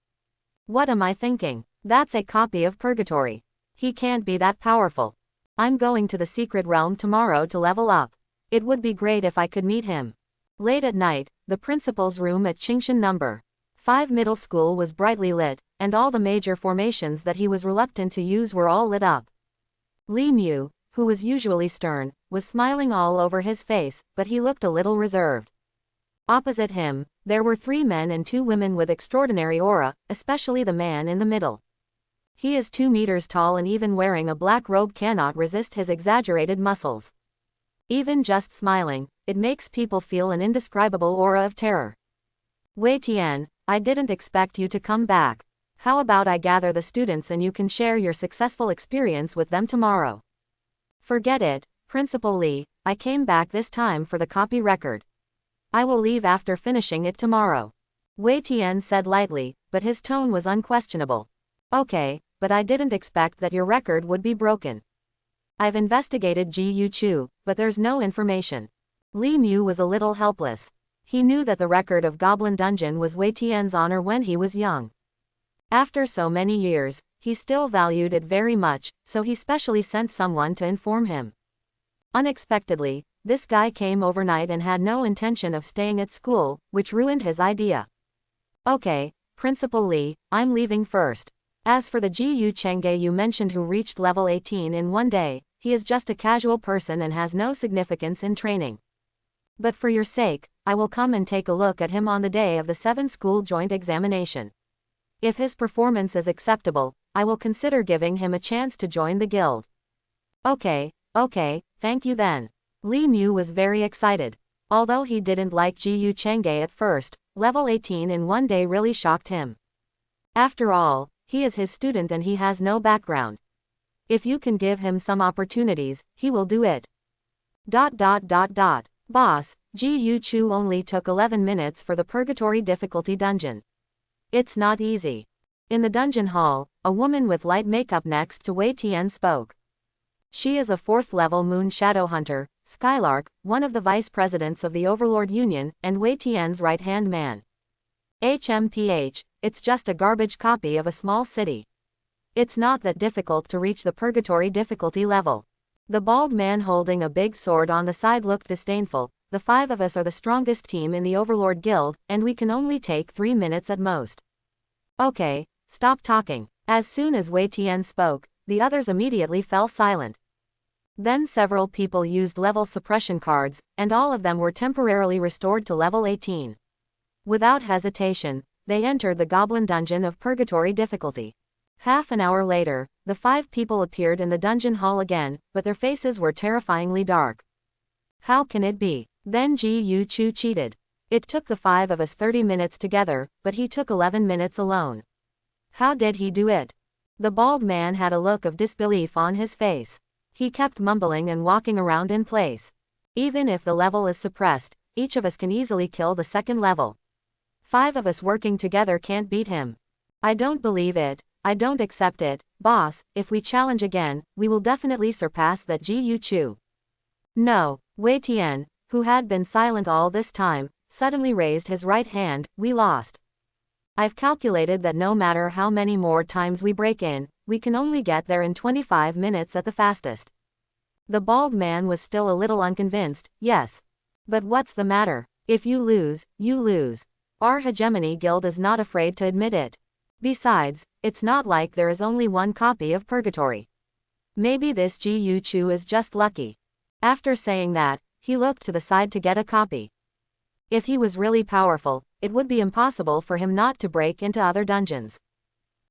What am I thinking? That's a copy of Purgatory. He can't be that powerful. I'm going to the secret realm tomorrow to level up. It would be great if I could meet him. Late at night, the principal's room at Chingshan No. 5 Middle School was brightly lit, and all the major formations that he was reluctant to use were all lit up. Li Mu, who was usually stern, was smiling all over his face, but he looked a little reserved. Opposite him, there were 3 men and 2 women with extraordinary aura, especially the man in the middle. He is 2 meters tall and even wearing a black robe cannot resist his exaggerated muscles. Even just smiling, it makes people feel an indescribable aura of terror. Wei Tian, I didn't expect you to come back. How about I gather the students and you can share your successful experience with them tomorrow? Forget it, Principal Li, I came back this time for the copy record. I will leave after finishing it tomorrow. Wei Tian said lightly, but his tone was unquestionable. Okay, but I didn't expect that your record would be broken. I've investigated Ji Yu Chu, but there's no information. Li Mu was a little helpless. He knew that the record of Goblin Dungeon was Wei Tian's honor when he was young. After so many years, he still valued it very much, so he specially sent someone to inform him. Unexpectedly, this guy came overnight and had no intention of staying at school, which ruined his idea. Okay, Principal Li, I'm leaving first. As for the Ji Yu Chengge you mentioned who reached level 18 in one day, he is just a casual person and has no significance in training. But for your sake, I will come and take a look at him on the day of the 7 school joint examination. If his performance is acceptable, I will consider giving him a chance to join the guild. Okay, thank you then. Li Mu was very excited. Although he didn't like Ji Yu Chengge at first, level 18 in one day really shocked him. After all, he is his student and he has no background. If you can give him some opportunities, he will do it. Boss, Ji Yu Chu only took 11 minutes for the Purgatory difficulty dungeon. It's not easy. In the dungeon hall, a woman with light makeup next to Wei Tian spoke. She is a 4th level moon shadow hunter, Skylark, one of the vice presidents of the Overlord Union, and Wei Tian's right-hand man. HMPH, it's just a garbage copy of a small city. It's not that difficult to reach the Purgatory difficulty level. The bald man holding a big sword on the side looked disdainful. The 5 of us are the strongest team in the Overlord Guild, and we can only take 3 minutes at most. Okay, stop talking. As soon as Wei Tian spoke, the others immediately fell silent. Then several people used level suppression cards, and all of them were temporarily restored to level 18. Without hesitation, they entered the Goblin Dungeon of Purgatory difficulty. Half an hour later, the 5 people appeared in the dungeon hall again, but their faces were terrifyingly dark. How can it be? Then Ji Yu Chu cheated. It took the 5 of us 30 minutes together, but he took 11 minutes alone. How did he do it? The bald man had a look of disbelief on his face. He kept mumbling and walking around in place. Even if the level is suppressed, each of us can easily kill the second level. 5 of us working together can't beat him. I don't believe it. I don't accept it, boss. If we challenge again, we will definitely surpass that Ji Yu Chu. No, Wei Tian, who had been silent all this time, suddenly raised his right hand. We lost. I've calculated that no matter how many more times we break in, we can only get there in 25 minutes at the fastest. The bald man was still a little unconvinced. Yes. But what's the matter? If you lose, you lose. Our hegemony guild is not afraid to admit it. Besides, it's not like there is only one copy of Purgatory. Maybe this Ji Yu Chu is just lucky. After saying that, he looked to the side to get a copy. If he was really powerful, it would be impossible for him not to break into other dungeons.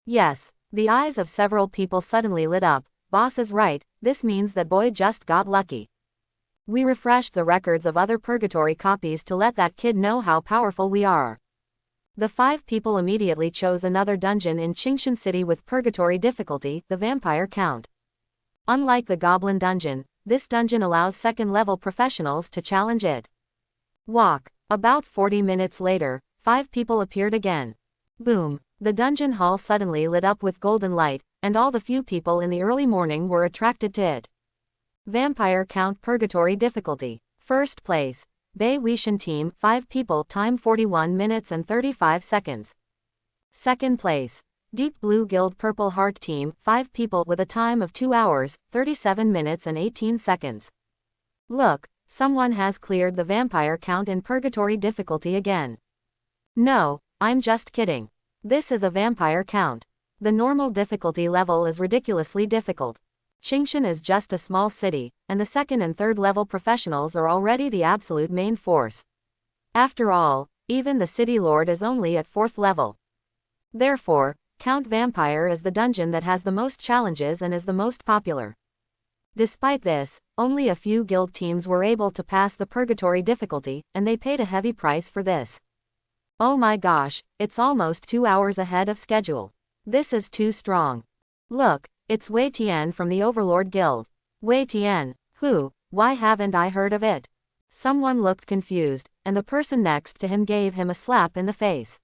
Yes, the eyes of several people suddenly lit up. Boss is right, this means that boy just got lucky. We refreshed the records of other Purgatory copies to let that kid know how powerful we are. The 5 people immediately chose another dungeon in Chingshan City with Purgatory difficulty, the Vampire Count. Unlike the Goblin Dungeon, this dungeon allows second-level professionals to challenge it. Walk. About 40 minutes later, 5 people appeared again. Boom. The dungeon hall suddenly lit up with golden light, and all the few people in the early morning were attracted to it. Vampire Count Purgatory Difficulty. First place. Bei Weishan Team, 5 people, time 41 minutes and 35 seconds. Second place. Deep Blue Guild Purple Heart Team, 5 people with a time of 2 hours, 37 minutes and 18 seconds. Look, someone has cleared the vampire count in purgatory difficulty again. No, I'm just kidding. This is a vampire count. The normal difficulty level is ridiculously difficult. Qingshan is just a small city, and the second and third level professionals are already the absolute main force. After all, even the city lord is only at 4th level. Therefore, Count Vampire is the dungeon that has the most challenges and is the most popular. Despite this, only a few guild teams were able to pass the purgatory difficulty, and they paid a heavy price for this. Oh my gosh, it's almost 2 hours ahead of schedule. This is too strong. Look, it's Wei Tian from the Overlord Guild. Wei Tian, who? Why haven't I heard of it? Someone looked confused, and the person next to him gave him a slap in the face.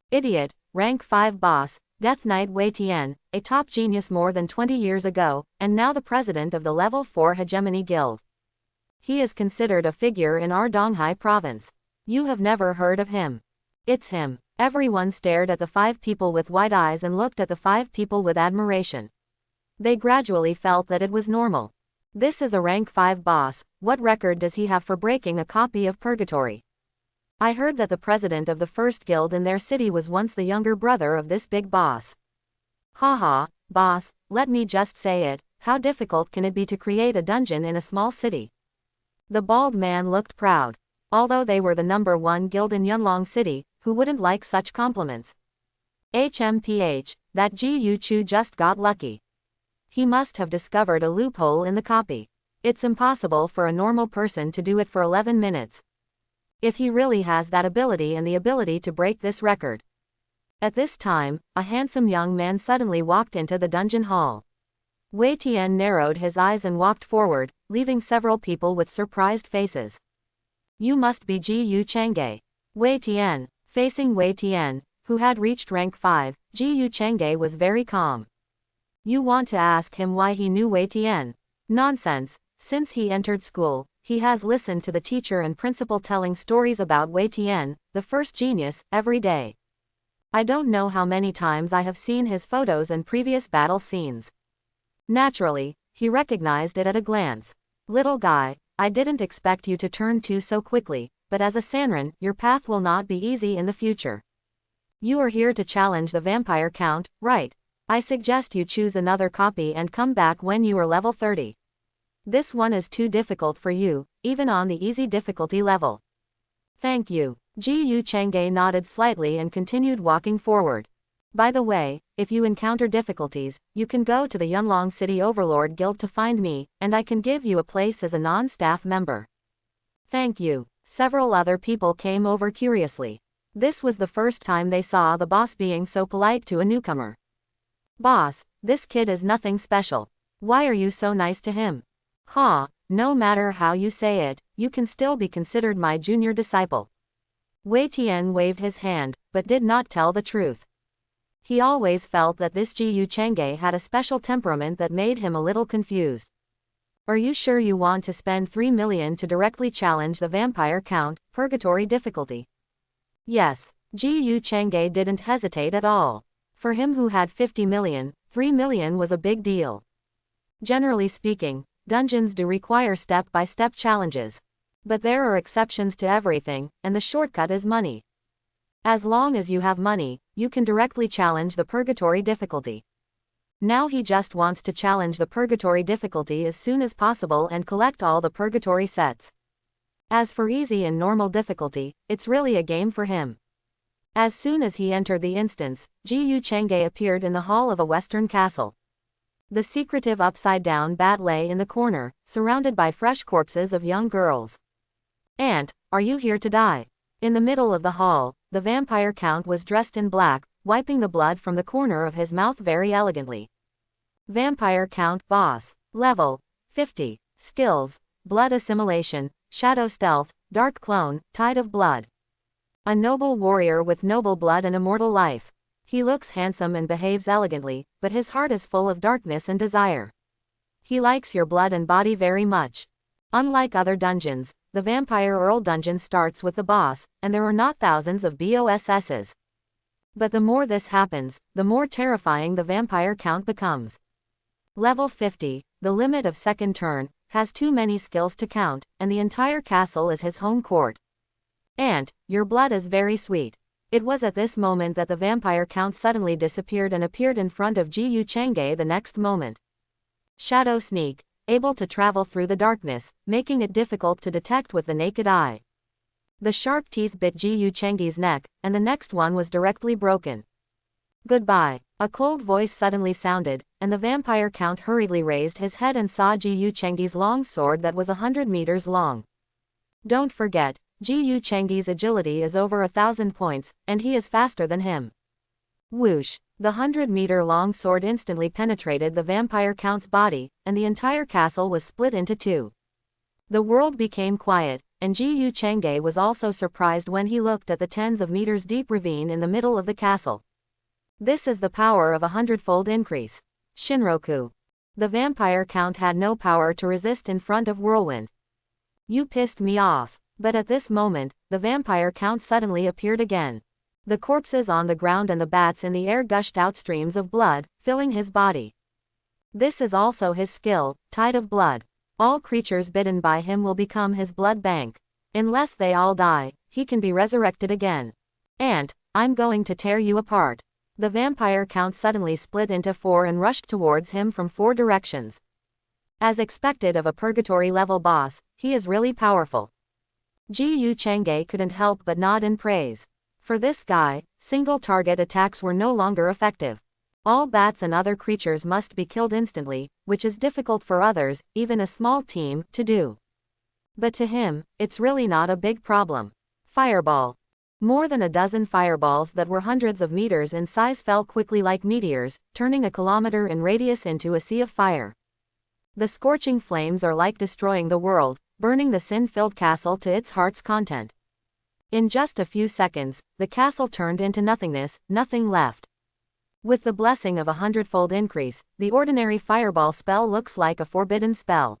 Idiot, rank 5 boss, Death Knight Wei Tian, a top genius more than 20 years ago, and now the president of the Level 4 Hegemony Guild. He is considered a figure in our Donghai province. You have never heard of him. It's him. Everyone stared at the 5 people with wide eyes and looked at the 5 people with admiration. They gradually felt that it was normal. This is a rank 5 boss, what record does he have for breaking a copy of Purgatory? I heard that the president of the first guild in their city was once the younger brother of this big boss. Haha, boss, let me just say it, how difficult can it be to create a dungeon in a small city? The bald man looked proud. Although they were the number 1 guild in Yunlong City, who wouldn't like such compliments? HMPH, that Ji Yu Chu just got lucky. He must have discovered a loophole in the copy. It's impossible for a normal person to do it for 11 minutes. If he really has that ability and the ability to break this record. At this time, a handsome young man suddenly walked into the dungeon hall. Wei Tian narrowed his eyes and walked forward, leaving several people with surprised faces. You must be Ji Yu Changge. Wei Tian. Facing Wei Tian, who had reached rank 5, Ji Yu Changge was very calm. You want to ask him why he knew Wei Tian? Nonsense. Since he entered school, he has listened to the teacher and principal telling stories about Wei Tian, the first genius, every day. I don't know how many times I have seen his photos and previous battle scenes. Naturally, he recognized it at a glance. Little guy, I didn't expect you to turn 2 so quickly, but as a Sanrin, your path will not be easy in the future. You are here to challenge the vampire count, right? I suggest you choose another copy and come back when you are level 30. This one is too difficult for you, even on the easy difficulty level. Thank you. Ji Yu Changge nodded slightly and continued walking forward. By the way, if you encounter difficulties, you can go to the Yunlong City Overlord Guild to find me, and I can give you a place as a non-staff member. Thank you. Several other people came over curiously. This was the first time they saw the boss being so polite to a newcomer. Boss, this kid is nothing special. Why are you so nice to him? No matter how you say it, you can still be considered my junior disciple. Wei Tian waved his hand, but did not tell the truth. He always felt that this Ji Yu Changge had a special temperament that made him a little confused. Are you sure you want to spend 3 million to directly challenge the vampire count, purgatory difficulty? Yes, Ji Yu Changge didn't hesitate at all. For him who had 50 million, 3 million was a big deal. Generally speaking, dungeons do require step-by-step challenges. But there are exceptions to everything, and the shortcut is money. As long as you have money, you can directly challenge the purgatory difficulty. Now he just wants to challenge the purgatory difficulty as soon as possible and collect all the purgatory sets. As for easy and normal difficulty, it's really a game for him. As soon as he entered the instance, Ji Yu Changge appeared in the hall of a western castle. The secretive upside-down bat lay in the corner, surrounded by fresh corpses of young girls. Aunt, are you here to die? In the middle of the hall, the vampire count was dressed in black, wiping the blood from the corner of his mouth very elegantly. Vampire count boss. Level 50. Skills: blood assimilation, shadow stealth, dark clone, tide of blood. A noble warrior with noble blood and immortal life. He looks handsome and behaves elegantly, but his heart is full of darkness and desire. He likes your blood and body very much. Unlike other dungeons, the Vampire Earl dungeon starts with the boss, and there are not thousands of bosses. But the more this happens, the more terrifying the vampire count becomes. Level 50, the limit of second turn, has too many skills to count, and the entire castle is his home court. And, your blood is very sweet. It was at this moment that the vampire count suddenly disappeared and appeared in front of Ji Yu Chang'e the next moment. Shadow sneak, able to travel through the darkness, making it difficult to detect with the naked eye. The sharp teeth bit Ji Yu Chang'e's neck, and the next one was directly broken. Goodbye. A cold voice suddenly sounded, and the vampire count hurriedly raised his head and saw Ji Yu Chang'e's long sword that was 100 meters long. Don't forget, Ji Yu Chang'e's agility is over 1,000 points, and he is faster than him. Whoosh! The 100-meter long sword instantly penetrated the vampire count's body, and the entire castle was split into two. The world became quiet, and Ji Yu Chang'e was also surprised when he looked at the tens of meters deep ravine in the middle of the castle. This is the power of 100-fold increase. Shinroku. The vampire count had no power to resist in front of whirlwind. You pissed me off. But at this moment, the vampire count suddenly appeared again. The corpses on the ground and the bats in the air gushed out streams of blood, filling his body. This is also his skill, Tide of Blood. All creatures bitten by him will become his blood bank. Unless they all die, he can be resurrected again. And, I'm going to tear you apart. The vampire count suddenly split into four and rushed towards him from four directions. As expected of a purgatory level boss, he is really powerful. Ji Yu Chang'e couldn't help but nod in praise. For this guy, single target attacks were no longer effective. All bats and other creatures must be killed instantly, which is difficult for others, even a small team, to do. But to him, it's really not a big problem. Fireball. More than a dozen fireballs that were hundreds of meters in size fell quickly like meteors, turning a kilometer in radius into a sea of fire. The scorching flames are like destroying the world, burning the sin-filled castle to its heart's content. In just a few seconds, the castle turned into nothingness, nothing left. With the blessing of 100-fold increase, the ordinary fireball spell looks like a forbidden spell.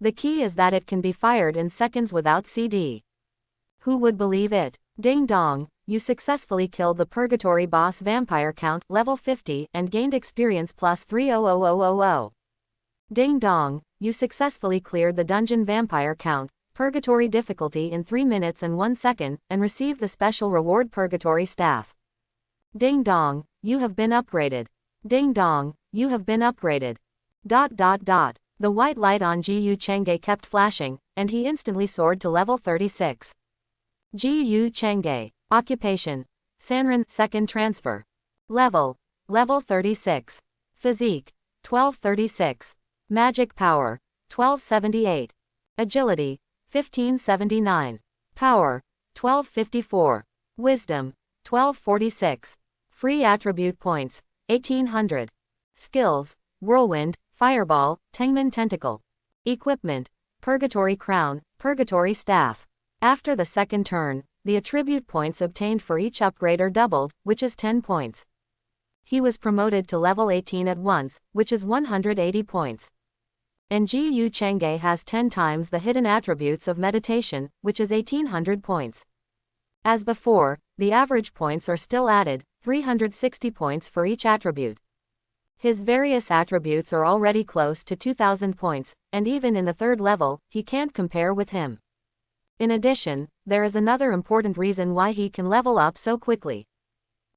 The key is that it can be fired in seconds without CD. Who would believe it? Ding dong, you successfully killed the purgatory boss vampire count, level 50, and gained experience plus 300,000. Ding dong, you successfully cleared the dungeon vampire count, purgatory difficulty in 3 minutes and 1 second, and received the special reward purgatory staff. Ding dong, you have been upgraded. Ding dong, you have been upgraded. ... The white light on Ji Yu Chang'e kept flashing, and he instantly soared to level 36. Ji Yu Chang'e. Occupation. Sanrin, second transfer. Level 36. Physique. 1236. Magic power. 1278. Agility. 1579. Power. 1254. Wisdom. 1246. Free attribute points. 1800. Skills. Whirlwind, Fireball, Tengman Tentacle. Equipment. Purgatory Crown, Purgatory Staff. After the second turn, the attribute points obtained for each upgrade are doubled, which is 10 points. He was promoted to level 18 at once, which is 180 points. And Ji Yu Chang'e has 10 times the hidden attributes of meditation, which is 1800 points. As before, the average points are still added, 360 points for each attribute. His various attributes are already close to 2000 points, and even in the third level, he can't compare with him. In addition, there is another important reason why he can level up so quickly.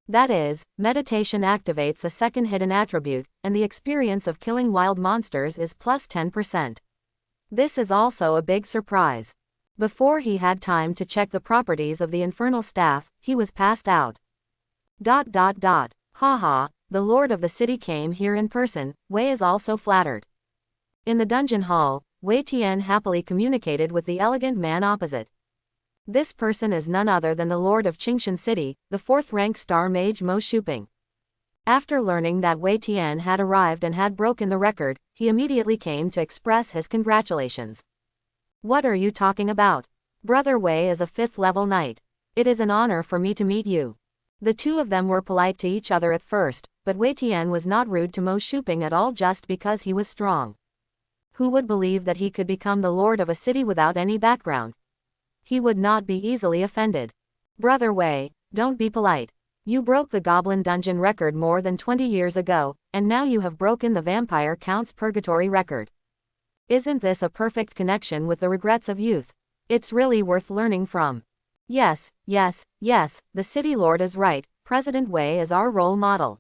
That is, meditation activates a second hidden attribute, and the experience of killing wild monsters is plus 10%. This is also a big surprise. Before he had time to check the properties of the infernal staff, he was passed out. Haha, the lord of the city came here in person. Wei is also flattered. In the dungeon hall, Wei Tian happily communicated with the elegant man opposite. This person is none other than the lord of Qingshan City, the 4th-rank star mage Mo Ching-sh. After learning that Wei Tian had arrived and had broken the record, he immediately came to express his congratulations. What are you talking about? Brother Wei is a 5th-level knight. It is an honor for me to meet you. The two of them were polite to each other at first, but Wei Tian was not rude to Mo Ching-sh at all just because he was strong. Who would believe that he could become the lord of a city without any background? He would not be easily offended. Brother Wei, don't be polite. You broke the goblin dungeon record more than 20 years ago, and now you have broken the vampire count's purgatory record. Isn't this a perfect connection with the regrets of youth? It's really worth learning from. Yes, the city lord is right, President Wei is our role model.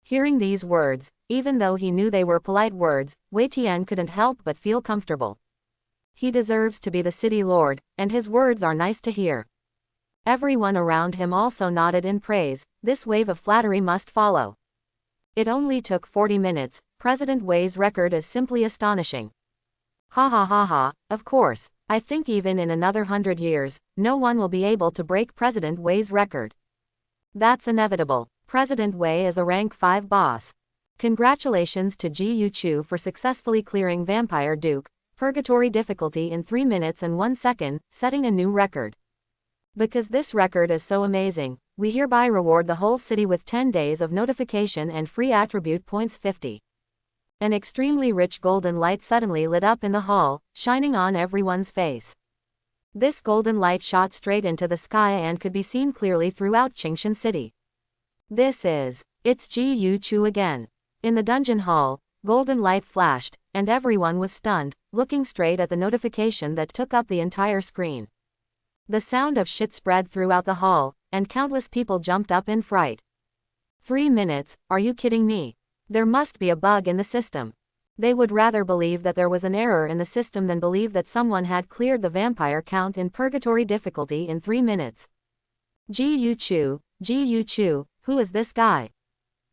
Hearing these words, even though he knew they were polite words, Wei Tian couldn't help but feel comfortable. He deserves to be the city lord, and his words are nice to hear. Everyone around him also nodded in praise. This wave of flattery must follow. It only took 40 minutes, President Wei's record is simply astonishing. Ha ha ha ha, of course, I think even in another 100 years, no one will be able to break President Wei's record. That's inevitable. President Wei is a rank 5 boss. Congratulations to Ji Yuchu for successfully clearing Vampire Duke, Purgatory difficulty in 3 minutes and 1 second, setting a new record. Because this record is so amazing, we hereby reward the whole city with 10 days of notification and free attribute points 50. An extremely rich golden light suddenly lit up in the hall, shining on everyone's face. This golden light shot straight into the sky and could be seen clearly throughout Qingshan City. It's Ji Yuchu again. In the dungeon hall, golden light flashed, and everyone was stunned, looking straight at the notification that took up the entire screen. The sound of shit spread throughout the hall, and countless people jumped up in fright. 3 minutes, are you kidding me? There must be a bug in the system. They would rather believe that there was an error in the system than believe that someone had cleared the vampire count in purgatory difficulty in 3 minutes. Ji Yuchu, who is this guy?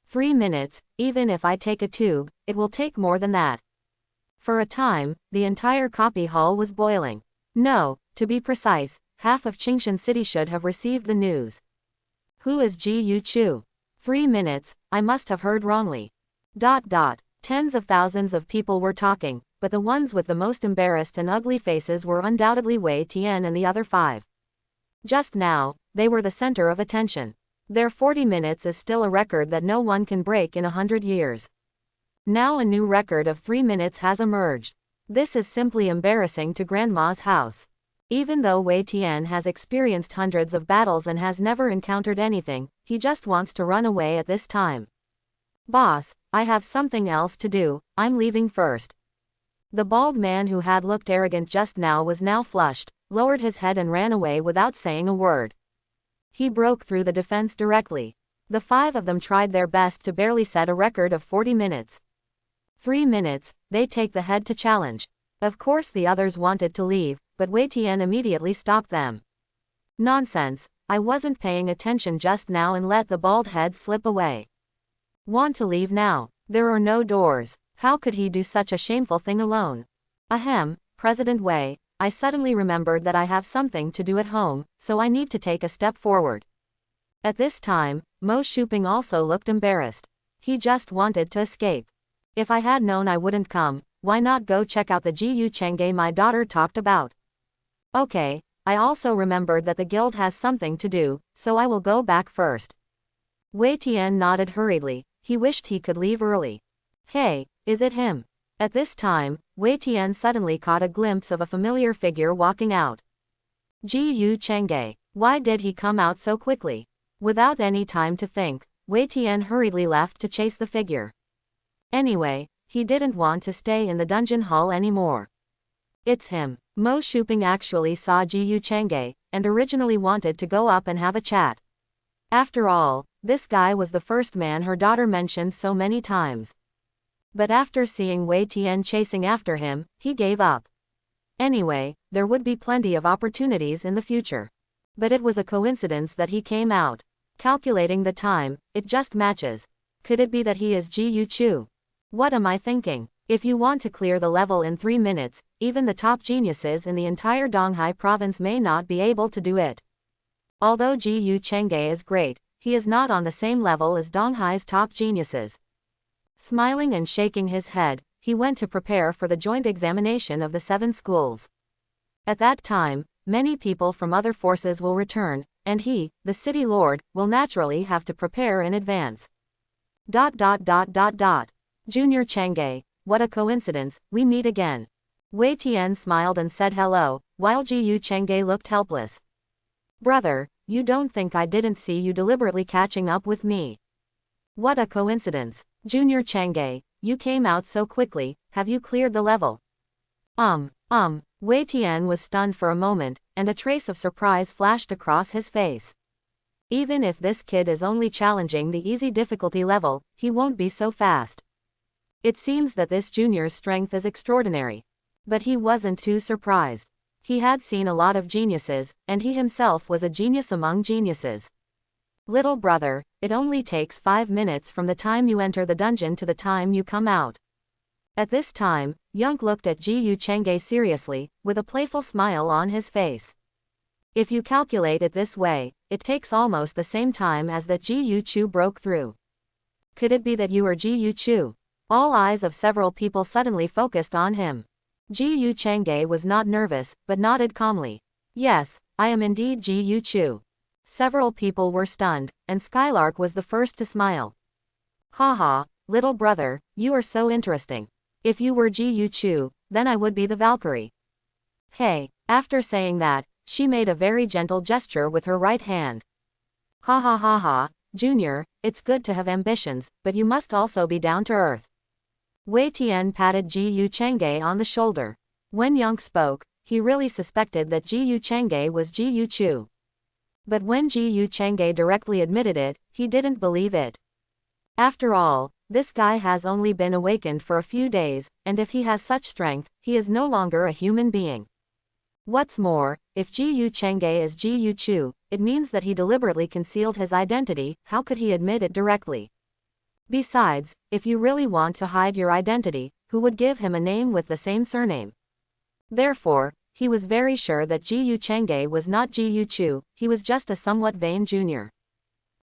3 minutes, even if I take a tube, it will take more than that. For a time, the entire copy hall was boiling. No, to be precise, half of Qingshan City should have received the news. Who is Ji Yuchu? 3 minutes, I must have heard wrongly. Tens of thousands of people were talking, but the ones with the most embarrassed and ugly faces were undoubtedly Wei Tian and the other 5. Just now, they were the center of attention. Their 40 minutes is still a record that no one can break in 100 years. Now a new record of 3 minutes has emerged. This is simply embarrassing to Grandma's house. Even though Wei Tian has experienced hundreds of battles and has never encountered anything, he just wants to run away at this time. Boss, I have something else to do, I'm leaving first. The bald man who had looked arrogant just now was now flushed, lowered his head and ran away without saying a word. He broke through the defense directly. The 5 of them tried their best to barely set a record of 40 minutes. 3 minutes, they take the head to challenge. Of course the others wanted to leave, but Wei Tian immediately stopped them. Nonsense, I wasn't paying attention just now and let the bald head slip away. Want to leave now? There are no doors. How could he do such a shameful thing alone? Ahem, President Wei, I suddenly remembered that I have something to do at home, so I need to take a step forward. At this time, Mo Ching-sh also looked embarrassed. He just wanted to escape. If I had known I wouldn't come, why not go check out the Jiyu Chengge my daughter talked about? Okay, I also remembered that the guild has something to do, so I will go back first. Wei Tian nodded hurriedly. He wished he could leave early. Hey, is it him? At this time, Wei Tian suddenly caught a glimpse of a familiar figure walking out. Jiyu Chengge. Why did he come out so quickly? Without any time to think, Wei Tian hurriedly left to chase the figure. Anyway, he didn't want to stay in the dungeon hall anymore. It's him. Mo Ching-sh actually saw Jiyu Chengge, and originally wanted to go up and have a chat. After all, this guy was the first man her daughter mentioned so many times. But after seeing Wei Tian chasing after him, he gave up. Anyway, there would be plenty of opportunities in the future. But it was a coincidence that he came out. Calculating the time, it just matches. Could it be that he is Ji Yuchu? What am I thinking? If you want to clear the level in 3 minutes, even the top geniuses in the entire Donghai province may not be able to do it. Although Jiyu Chengge is great, he is not on the same level as Donghai's top geniuses. Smiling and shaking his head, he went to prepare for the joint examination of the 7 schools. At that time, many people from other forces will return, and he, the city lord, will naturally have to prepare in advance. Junior Chengge, what a coincidence, we meet again. Wei Tian smiled and said hello, while Jiyu Chengge looked helpless. Brother, you don't think I didn't see you deliberately catching up with me? What a coincidence. Junior Chengge, you came out so quickly, have you cleared the level? Wei Tian was stunned for a moment, and a trace of surprise flashed across his face. Even if this kid is only challenging the easy difficulty level, he won't be so fast. It seems that this junior's strength is extraordinary. But he wasn't too surprised. He had seen a lot of geniuses, and he himself was a genius among geniuses. Little brother, it only takes 5 minutes from the time you enter the dungeon to the time you come out. At this time, Yunk looked at Jiyu Chengge seriously, with a playful smile on his face. If you calculate it this way, it takes almost the same time as that Jiyu Chu broke through. Could it be that you are Jiyu Chu? All eyes of several people suddenly focused on him. Jiyu Chengge was not nervous, but nodded calmly. Yes, I am indeed Jiyu Chu. Several people were stunned, and Skylark was the first to smile. Haha, little brother, you are so interesting. If you were Jiyu Chu, then I would be the Valkyrie. Hey, after saying that, she made a very gentle gesture with her right hand. Ha ha ha ha, Junior, it's good to have ambitions, but you must also be down to earth. Wei Tian patted Jiyu Chengge on the shoulder. When Yunk spoke, he really suspected that Jiyu Chengge was Jiyu Chu. But when Jiyu Chengge directly admitted it, he didn't believe it. After all, this guy has only been awakened for a few days, and if he has such strength, he is no longer a human being. What's more, if Jiyu Chengge is Jiyu Chu, it means that he deliberately concealed his identity. How could he admit it directly? Besides, if you really want to hide your identity, who would give him a name with the same surname? Therefore, he was very sure that Jiyu Chengge was not Jiyu Chu, he was just a somewhat vain junior.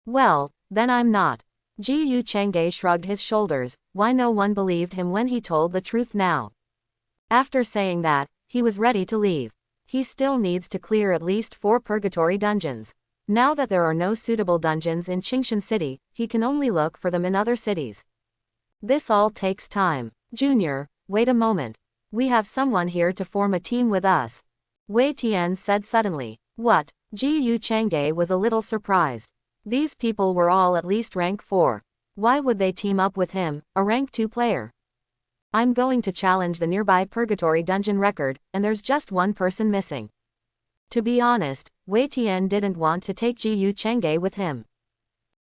Well, then I'm not. Jiyu Chengge shrugged his shoulders. Why no one believed him when he told the truth now? After saying that, he was ready to leave. He still needs to clear at least 4 purgatory dungeons. Now that there are no suitable dungeons in Qingshan City, he can only look for them in other cities. This all takes time. Junior, wait a moment. We have someone here to form a team with us. Wei Tian said suddenly. What? Jiyu Chengge was a little surprised. These people were all at least rank 4. Why would they team up with him, a rank 2 player? I'm going to challenge the nearby purgatory dungeon record, and there's just one person missing. To be honest, Wei Tian didn't want to take Jiyu Chengge with him.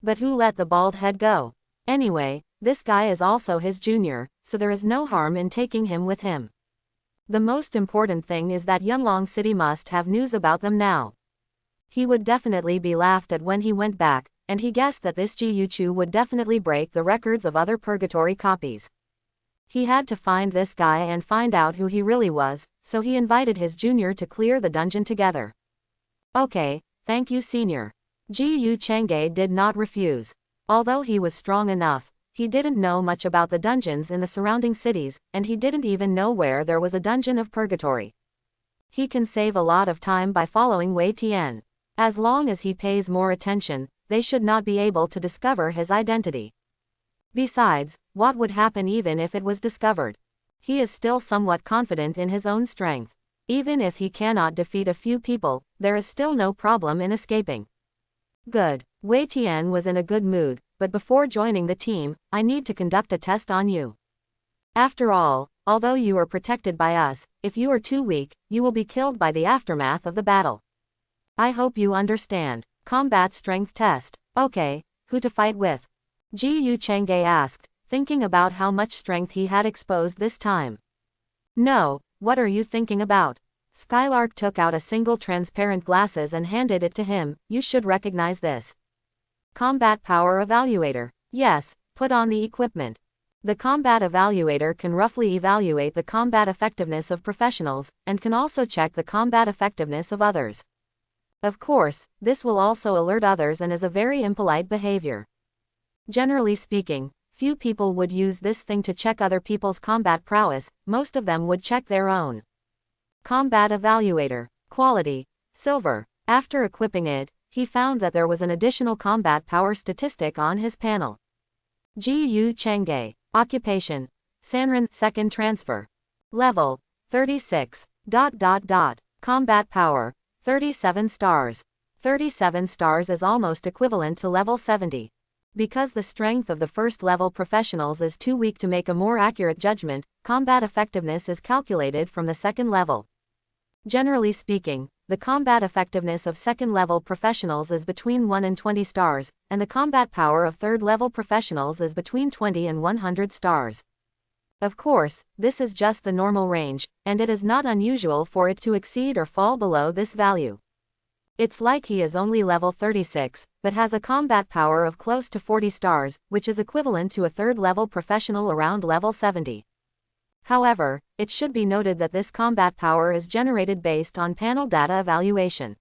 But who let the bald head go? Anyway, this guy is also his junior, so there is no harm in taking him with him. The most important thing is that Yunlong City must have news about them now. He would definitely be laughed at when he went back, and he guessed that this Jiyu Chu would definitely break the records of other purgatory copies. He had to find this guy and find out who he really was, so he invited his junior to clear the dungeon together. Okay, thank you senior. Jiyu Chengge did not refuse. Although he was strong enough, he didn't know much about the dungeons in the surrounding cities, and he didn't even know where there was a dungeon of purgatory. He can save a lot of time by following Wei Tian. As long as he pays more attention, they should not be able to discover his identity. Besides, what would happen even if it was discovered? He is still somewhat confident in his own strength. Even if he cannot defeat a few people, there is still no problem in escaping. Good. Wei Tian was in a good mood, but before joining the team, I need to conduct a test on you. After all, although you are protected by us, if you are too weak, you will be killed by the aftermath of the battle. I hope you understand. Combat strength test. Okay, who to fight with? Jiyu Chengge asked, thinking about how much strength he had exposed this time. No, what are you thinking about? Skylark took out a single transparent glasses and handed it to him. You should recognize this. Combat Power Evaluator. Yes, put on the equipment. The Combat Evaluator can roughly evaluate the combat effectiveness of professionals, and can also check the combat effectiveness of others. Of course, this will also alert others and is a very impolite behavior. Generally speaking, few people would use this thing to check other people's combat prowess, most of them would check their own. Combat Evaluator. Quality. Silver. After equipping it, he found that there was an additional combat power statistic on his panel. Jiyu Chengge. Occupation. Sanrin, second transfer. Level, 36. Combat power, 37 stars. 37 stars is almost equivalent to level 70. Because the strength of the first level professionals is too weak to make a more accurate judgment, combat effectiveness is calculated from the second level. Generally speaking, the combat effectiveness of second level professionals is between 1 and 20 stars, and the combat power of third level professionals is between 20 and 100 stars. Of course, this is just the normal range, and it is not unusual for it to exceed or fall below this value. It's like he is only level 36, but has a combat power of close to 40 stars, which is equivalent to a third level professional around level 70. However, it should be noted that this combat power is generated based on panel data evaluation.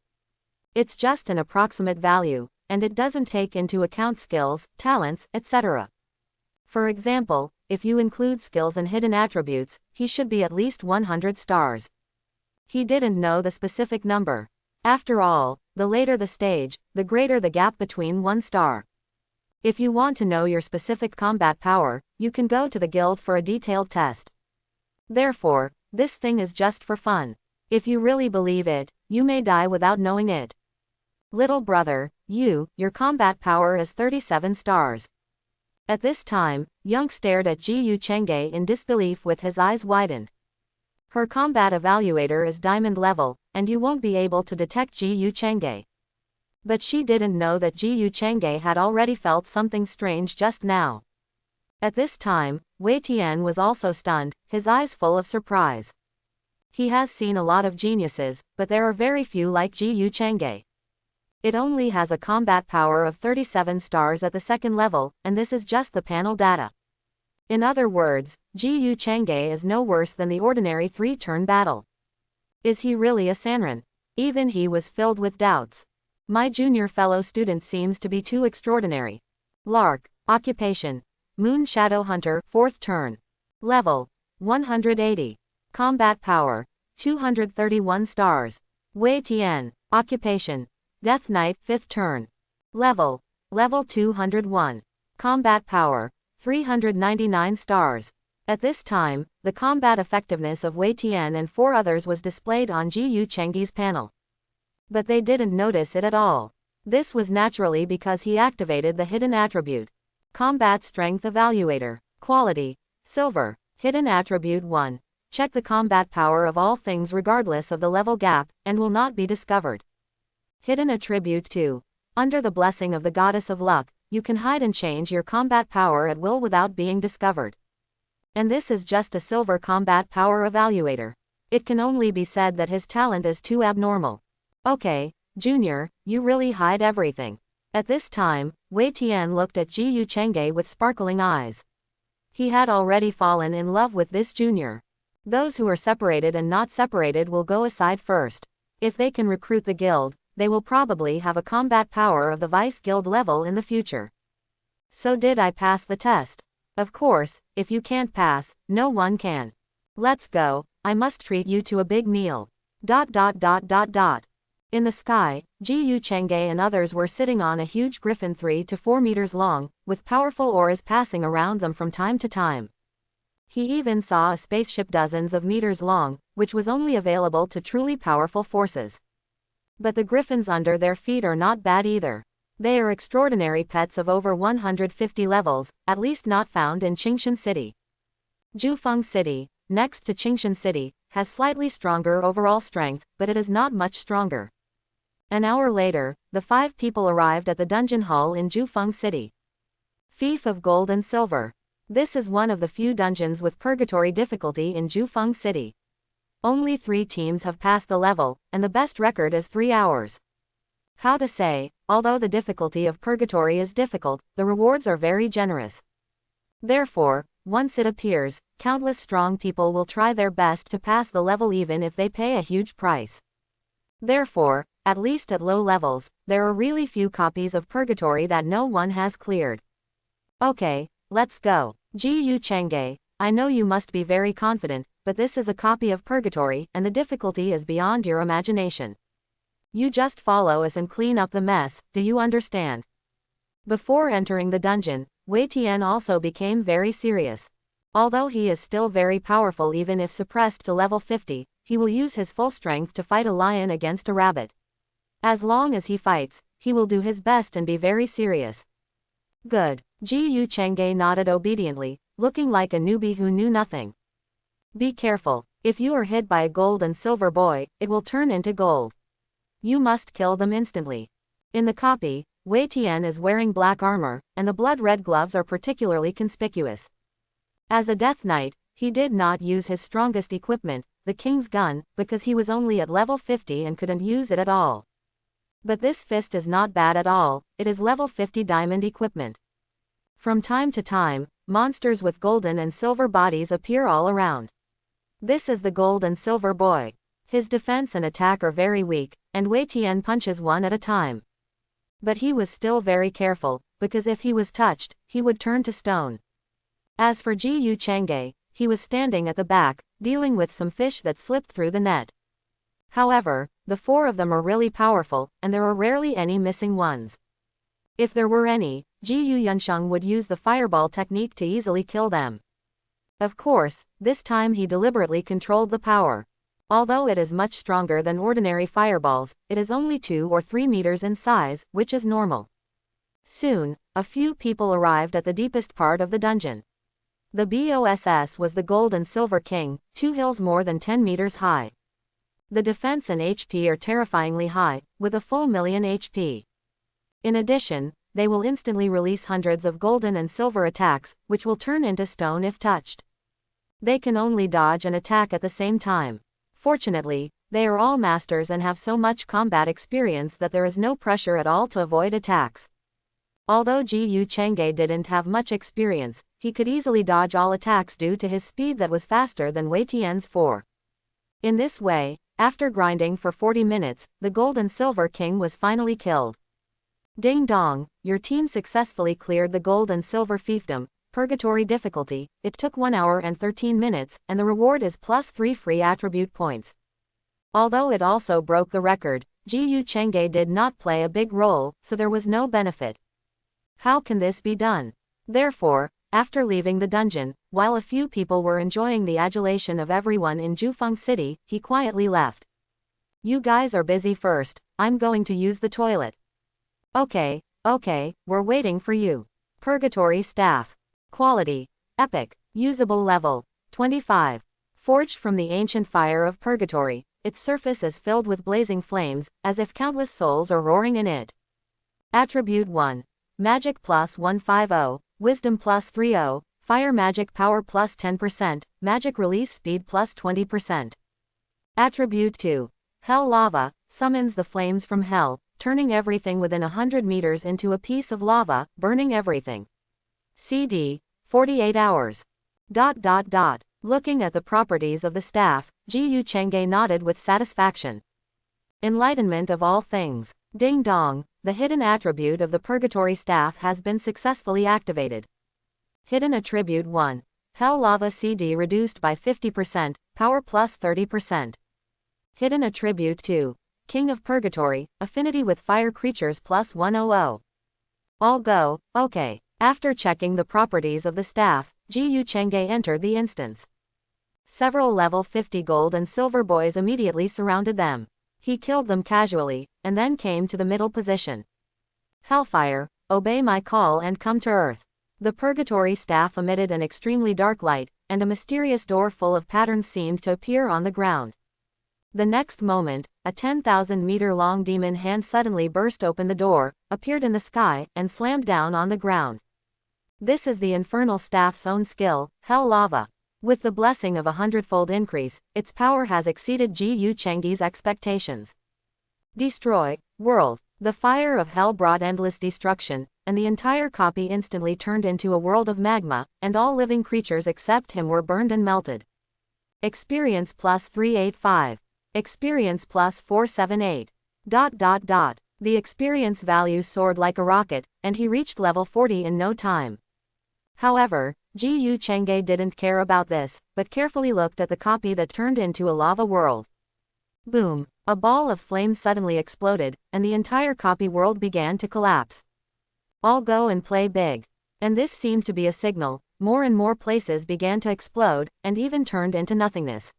It's just an approximate value, and it doesn't take into account skills, talents, etc. For example, if you include skills and hidden attributes, he should be at least 100 stars. He didn't know the specific number. After all, the later the stage, the greater the gap between 1 star. If you want to know your specific combat power, you can go to the guild for a detailed test. Therefore, this thing is just for fun. If you really believe it, you may die without knowing it. Little brother, your combat power is 37 stars. At this time, Young stared at Ji Yu Chengge in disbelief with his eyes widened. Her combat evaluator is diamond level, and you won't be able to detect Ji Yu Chengge. But she didn't know that Ji Yu Chengge had already felt something strange just now. At this time, Wei Tian was also stunned, his eyes full of surprise. He has seen a lot of geniuses, but there are very few like Ji Yu Chengge. It only has a combat power of 37 stars at the second level, and this is just the panel data. In other words, Ji Yu Chengge is no worse than the ordinary 3-turn battle. Is he really a Sanrin? Even he was filled with doubts. My junior fellow student seems to be too extraordinary. Lark, occupation, Moon Shadow Hunter, 4th turn. Level, 180. Combat power, 231 stars. Wei Tian, occupation, Death Knight, 5th turn. Level 201. Combat power, 399 stars. At this time, the combat effectiveness of Wei Tian and 4 others was displayed on Ji Yu Chengge's panel. But they didn't notice it at all. This was naturally because he activated the hidden attribute. Combat Strength Evaluator. Quality, Silver. Hidden Attribute 1. Check the combat power of all things regardless of the level gap, and will not be discovered. Hidden Attribute 2. Under the blessing of the Goddess of Luck, you can hide and change your combat power at will without being discovered. And this is just a silver combat power evaluator. It can only be said that his talent is too abnormal. Okay, Junior, you really hide everything. At this time, Wei Tian looked at Ji Yu Chengge with sparkling eyes. He had already fallen in love with this junior. Those who are separated and not separated will go aside first. If they can recruit the guild, they will probably have a combat power of the vice guild level in the future. So did I pass the test? Of course, if you can't pass, no one can. Let's go, I must treat you to a big meal. In the sky, Ji Yu Chengge and others were sitting on a huge griffin 3 to 4 meters long, with powerful auras passing around them from time to time. He even saw a spaceship dozens of meters long, which was only available to truly powerful forces. But the griffins under their feet are not bad either. They are extraordinary pets of over 150 levels, at least not found in Qingshan City. Jufeng City, next to Qingshan City, has slightly stronger overall strength, but it is not much stronger. An hour later, the 5 people arrived at the dungeon hall in Jufeng City. Fief of Gold and Silver. This is one of the few dungeons with purgatory difficulty in Jufeng City. Only 3 teams have passed the level, and the best record is 3 hours. How to say, although the difficulty of purgatory is difficult, the rewards are very generous. Therefore, once it appears, countless strong people will try their best to pass the level even if they pay a huge price. Therefore, at least at low levels, there are really few copies of purgatory that no one has cleared. Okay, let's go. Ji Yu Chengge, I know you must be very confident, but this is a copy of purgatory, and the difficulty is beyond your imagination. You just follow us and clean up the mess, do you understand? Before entering the dungeon, Wei Tian also became very serious. Although he is still very powerful even if suppressed to level 50, he will use his full strength to fight a lion against a rabbit. As long as he fights, he will do his best and be very serious. Good. Ji Chang'e nodded obediently, looking like a newbie who knew nothing. Be careful. If you are hit by a gold and silver boy, it will turn into gold. You must kill them instantly. In the copy, Wei Tian is wearing black armor, and the blood-red gloves are particularly conspicuous. As a Death Knight, he did not use his strongest equipment, the King's gun, because he was only at level 50 and couldn't use it at all. But this fist is not bad at all, it is level 50 diamond equipment. From time to time, monsters with golden and silver bodies appear all around. This is the gold and silver boy. His defense and attack are very weak, and Wei Tian punches one at a time. But he was still very careful, because if he was touched, he would turn to stone. As for Ji Chang'e, he was standing at the back, dealing with some fish that slipped through the net. However, the 4 of them are really powerful, and there are rarely any missing ones. If there were any, Ji Yunshan would use the fireball technique to easily kill them. Of course, this time he deliberately controlled the power. Although it is much stronger than ordinary fireballs, it is only 2 or 3 meters in size, which is normal. Soon, a few people arrived at the deepest part of the dungeon. The boss was the Gold and Silver King, 2 hills more than 10 meters high. The defense and HP are terrifyingly high, with a full million HP. In addition, they will instantly release hundreds of golden and silver attacks, which will turn into stone if touched. They can only dodge and attack at the same time. Fortunately, they are all masters and have so much combat experience that there is no pressure at all to avoid attacks. Although Ji Chang'e didn't have much experience, he could easily dodge all attacks due to his speed that was faster than Wei Tian's 4. In this way, after grinding for 40 minutes, the Gold and Silver King was finally killed. Ding dong, your team successfully cleared the Gold and Silver Fiefdom, Purgatory difficulty. It took 1 hour and 13 minutes, and the reward is +3 free attribute points. Although it also broke the record, Ji Chang'e did not play a big role, so there was no benefit. How can this be done? Therefore, after leaving the dungeon, while a few people were enjoying the adulation of everyone in Jufeng City, he quietly left. You guys are busy first, I'm going to use the toilet. Okay, we're waiting for you. Purgatory Staff. Quality. Epic. Usable level. 25. Forged from the ancient fire of Purgatory, its surface is filled with blazing flames, as if countless souls are roaring in it. Attribute 1. Magic +150, Wisdom +30, Fire Magic Power +10%, Magic Release Speed +20%. Attribute 2. Hell Lava, summons the flames from hell, turning everything within 100 meters into a piece of lava, burning everything. CD, 48 hours. Looking at the properties of the staff, Ji Chang'e nodded with satisfaction. Enlightenment of all things. Ding dong, the hidden attribute of the Purgatory staff has been successfully activated. Hidden Attribute 1. Hell Lava CD reduced by 50%, Power +30%. Hidden Attribute 2. King of Purgatory, Affinity with Fire Creatures +100. All go, okay. After checking the properties of the staff, Ji Chang'e entered the instance. Several level 50 gold and silver boys immediately surrounded them. He killed them casually, and then came to the middle position. Hellfire, obey my call and come to Earth. The Purgatory staff emitted an extremely dark light, and a mysterious door full of patterns seemed to appear on the ground. The next moment, a 10,000-meter-long demon hand suddenly burst open the door, appeared in the sky, and slammed down on the ground. This is the Infernal Staff's own skill, Hell Lava. With the blessing of a 100-fold increase, its power has exceeded Ji Chang'e's expectations. Destroy, world. The fire of hell brought endless destruction, and the entire copy instantly turned into a world of magma, and all living creatures except him were burned and melted. Experience +385. Experience +478. The experience value soared like a rocket, and he reached level 40 in no time. However, Ji Chang'e didn't care about this, but carefully looked at the copy that turned into a lava world. Boom! A ball of flame suddenly exploded, and the entire copy world began to collapse. All go and play big. And this seemed to be a signal, more and more places began to explode, and even turned into nothingness.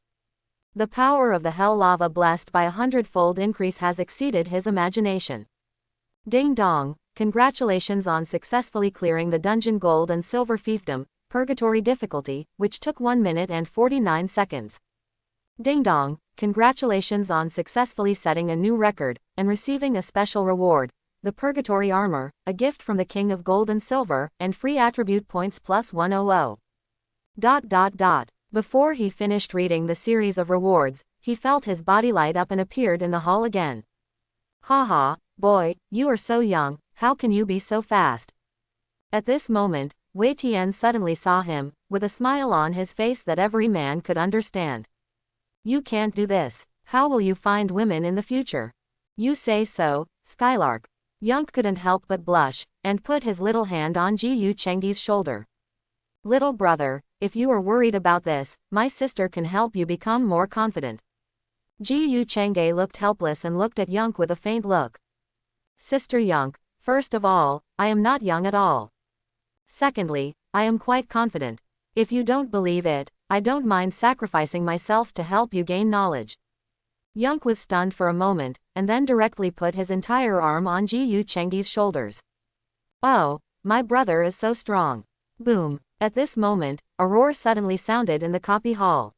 The power of the hell lava blessed by 100-fold increase has exceeded his imagination. Ding dong, congratulations on successfully clearing the dungeon gold and silver fiefdom, purgatory difficulty, which took 1 minute and 49 seconds. Ding dong, congratulations on successfully setting a new record, and receiving a special reward, the purgatory armor, a gift from the king of gold and silver, and free attribute points plus 100. Before he finished reading the series of rewards, he felt his body light up and appeared in the hall again. Haha, boy, you are so young, how can you be so fast? At this moment, Wei Tian suddenly saw him, with a smile on his face that every man could understand. You can't do this. How will you find women in the future? You say so, Skylark. Yunk couldn't help but blush, and put his little hand on Ji Yu Chengge's shoulder. Little brother, if you are worried about this, my sister can help you become more confident. Ji Yu Chengge looked helpless and looked at Yunk with a faint look. Sister Yunk, first of all, I am not young at all. Secondly, I am quite confident. If you don't believe it, I don't mind sacrificing myself to help you gain knowledge. Yunk was stunned for a moment, and then directly put his entire arm on Ji Yu Chengge's shoulders. Oh, my brother is so strong. Boom. At this moment, a roar suddenly sounded in the copy hall.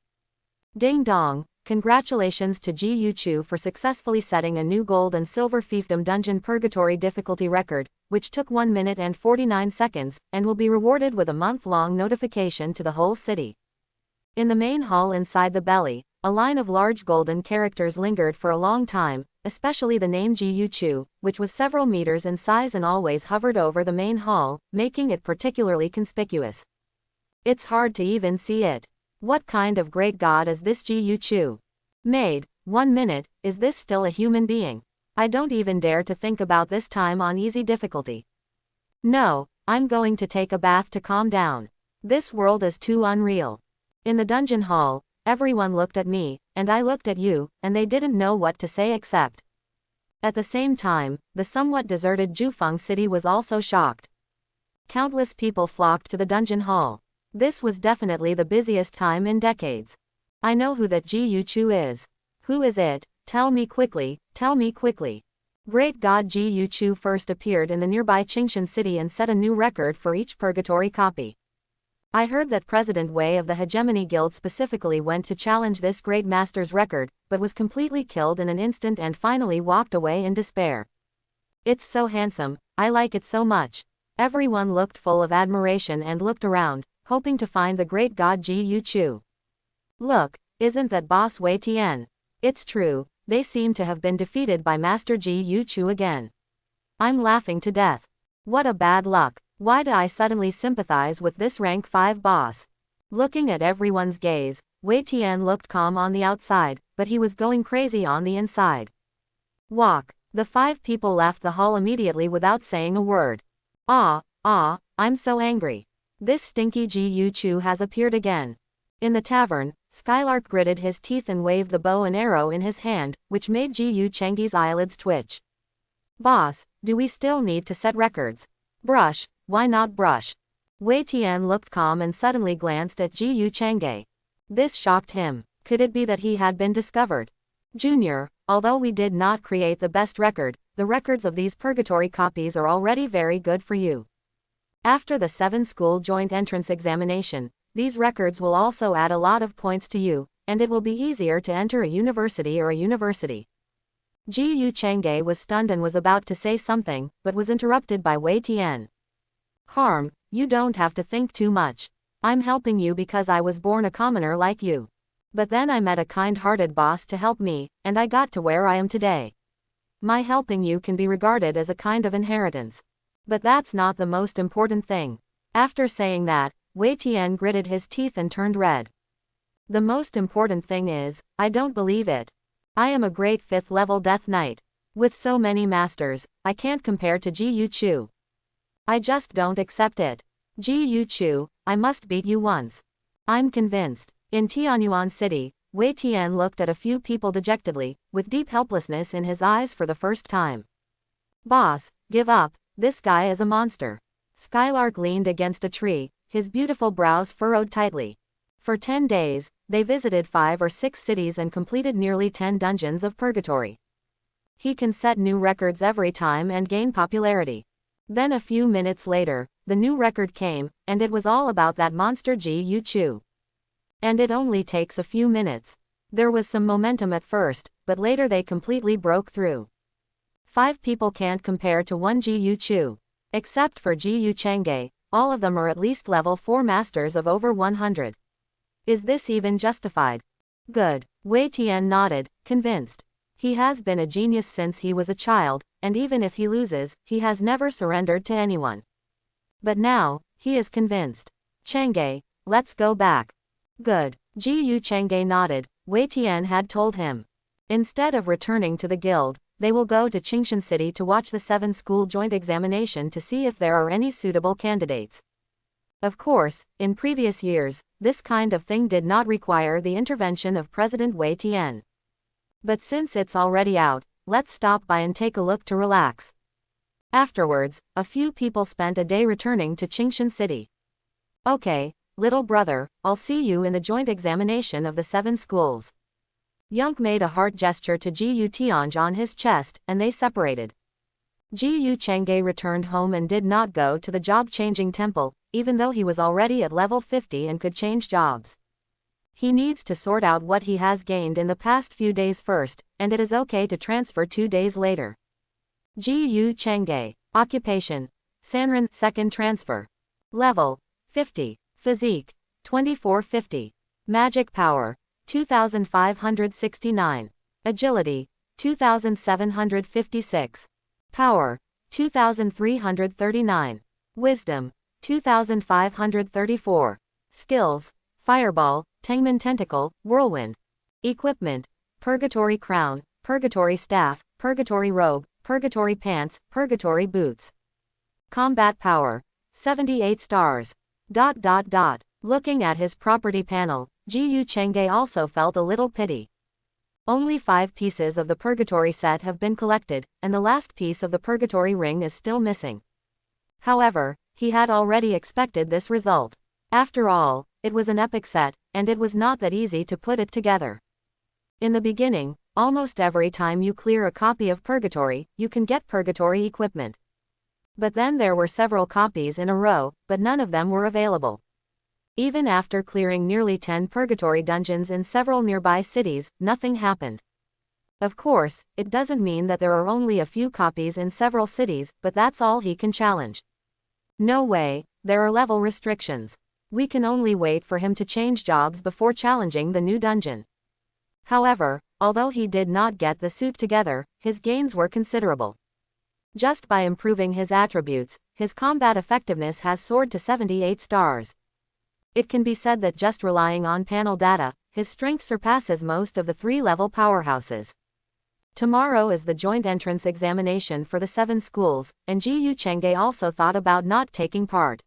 Ding dong, congratulations to Ji Yu Chu for successfully setting a new gold and silver fiefdom dungeon purgatory difficulty record, which took 1 minute and 49 seconds, and will be rewarded with a month-long notification to the whole city. In the main hall inside the belly, a line of large golden characters lingered for a long time, especially the name Ji Yu Chu, which was several meters in size and always hovered over the main hall, making it particularly conspicuous. It's hard to even see it. What kind of great god is this Ji Yu Chu? Maid, 1 minute, is this still a human being? I don't even dare to think about this time on easy difficulty. No, I'm going to take a bath to calm down. This world is too unreal. In the dungeon hall, everyone looked at me, and I looked at you, and they didn't know what to say except. At the same time, the somewhat deserted Jufeng city was also shocked. Countless people flocked to the dungeon hall. This was definitely the busiest time in decades. I know who that Ji Yu Chu is. Who is it? Tell me quickly, tell me quickly. Great god Ji Yu Chu first appeared in the nearby Qingshan city and set a new record for each purgatory copy. I heard that President Wei of the Hegemony Guild specifically went to challenge this great master's record, but was completely killed in an instant and finally walked away in despair. It's so handsome, I like it so much. Everyone looked full of admiration and looked around, hoping to find the great god Ji Yu Chu. Look, isn't that boss Wei Tian? It's true, they seem to have been defeated by Master Ji Yu Chu again. I'm laughing to death. What a bad luck. Why do I suddenly sympathize with this rank 5 boss? Looking at everyone's gaze, Wei Tian looked calm on the outside, but he was going crazy on the inside. Walk. The 5 people left the hall immediately without saying a word. I'm so angry. This stinky Ji Yu Chu has appeared again. In the tavern, Skylark gritted his teeth and waved the bow and arrow in his hand, which made Ji Yu Chengge's eyelids twitch. Boss, do we still need to set records? Brush, why not brush? Wei Tian looked calm and suddenly glanced at Ji Yu Chengge. This shocked him. Could it be that he had been discovered? Junior, although we did not create the best record, the records of these purgatory copies are already very good for you. After the 7-school joint entrance examination, these records will also add a lot of points to you, and it will be easier to enter a university or a university. Ji Yu Chengge was stunned and was about to say something, but was interrupted by Wei Tian. Harm, you don't have to think too much. I'm helping you because I was born a commoner like you. But then I met a kind-hearted boss to help me, and I got to where I am today. My helping you can be regarded as a kind of inheritance. But that's not the most important thing. After saying that, Wei Tian gritted his teeth and turned red. The most important thing is, I don't believe it. I am a great 5th-level Death Knight. With so many masters, I can't compare to Ji Yu Chu. I just don't accept it. Ji Yu Chu, I must beat you once. I'm convinced. In Tianyuan City, Wei Tian looked at a few people dejectedly, with deep helplessness in his eyes for the first time. Boss, give up. This guy is a monster. Skylark leaned against a tree, his beautiful brows furrowed tightly. For 10 days, they visited 5 or 6 cities and completed nearly 10 dungeons of purgatory. He can set new records every time and gain popularity. Then a few minutes later, the new record came, and it was all about that monster Yu Chu. And it only takes a few minutes. There was some momentum at first, but later they completely broke through. 5 people can't compare to one Yu Chu. Except for Yu Chengge, all of them are at least level 4 masters of over 100. Is this even justified? Good. Wei Tian nodded, convinced. He has been a genius since he was a child, and even if he loses, he has never surrendered to anyone. But now, he is convinced. Chengge, let's go back. Good. Yu Chengge nodded. Wei Tian had told him. Instead of returning to the guild, they will go to Qingshan City to watch the 7-school joint examination to see if there are any suitable candidates. Of course, in previous years, this kind of thing did not require the intervention of President Wei Tian. But since it's already out, let's stop by and take a look to relax. Afterwards, a few people spent a day returning to Qingshan City. Okay, little brother, I'll see you in the joint examination of the 7 schools. Yunk made a heart gesture to Yu Tianj on his chest, and they separated. Yu Chengge returned home and did not go to the job-changing temple, even though he was already at level 50 and could change jobs. He needs to sort out what he has gained in the past few days first, and it is okay to transfer 2 days later. Yu Chengge. Occupation. Sanren. Second transfer. Level. 50. Physique. 2450. Magic power. 2569. Agility. 2756. Power. 2339. Wisdom. 2534. Skills. Fireball, Tengman Tentacle, Whirlwind. Equipment. Purgatory Crown, Purgatory Staff, Purgatory Robe, Purgatory Pants, Purgatory Boots. Combat Power. 78 stars. Looking at his property panel, Yu Chengge also felt a little pity. Only 5 pieces of the Purgatory set have been collected, and the last piece of the Purgatory ring is still missing. However, he had already expected this result. After all, it was an epic set, and it was not that easy to put it together. In the beginning, almost every time you clear a copy of Purgatory, you can get Purgatory equipment. But then there were several copies in a row, but none of them were available. Even after clearing nearly 10 Purgatory dungeons in several nearby cities, nothing happened. Of course, it doesn't mean that there are only a few copies in several cities, but that's all he can challenge. No way, there are level restrictions. We can only wait for him to change jobs before challenging the new dungeon. However, although he did not get the suit together, his gains were considerable. Just by improving his attributes, his combat effectiveness has soared to 78 stars. It can be said that just relying on panel data, his strength surpasses most of the 3-level powerhouses. Tomorrow is the joint entrance examination for the 7 schools, and Yu Chengge also thought about not taking part.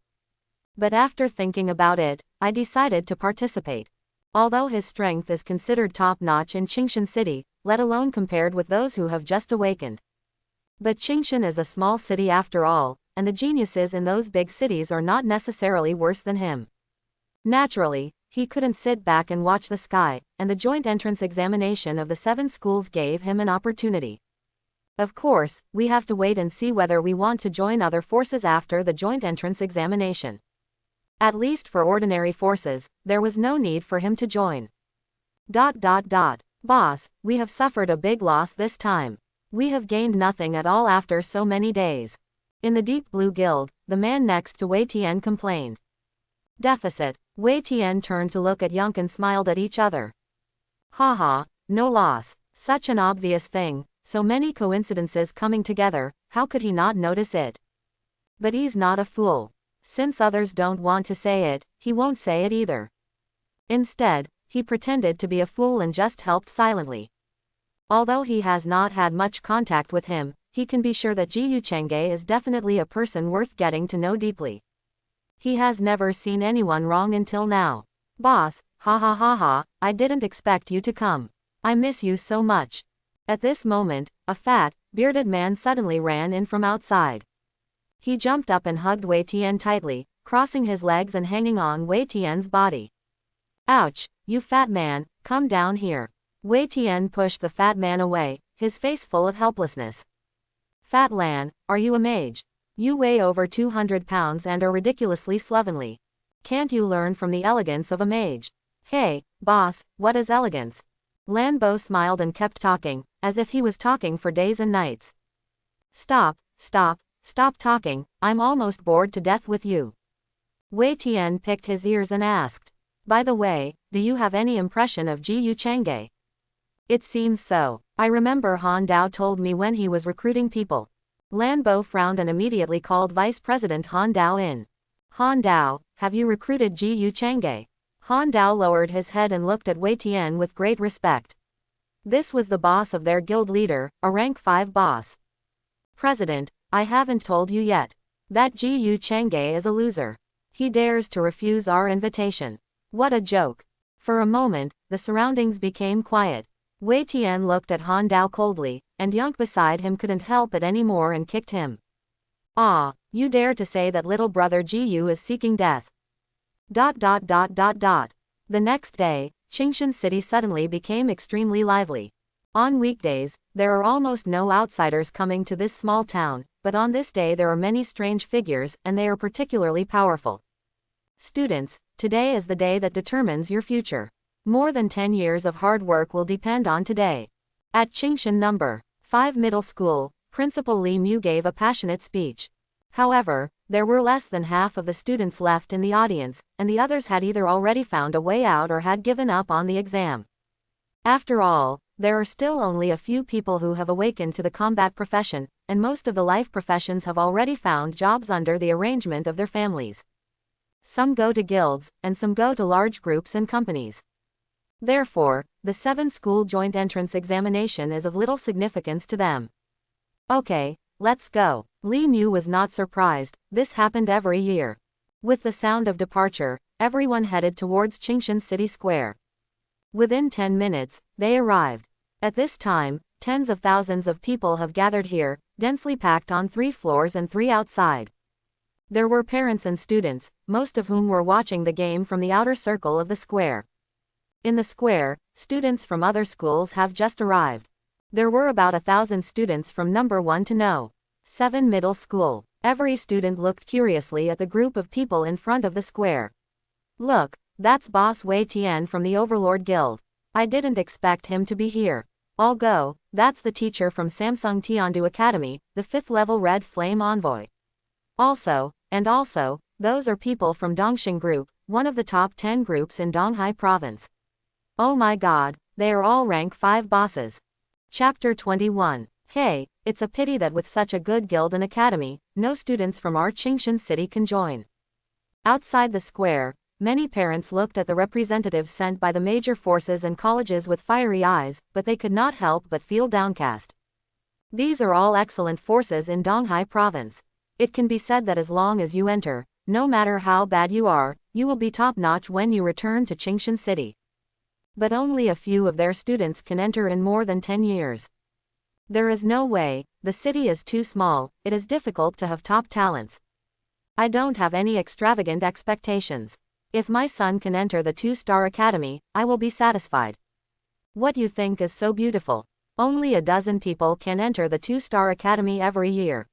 But after thinking about it, I decided to participate. Although his strength is considered top-notch in Qingshan City, let alone compared with those who have just awakened. But Qingshan is a small city after all, and the geniuses in those big cities are not necessarily worse than him. Naturally, he couldn't sit back and watch the sky, and the joint entrance examination of the 7 schools gave him an opportunity. Of course, we have to wait and see whether we want to join other forces after the joint entrance examination. At least for ordinary forces, there was no need for him to join. Boss, we have suffered a big loss this time. We have gained nothing at all after so many days. In the Deep Blue Guild, the man next to Wei Tian complained. Deficit. Wei Tian turned to look at Yunk and smiled at each other. Haha, no loss. Such an obvious thing, so many coincidences coming together, how could he not notice it? But he's not a fool. Since others don't want to say it, he won't say it either. Instead, he pretended to be a fool and just helped silently. Although he has not had much contact with him, he can be sure that Yu Chengge is definitely a person worth getting to know deeply. He has never seen anyone wrong until now. Boss, I didn't expect you to come. I miss you so much. At this moment, a fat, bearded man suddenly ran in from outside. He jumped up and hugged Wei Tian tightly, crossing his legs and hanging on Wei Tian's body. Ouch, you fat man, come down here. Wei Tian pushed the fat man away, his face full of helplessness. Fat Lan, are you a mage? You weigh over 200 pounds and are ridiculously slovenly. Can't you learn from the elegance of a mage? Hey, boss, what is elegance? Lan Bo smiled and kept talking, as if he was talking for days and nights. Stop talking, I'm almost bored to death with you. Wei Tian picked his ears and asked. By the way, do you have any impression of Ji Yu Changge? It seems so. I remember Han Dao told me when he was recruiting people. Lan Bo frowned and immediately called Vice President Han Dao in. Han Dao, have you recruited Ji Yu Changge? Han Dao lowered his head and looked at Wei Tian with great respect. This was the boss of their guild leader, a rank 5 boss. President, I haven't told you yet. That Ji Yu Changge is a loser. He dares to refuse our invitation. What a joke. For a moment, the surroundings became quiet. Wei Tian looked at Han Dao coldly, and Yunk beside him couldn't help it anymore and kicked him. Ah, you dare to say that little brother Ji Yu is seeking death. ... The next day, Qingshan City suddenly became extremely lively. On weekdays, there are almost no outsiders coming to this small town, but on this day there are many strange figures, and they are particularly powerful. Students, today is the day that determines your future. More than 10 years of hard work will depend on today. At Qingshan No. 5 Middle School, Principal Li Mu gave a passionate speech. However, there were less than half of the students left in the audience, and the others had either already found a way out or had given up on the exam. After all, there are still only a few people who have awakened to the combat profession, and most of the life professions have already found jobs under the arrangement of their families. Some go to guilds, and some go to large groups and companies. Therefore, the 7-school joint entrance examination is of little significance to them. Okay, let's go. Li Mu was not surprised, this happened every year. With the sound of departure, everyone headed towards Qingshan City Square. Within 10 minutes, they arrived. At this time, tens of thousands of people have gathered here, densely packed on 3 floors and 3 outside. There were parents and students, most of whom were watching the game from the outer circle of the square. In the square, students from other schools have just arrived. There were about 1,000 students from No. 1 to No. 7 Middle School. Every student looked curiously at the group of people in front of the square. Look, that's Boss Wei Tian from the Overlord Guild. I didn't expect him to be here. I'll go, that's the teacher from Samsung Tiandu Academy, the 5th level Red Flame Envoy. Also, those are people from Dongxing Group, one of the top 10 groups in Donghai Province. Oh my god, they are all rank 5 bosses. Chapter 21. Hey, it's a pity that with such a good guild and academy, no students from our Qingshan City can join. Outside the square, many parents looked at the representatives sent by the major forces and colleges with fiery eyes, but they could not help but feel downcast. These are all excellent forces in Donghai Province. It can be said that as long as you enter, no matter how bad you are, you will be top-notch when you return to Qingshan City. But only a few of their students can enter in more than 10 years. There is no way, the city is too small, it is difficult to have top talents. I don't have any extravagant expectations. If my son can enter the 2-star academy, I will be satisfied. What you think is so beautiful? Only a dozen people can enter the 2-star academy every year.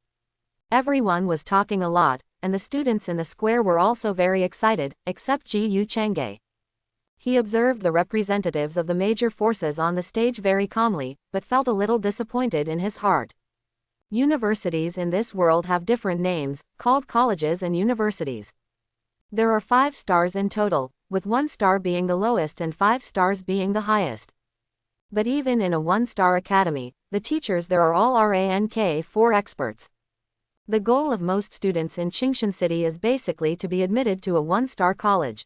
Everyone was talking a lot, and the students in the square were also very excited, except Ji Yu Changge. He observed the representatives of the major forces on the stage very calmly, but felt a little disappointed in his heart. Universities in this world have different names, called colleges and universities. There are 5 stars in total, with 1 star being the lowest and 5 stars being the highest. But even in a 1-star academy, the teachers there are all rank 4 experts. The goal of most students in Qingshan City is basically to be admitted to a 1-star college.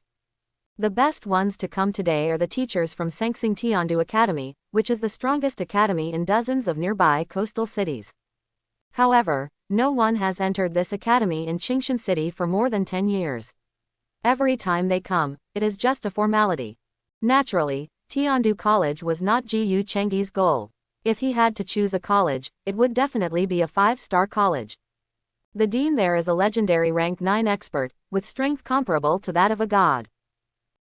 The best ones to come today are the teachers from Samsung Tiandu Academy, which is the strongest academy in dozens of nearby coastal cities. However, no one has entered this academy in Qingshan City for more than 10 years. Every time they come, it is just a formality. Naturally, Tiandu College was not Ji Yu Chengge's goal. If he had to choose a college, it would definitely be a 5-star college. The dean there is a legendary rank 9 expert, with strength comparable to that of a god.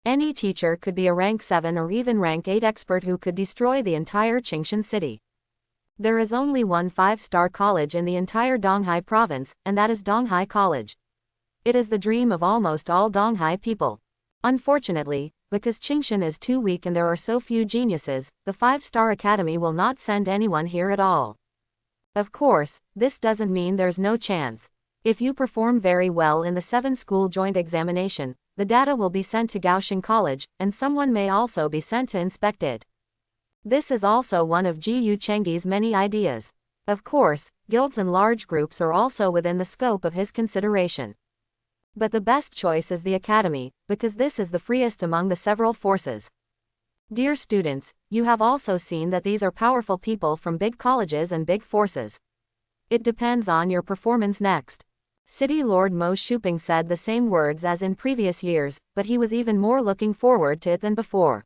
Any teacher could be a rank 7 or even rank 8 expert who could destroy the entire Qingshan city. There is only one 5-star college in the entire Donghai province, and that is Donghai College. It is the dream of almost all Donghai people. Unfortunately, because Qingshan is too weak and there are so few geniuses, the 5-star academy will not send anyone here at all. Of course, this doesn't mean there's no chance. If you perform very well in the 7-school joint examination, the data will be sent to Gaoshing College, and someone may also be sent to inspect it. This is also one of Ji Yucheng's many ideas. Of course, guilds and large groups are also within the scope of his consideration. But the best choice is the academy, because this is the freest among the several forces. Dear students, you have also seen that these are powerful people from big colleges and big forces. It depends on your performance next. City Lord Mo Ching-sh said the same words as in previous years, but he was even more looking forward to it than before.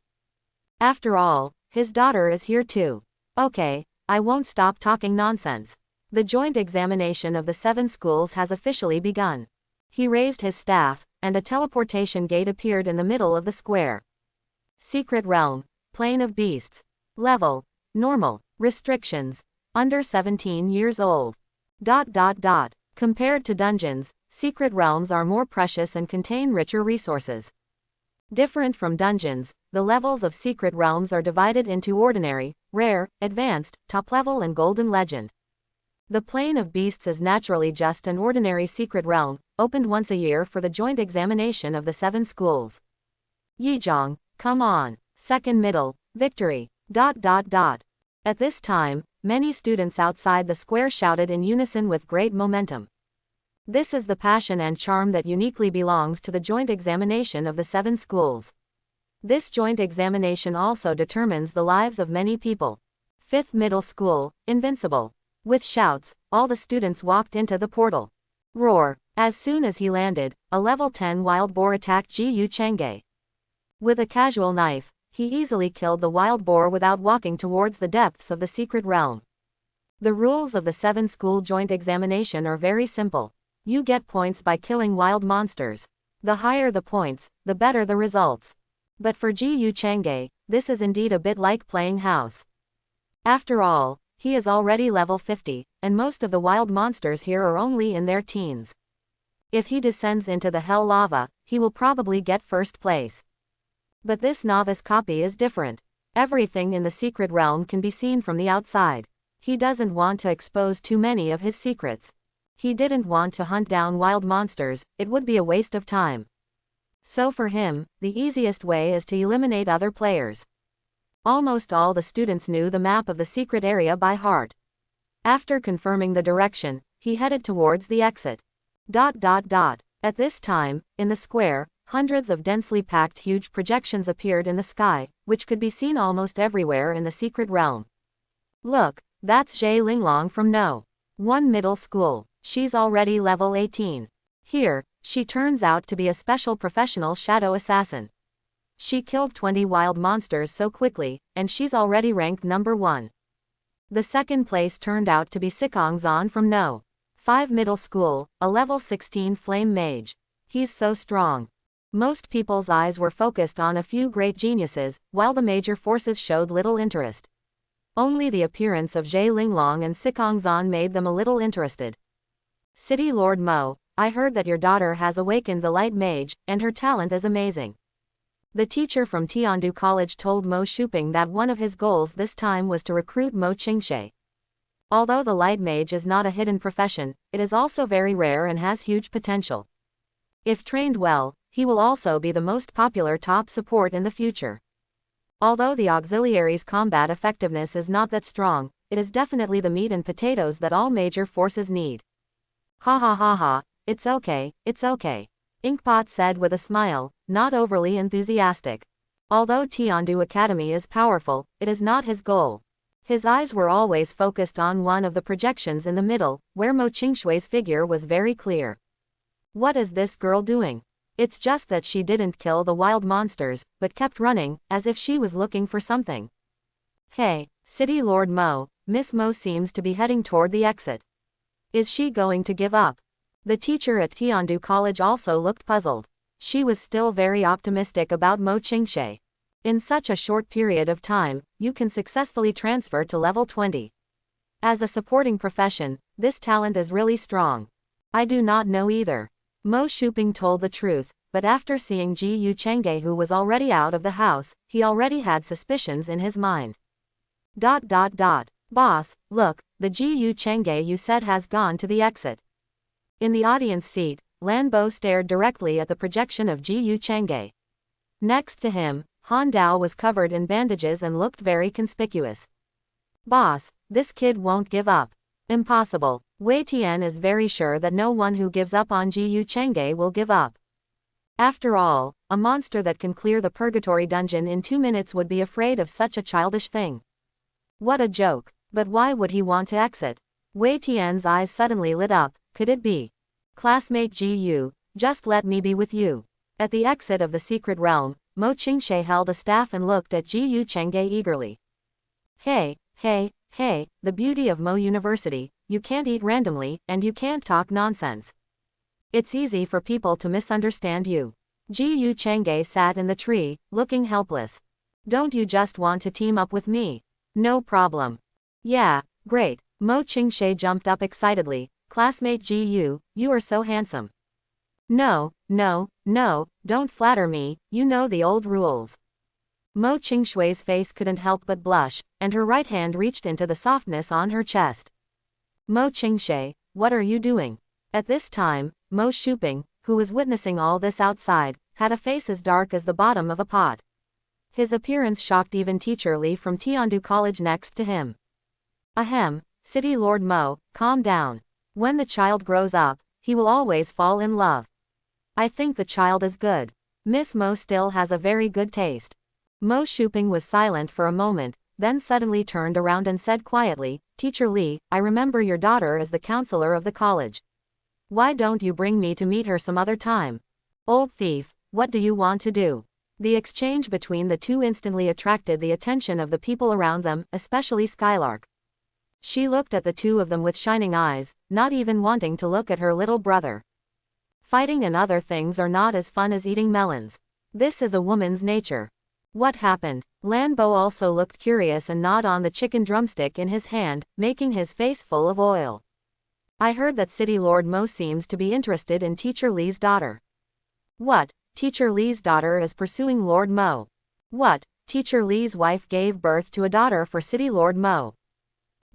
After all, his daughter is here too. Okay, I won't stop talking nonsense. The joint examination of the 7 schools has officially begun. He raised his staff, and a teleportation gate appeared in the middle of the square. Secret Realm, Plane of Beasts. Level, Normal, Restrictions, under 17 years old. Compared to dungeons, secret realms are more precious and contain richer resources. Different from dungeons, the levels of secret realms are divided into ordinary, rare, advanced, top level and golden legend. The Plane of Beasts is naturally just an ordinary secret realm, opened once a year for the joint examination of the 7 schools. Yizhong, come on, second middle, victory. At this time, many students outside the square shouted in unison with great momentum. This is the passion and charm that uniquely belongs to the joint examination of the 7 schools. This joint examination also determines the lives of many people. 5th Middle School, Invincible. With shouts, all the students walked into the portal. Roar. As soon as he landed, a level 10 wild boar attacked Ji Yucheng. With a casual knife, he easily killed the wild boar without walking towards the depths of the secret realm. The rules of the 7-school joint examination are very simple. You get points by killing wild monsters. The higher the points, the better the results. But for Ji Yucheng, this is indeed a bit like playing house. After all, he is already level 50, and most of the wild monsters here are only in their teens. If he descends into the hell lava, he will probably get first place. But this novice copy is different. Everything in the secret realm can be seen from the outside. He doesn't want to expose too many of his secrets. He didn't want to hunt down wild monsters, it would be a waste of time. So for him, the easiest way is to eliminate other players. Almost all the students knew the map of the secret area by heart. After confirming the direction, he headed towards the exit. At this time, in the square, hundreds of densely packed huge projections appeared in the sky, which could be seen almost everywhere in the secret realm. Look, that's Zhe Linglong from No. 1 Middle School. She's already level 18. Here, she turns out to be a special professional shadow assassin. She killed 20 wild monsters so quickly, and she's already ranked number 1. The second place turned out to be Sikong Zan from No. 5 Middle School, a level 16 flame mage. He's so strong. Most people's eyes were focused on a few great geniuses, while the major forces showed little interest. Only the appearance of Zhe Linglong and Sikong Zan made them a little interested. City Lord Mo, I heard that your daughter has awakened the light mage, and her talent is amazing. The teacher from Tiandu College told Mo Ching-sh that one of his goals this time was to recruit Mo Ching-sh. Although the light mage is not a hidden profession, it is also very rare and has huge potential. If trained well, he will also be the most popular top support in the future. Although the auxiliary's combat effectiveness is not that strong, it is definitely the meat and potatoes that all major forces need. Ha ha ha ha, it's okay, Inkpot said with a smile, not overly enthusiastic. Although Tiandu Academy is powerful, it is not his goal. His eyes were always focused on one of the projections in the middle, where Mo Ching-sh's figure was very clear. What is this girl doing? It's just that she didn't kill the wild monsters, but kept running, as if she was looking for something. Hey, City Lord Mo, Miss Mo seems to be heading toward the exit. Is she going to give up? The teacher at Tiandu College also looked puzzled. She was still very optimistic about Mo Ching-sh. In such a short period of time, you can successfully transfer to level 20. As a supporting profession, this talent is really strong. I do not know either. Mo Shuping told the truth, but after seeing Ji Yu Chengge, who was already out of the house, he already had suspicions in his mind. Boss, look, the Ji Yu Chengge you said has gone to the exit. In the audience seat, Lan Bo stared directly at the projection of Ji Yu Chengge. Next to him, Han Dao was covered in bandages and looked very conspicuous. Boss, this kid won't give up. Impossible. Wei Tian is very sure that no one who gives up on Ji Yu Chengge will give up. After all, a monster that can clear the purgatory dungeon in 2 minutes would be afraid of such a childish thing. What a joke. But why would he want to exit? Wei Tian's eyes suddenly lit up. Could it be? Classmate Ji Yu, just let me be with you. At the exit of the secret realm, Mo Ching-sh held a staff and looked at Ji Yu Chengge eagerly. Hey, the beauty of Mo University, you can't eat randomly, and you can't talk nonsense. It's easy for people to misunderstand you. Ji Yu Chengge sat in the tree, looking helpless. Don't you just want to team up with me? No problem. Yeah, great. Mo Ching-sh jumped up excitedly. Classmate Ji Yu, you are so handsome. No, don't flatter me, you know the old rules. Mo Ching-sh's face couldn't help but blush, and her right hand reached into the softness on her chest. Mo Ching-sh, what are you doing? At this time, Mo Shuping, who was witnessing all this outside, had a face as dark as the bottom of a pot. His appearance shocked even Teacher Li from Tiandu College next to him. Ahem, City Lord Mo, calm down. When the child grows up, he will always fall in love. I think the child is good. Miss Mo still has a very good taste. Mo Shuping was silent for a moment, then suddenly turned around and said quietly, Teacher Li, I remember your daughter as the counselor of the college. Why don't you bring me to meet her some other time? Old thief, what do you want to do? The exchange between the two instantly attracted the attention of the people around them, especially Skylark. She looked at the two of them with shining eyes, not even wanting to look at her little brother. Fighting and other things are not as fun as eating melons. This is a woman's nature. What happened? Lan Bo also looked curious and gnawed on the chicken drumstick in his hand, making his face full of oil. I heard that City Lord Mo seems to be interested in Teacher Li's daughter. What? Teacher Li's daughter is pursuing Lord Mo. What? Teacher Li's wife gave birth to a daughter for City Lord Mo.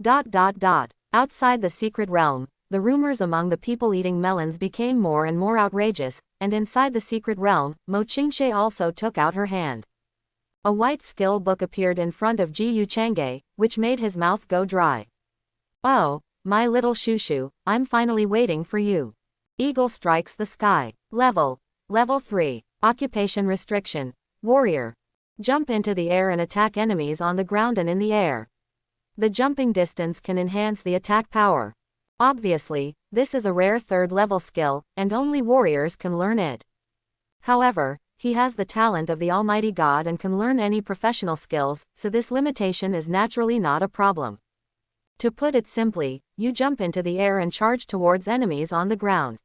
Outside the secret realm, the rumors among the people eating melons became more and more outrageous, and inside the secret realm, Mo Ching-sh also took out her hand. A white skill book appeared in front of Ji Yu Chengge, which made his mouth go dry. Oh, my little shushu, I'm finally waiting for you. Eagle strikes the sky. Level 3. Occupation restriction. Warrior. Jump into the air and attack enemies on the ground and in the air. The jumping distance can enhance the attack power. Obviously, this is a rare third-level skill, and only warriors can learn it. However, he has the talent of the Almighty God and can learn any professional skills, so this limitation is naturally not a problem. To put it simply, you jump into the air and charge towards enemies on the ground.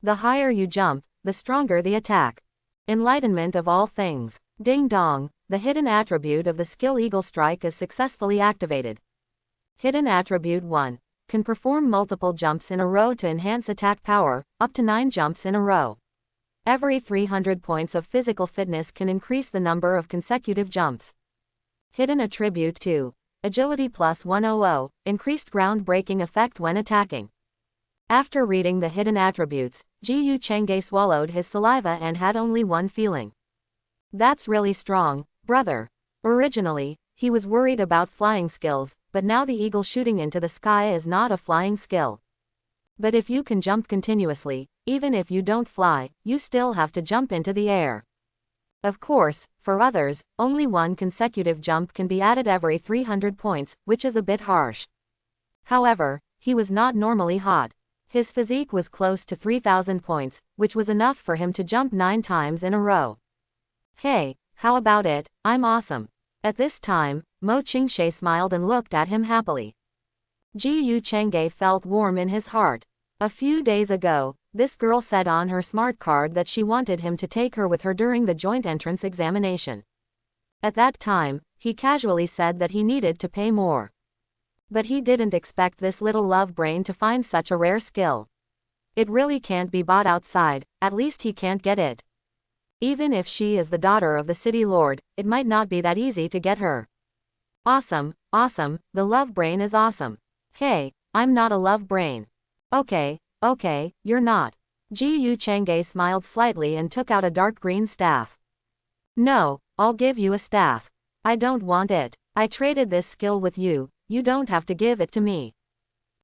The higher you jump, the stronger the attack. Enlightenment of all things. Ding dong, the hidden attribute of the skill Eagle Strike is successfully activated. Hidden attribute 1. Can perform multiple jumps in a row to enhance attack power, up to 9 jumps in a row. Every 300 points of physical fitness can increase the number of consecutive jumps. Hidden attribute 2. Agility plus 100, increased ground-breaking effect when attacking. After reading the hidden attributes, Ji Yu Chengge swallowed his saliva and had only one feeling. That's really strong, brother. Originally, he was worried about flying skills, but now the eagle shooting into the sky is not a flying skill. But if you can jump continuously, even if you don't fly, you still have to jump into the air. Of course, for others, only one consecutive jump can be added every 300 points, which is a bit harsh. However, he was not normally hot. His physique was close to 3,000 points, which was enough for him to jump 9 times in a row. Hey, how about it? I'm awesome. At this time, Mo Ching-sh smiled and looked at him happily. Ji Yu Chengge felt warm in his heart. A few days ago, this girl said on her smart card that she wanted him to take her with her during the joint entrance examination. At that time, he casually said that he needed to pay more. But he didn't expect this little love brain to find such a rare skill. It really can't be bought outside, at least he can't get it. Even if she is the daughter of the city lord, it might not be that easy to get her. Awesome, awesome, the love brain is awesome. Hey, I'm not a love brain. Okay, you're not. Ji Chang'e smiled slightly and took out a dark green staff. No, I'll give you a staff. I don't want it. I traded this skill with you, you don't have to give it to me.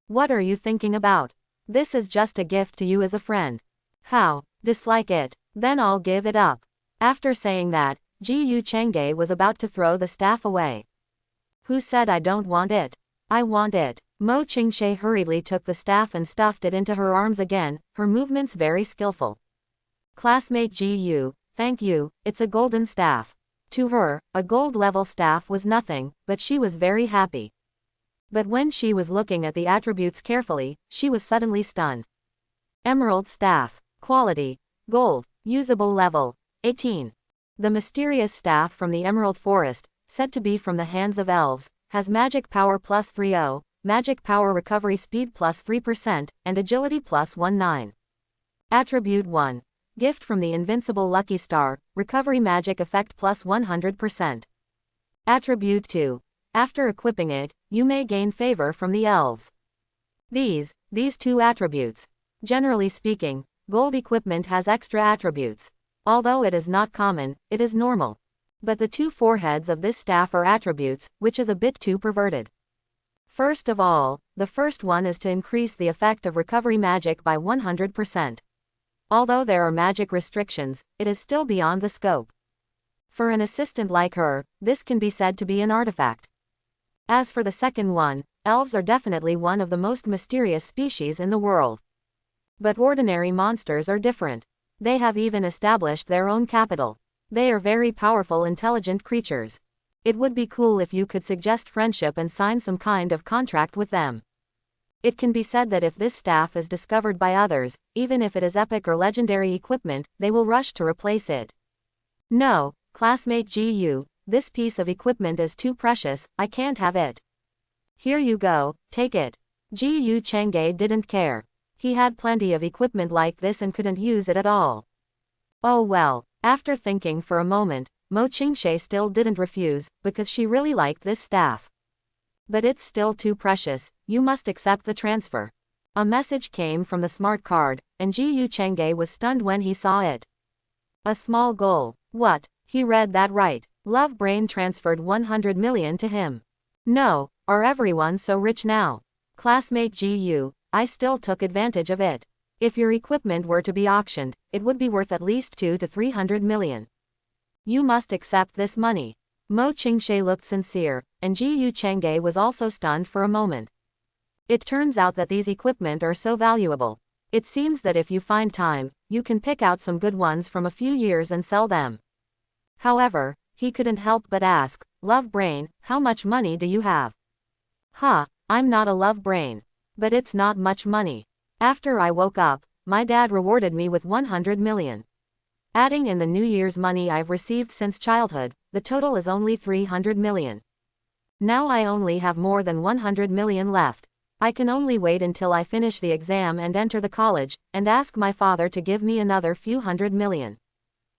What are you thinking about? This is just a gift to you as a friend. How? Dislike it? Then I'll give it up. After saying that, Ji Chang'e was about to throw the staff away. Who said I don't want it? I want it. Mo Ching-sh hurriedly took the staff and stuffed it into her arms again, her movements very skillful. Classmate Ji, thank you, it's a golden staff. To her, a gold-level staff was nothing, but she was very happy. But when she was looking at the attributes carefully, she was suddenly stunned. Emerald staff. Quality. Gold. Usable level. 18. The mysterious staff from the Emerald Forest, said to be from the hands of elves, has magic power plus 30, magic power recovery speed plus 3%, and agility plus 19. Attribute 1. Gift from the invincible lucky star, recovery magic effect plus 100%. Attribute 2. After equipping it, you may gain favor from the elves. These two attributes. Generally speaking, gold equipment has extra attributes. Although it is not common, it is normal. But the two foreheads of this staff are attributes, which is a bit too perverted. First of all, the first one is to increase the effect of recovery magic by 100%. Although there are magic restrictions, it is still beyond the scope. For an assistant like her, this can be said to be an artifact. As for the second one, elves are definitely one of the most mysterious species in the world. But ordinary monsters are different. They have even established their own capital. They are very powerful, intelligent creatures. It would be cool if you could suggest friendship and sign some kind of contract with them. It can be said that if this staff is discovered by others, even if it is epic or legendary equipment, they will rush to replace it. No, classmate Gu, this piece of equipment is too precious, I can't have it. Here you go, take it. Ji Chang'e didn't care. He had plenty of equipment like this and couldn't use it at all. Oh well, after thinking for a moment, Mo Ching-sh still didn't refuse, because she really liked this staff. But it's still too precious, you must accept the transfer. A message came from the smart card, and Ji Chang'e was stunned when he saw it. A small goal. What? He read that right. Love Brain transferred 100 million to him. No, are everyone so rich now? Classmate Gu, I still took advantage of it. If your equipment were to be auctioned, it would be worth at least 200 to 300 million. You must accept this money. Mo Ching-sh looked sincere, and Ji Chang'e was also stunned for a moment. It turns out that these equipment are so valuable. It seems that if you find time, you can pick out some good ones from a few years and sell them. However, he couldn't help but ask, Love Brain, how much money do you have? I'm not a love brain. But it's not much money. After I woke up, my dad rewarded me with 100 million. Adding in the New Year's money I've received since childhood, the total is only 300 million. Now I only have more than 100 million left. I can only wait until I finish the exam and enter the college, and ask my father to give me another few hundred million.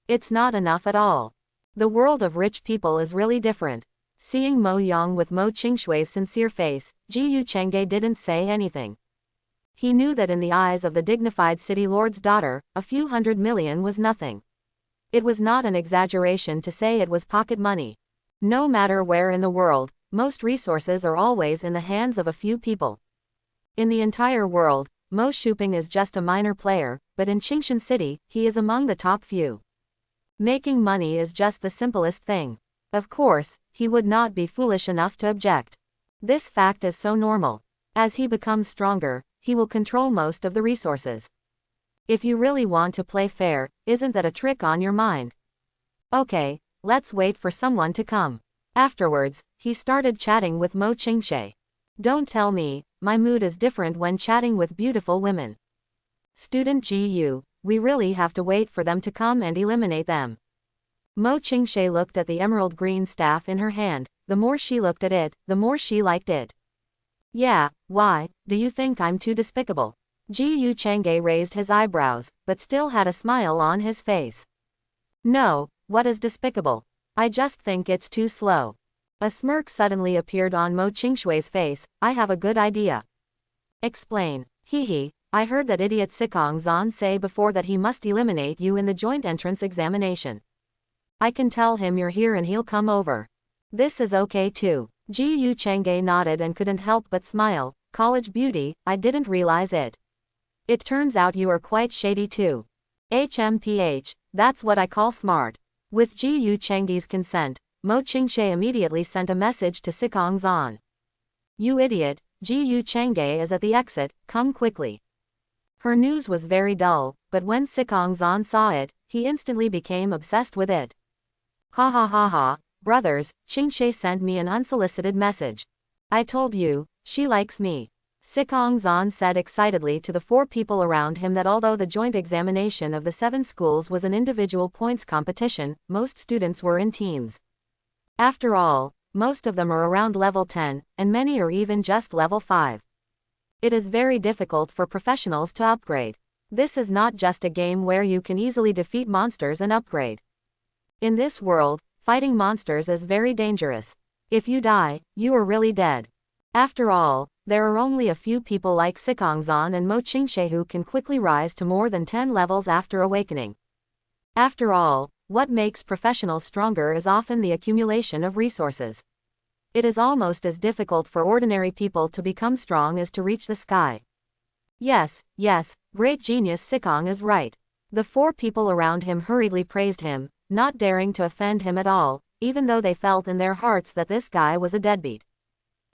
It's not enough at all. The world of rich people is really different. Seeing Mo Yang with Mo Ching-sh's sincere face, Ji Chang'e didn't say anything. He knew that in the eyes of the dignified city lord's daughter, a few 100 million was nothing. It was not an exaggeration to say it was pocket money. No matter where in the world, most resources are always in the hands of a few people. In the entire world, Mo Shuping is just a minor player, but in Qingshan City, he is among the top few. Making money is just the simplest thing. Of course, he would not be foolish enough to object. This fact is so normal. As he becomes stronger, he will control most of the resources. If you really want to play fair, isn't that a trick on your mind? Okay, let's wait for someone to come. Afterwards, he started chatting with Mo Ching-sh. Don't tell me, my mood is different when chatting with beautiful women. Student GU, we really have to wait for them to come and eliminate them. Mo Ching-sh looked at the emerald green staff in her hand. The more she looked at it, the more she liked it. Yeah, why, do you think I'm too despicable? Gu Chang'e raised his eyebrows, but still had a smile on his face. No, what is despicable? I just think it's too slow. A smirk suddenly appeared on Mo Ching-sh's face. I have a good idea. Explain. Hee, I heard that idiot Sikong Zan say before that he must eliminate you in the joint entrance examination. I can tell him you're here and he'll come over. This is okay too. Gu Chang'e nodded and couldn't help but smile. College beauty, I didn't realize it. It turns out you are quite shady too. HMPH, that's what I call smart. With Gu Chang'e's consent, Mo Ching-sh immediately sent a message to Sikong Zan. You idiot, Gu Chang'e is at the exit, come quickly. Her news was very dull, but when Sikong Zan saw it, he instantly became obsessed with it. Ha ha ha ha, brothers, Ching-sh sent me an unsolicited message. I told you, she likes me. Sikong Zan said excitedly to the 4 people around him that although the joint examination of the 7 schools was an individual points competition, most students were in teams. After all, most of them are around level 10, and many are even just level 5. It is very difficult for professionals to upgrade. This is not just a game where you can easily defeat monsters and upgrade. In this world, fighting monsters is very dangerous. If you die, you are really dead. After all, there are only a few people like Sikong Zan and Mo Ching-sh who can quickly rise to more than 10 levels after awakening. After all, what makes professionals stronger is often the accumulation of resources. It is almost as difficult for ordinary people to become strong as to reach the sky. Yes, great genius Sikong is right. The 4 people around him hurriedly praised him, not daring to offend him at all, even though they felt in their hearts that this guy was a deadbeat.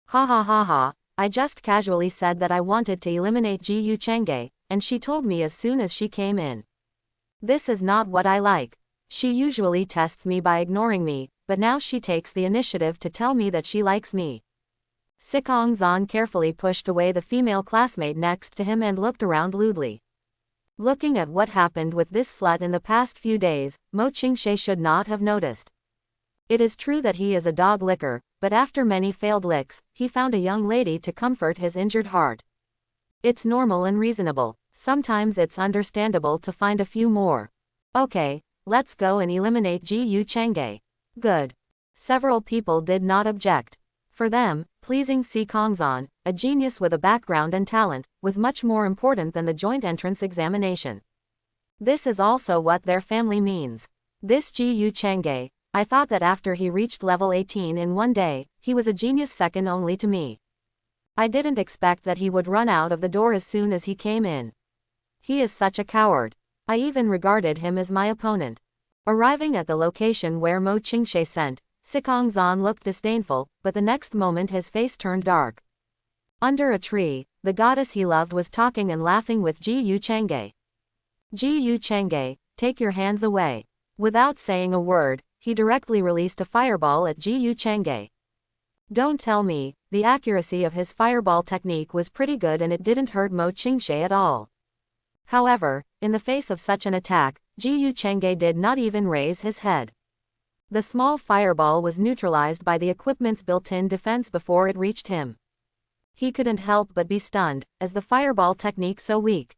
Ha ha ha ha, I just casually said that I wanted to eliminate Gu Chang'e, and she told me as soon as she came in. This is not what I like. She usually tests me by ignoring me, but now she takes the initiative to tell me that she likes me. Sikong Zan carefully pushed away the female classmate next to him and looked around lewdly. Looking at what happened with this slut in the past few days, Mo Ching-sh should not have noticed. It is true that he is a dog licker, but after many failed licks, he found a young lady to comfort his injured heart. It's normal and reasonable. Sometimes it's understandable to find a few more. Okay, let's go and eliminate Gu Chang'e. Good. Several people did not object. For them, pleasing Sikong Zan, a genius with a background and talent, was much more important than the joint entrance examination. This is also what their family means. This Gu Chang'e, I thought that after he reached level 18 in one day, he was a genius second only to me. I didn't expect that he would run out of the door as soon as he came in. He is such a coward. I even regarded him as my opponent. Arriving at the location where Mo Ching-sh sent, Sikong Zan looked disdainful, but the next moment his face turned dark. Under a tree, the goddess he loved was talking and laughing with Gu Chang'e. Gu Chang'e, take your hands away. Without saying a word, he directly released a fireball at Gu Chang'e. Don't tell me, the accuracy of his fireball technique was pretty good and it didn't hurt Mo Ching-sh at all. However, in the face of such an attack, Gu Chang'e did not even raise his head. The small fireball was neutralized by the equipment's built-in defense before it reached him. He couldn't help but be stunned, as the fireball technique so weak.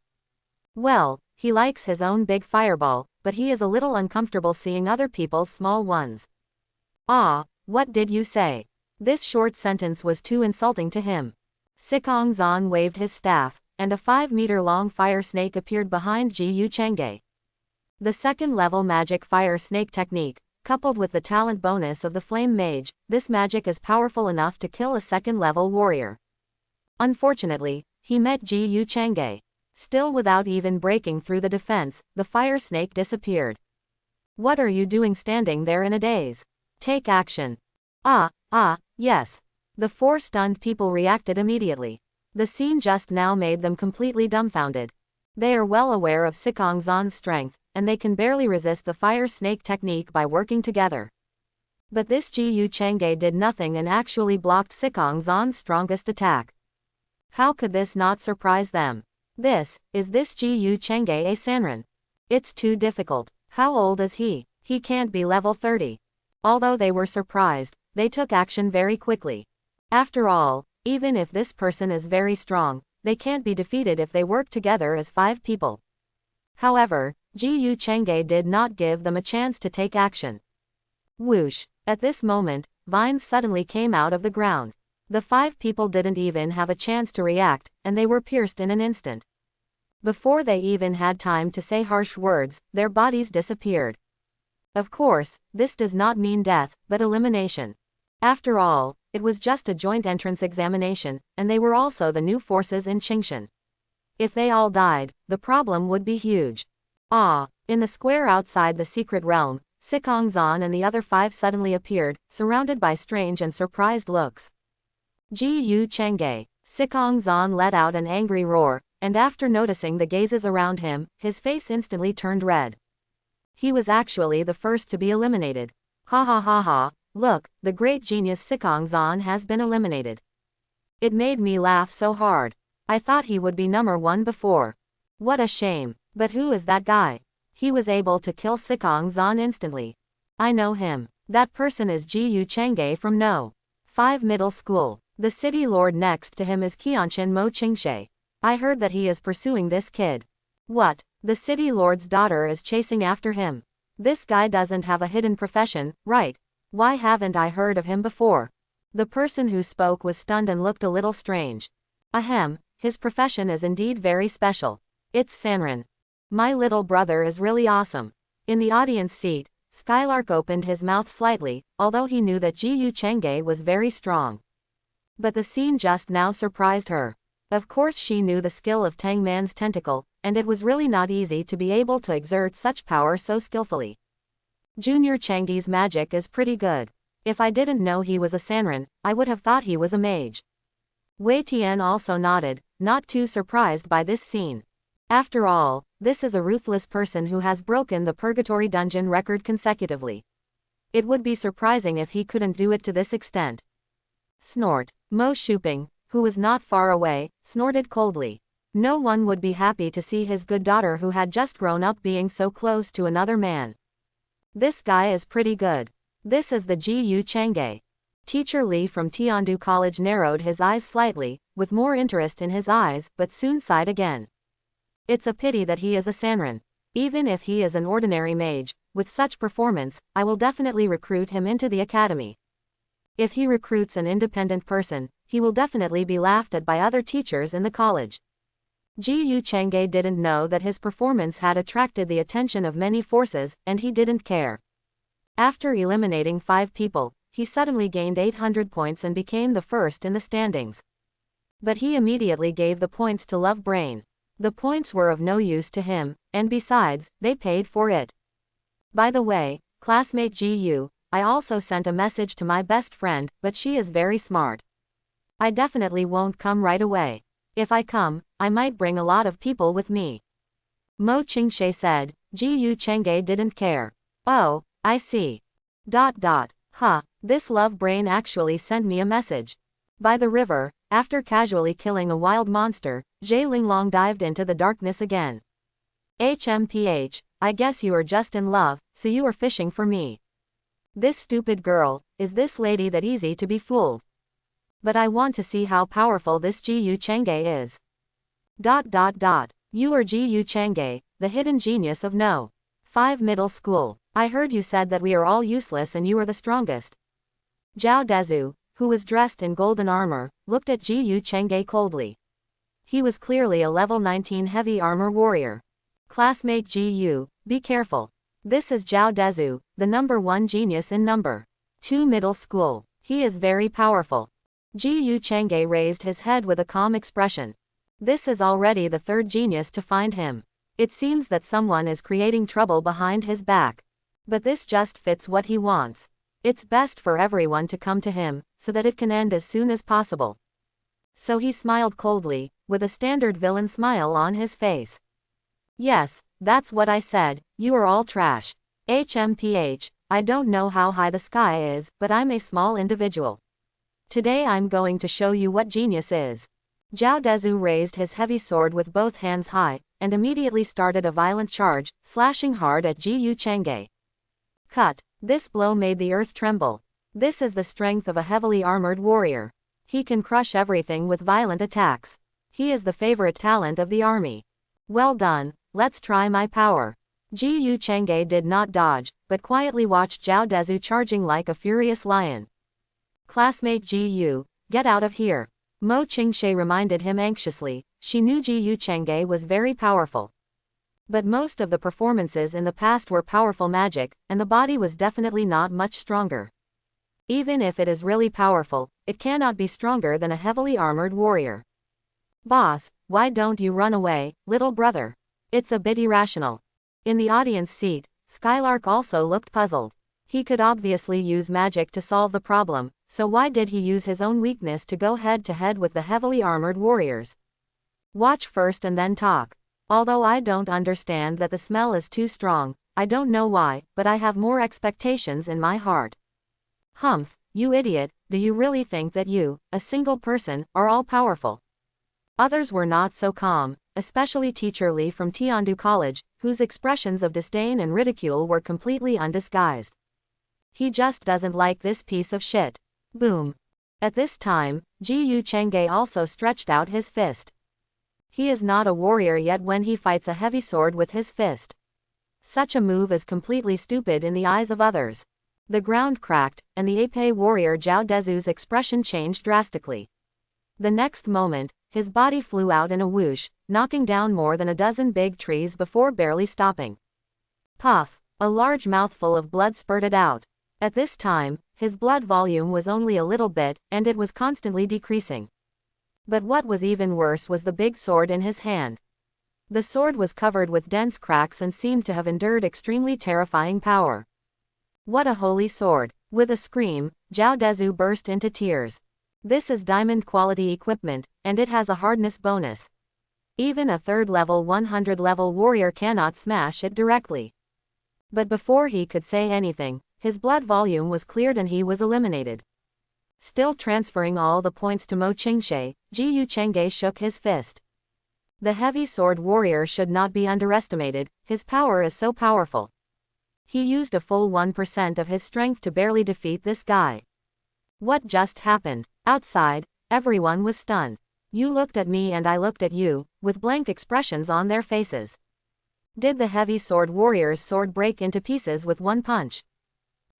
Well, he likes his own big fireball, but he is a little uncomfortable seeing other people's small ones. Ah, what did you say? This short sentence was too insulting to him. Sikong Zan waved his staff, and a 5-meter-long fire snake appeared behind Gu Chang'e. The second-level magic fire snake technique, coupled with the talent bonus of the flame mage, this magic is powerful enough to kill a second-level warrior. Unfortunately, he met Gu Chang'e. Still without even breaking through the defense, the fire snake disappeared. What are you doing standing there in a daze? Take action. Yes. The 4 stunned people reacted immediately. The scene just now made them completely dumbfounded. They are well aware of Sikong Zan's strength, and they can barely resist the fire snake technique by working together. But this Gu Chang'e did nothing and actually blocked Sikong Zan's strongest attack. How could this not surprise them? Is this Gu Chengge a Sanren? It's too difficult. How old is he? He can't be level 30. Although they were surprised, they took action very quickly. After all, even if this person is very strong, they can't be defeated if they work together as 5 people. However, Gu Chengge did not give them a chance to take action. Whoosh! At this moment, vines suddenly came out of the ground. The 5 people didn't even have a chance to react, and they were pierced in an instant. Before they even had time to say harsh words, their bodies disappeared. Of course, this does not mean death, but elimination. After all, it was just a joint entrance examination, and they were also the new forces in Qingshan. If they all died, the problem would be huge. In the square outside the secret realm, Sikong Zan and the other 5 suddenly appeared, surrounded by strange and surprised looks. Gu Chengge. Sikong Zan let out an angry roar, and after noticing the gazes around him, his face instantly turned red. He was actually the first to be eliminated. Ha ha ha ha, look, the great genius Sikong Zan has been eliminated. It made me laugh so hard. I thought he would be number 1 before. What a shame. But who is that guy? He was able to kill Sikong Zan instantly. I know him. That person is Gu Chengge from No. 5 Middle School. The city lord next to him is Qianshan Mo Ching-sh. I heard that he is pursuing this kid. What? The city lord's daughter is chasing after him. This guy doesn't have a hidden profession, right? Why haven't I heard of him before? The person who spoke was stunned and looked a little strange. Ahem, his profession is indeed very special. It's Sanren. My little brother is really awesome. In the audience seat, Skylark opened his mouth slightly, although he knew that Gu Chengge was very strong. But the scene just now surprised her. Of course she knew the skill of Tang Man's tentacle, and it was really not easy to be able to exert such power so skillfully. Junior Chengge's magic is pretty good. If I didn't know he was a Sanren, I would have thought he was a mage. Wei Tian also nodded, not too surprised by this scene. After all, this is a ruthless person who has broken the purgatory dungeon record consecutively. It would be surprising if he couldn't do it to this extent. Snort. Mo Shuping, who was not far away, snorted coldly. No one would be happy to see his good daughter who had just grown up being so close to another man. This guy is pretty good. This is the Gu Chengge. Teacher Li from Tiandu College narrowed his eyes slightly, with more interest in his eyes, but soon sighed again. It's a pity that he is a Sanren. Even if he is an ordinary mage, with such performance, I will definitely recruit him into the academy. If he recruits an independent person, he will definitely be laughed at by other teachers in the college. Gu Chengge didn't know that his performance had attracted the attention of many forces, and he didn't care. After eliminating 5 people, he suddenly gained 800 points and became the first in the standings. But he immediately gave the points to Love Brain. The points were of no use to him, and besides, they paid for it. By the way, classmate Gu, I also sent a message to my best friend, but she is very smart. I definitely won't come right away. If I come, I might bring a lot of people with me. Mo Ching-sh said. Gu Chengge didn't care. Oh, I see. This Love Brain actually sent me a message. By the river, after casually killing a wild monster, Zhe Linglong dived into the darkness again. HMPH, I guess you are just in love, so you are fishing for me. This stupid girl, is this lady that easy to be fooled? But I want to see how powerful this Gu Chengge is. You are Gu Chengge, the hidden genius of No. 5 Middle School. I heard you said that we are all useless and you are the strongest. Zhao Dezu, who was dressed in golden armor, looked at Gu Chengge coldly. He was clearly a level 19 heavy armor warrior. Classmate Gu, be careful. This is Zhao Dezu, the number 1 genius in number 2 Middle School. He is very powerful. Gu Chengge raised his head with a calm expression. This is already the 3rd genius to find him. It seems that someone is creating trouble behind his back. But this just fits what he wants. It's best for everyone to come to him, so that it can end as soon as possible. So he smiled coldly, with a standard villain smile on his face. Yes, that's what I said, you are all trash. HMPH, I don't know how high the sky is, but I'm a small individual. Today I'm going to show you what genius is. Zhao Dezu raised his heavy sword with both hands high, and immediately started a violent charge, slashing hard at Ji Yu Chang'e. Cut! This blow made the earth tremble. This is the strength of a heavily armored warrior. He can crush everything with violent attacks. He is the favorite talent of the army. Well done, let's try my power. Ji Yu Chang'e did not dodge, but quietly watched Zhao Dezu charging like a furious lion. Classmate Ji Yu, get out of here. Mo Ching-sh reminded him anxiously. She knew Ji Yu Chang'e was very powerful. But most of the performances in the past were powerful magic, and the body was definitely not much stronger. Even if it is really powerful, it cannot be stronger than a heavily armored warrior. Boss, why don't you run away, little brother? It's a bit irrational. In the audience seat, Skylark also looked puzzled. He could obviously use magic to solve the problem, so why did he use his own weakness to go head-to-head with the heavily armored warriors? Watch first and then talk. Although I don't understand that the smell is too strong, I don't know why, but I have more expectations in my heart. Humph, you idiot, do you really think that you, a single person, are all-powerful? Others were not so calm, especially Teacher Li from Tiandu College, whose expressions of disdain and ridicule were completely undisguised. He just doesn't like this piece of shit. Boom. At this time, Ji Yu Chang'e also stretched out his fist. He is not a warrior yet when he fights a heavy sword with his fist. Such a move is completely stupid in the eyes of others. The ground cracked, and the Ape warrior Zhao Dezu's expression changed drastically. The next moment, his body flew out in a whoosh, knocking down more than a dozen big trees before barely stopping. Puff! A large mouthful of blood spurted out. At this time, his blood volume was only a little bit, and it was constantly decreasing. But what was even worse was the big sword in his hand. The sword was covered with dense cracks and seemed to have endured extremely terrifying power. What a holy sword! With a scream, Zhao Dezu burst into tears. This is diamond quality equipment, and it has a hardness bonus. Even a 3rd level 100 level warrior cannot smash it directly. But before he could say anything, his blood volume was cleared and he was eliminated. Still transferring all the points to Mo Ching-sh, Ji Yu Chang'e shook his fist. The heavy sword warrior should not be underestimated, his power is so powerful. He used a full 1% of his strength to barely defeat this guy. What just happened? Outside, everyone was stunned. You looked at me and I looked at you, with blank expressions on their faces. Did the heavy sword warrior's sword break into pieces with one punch?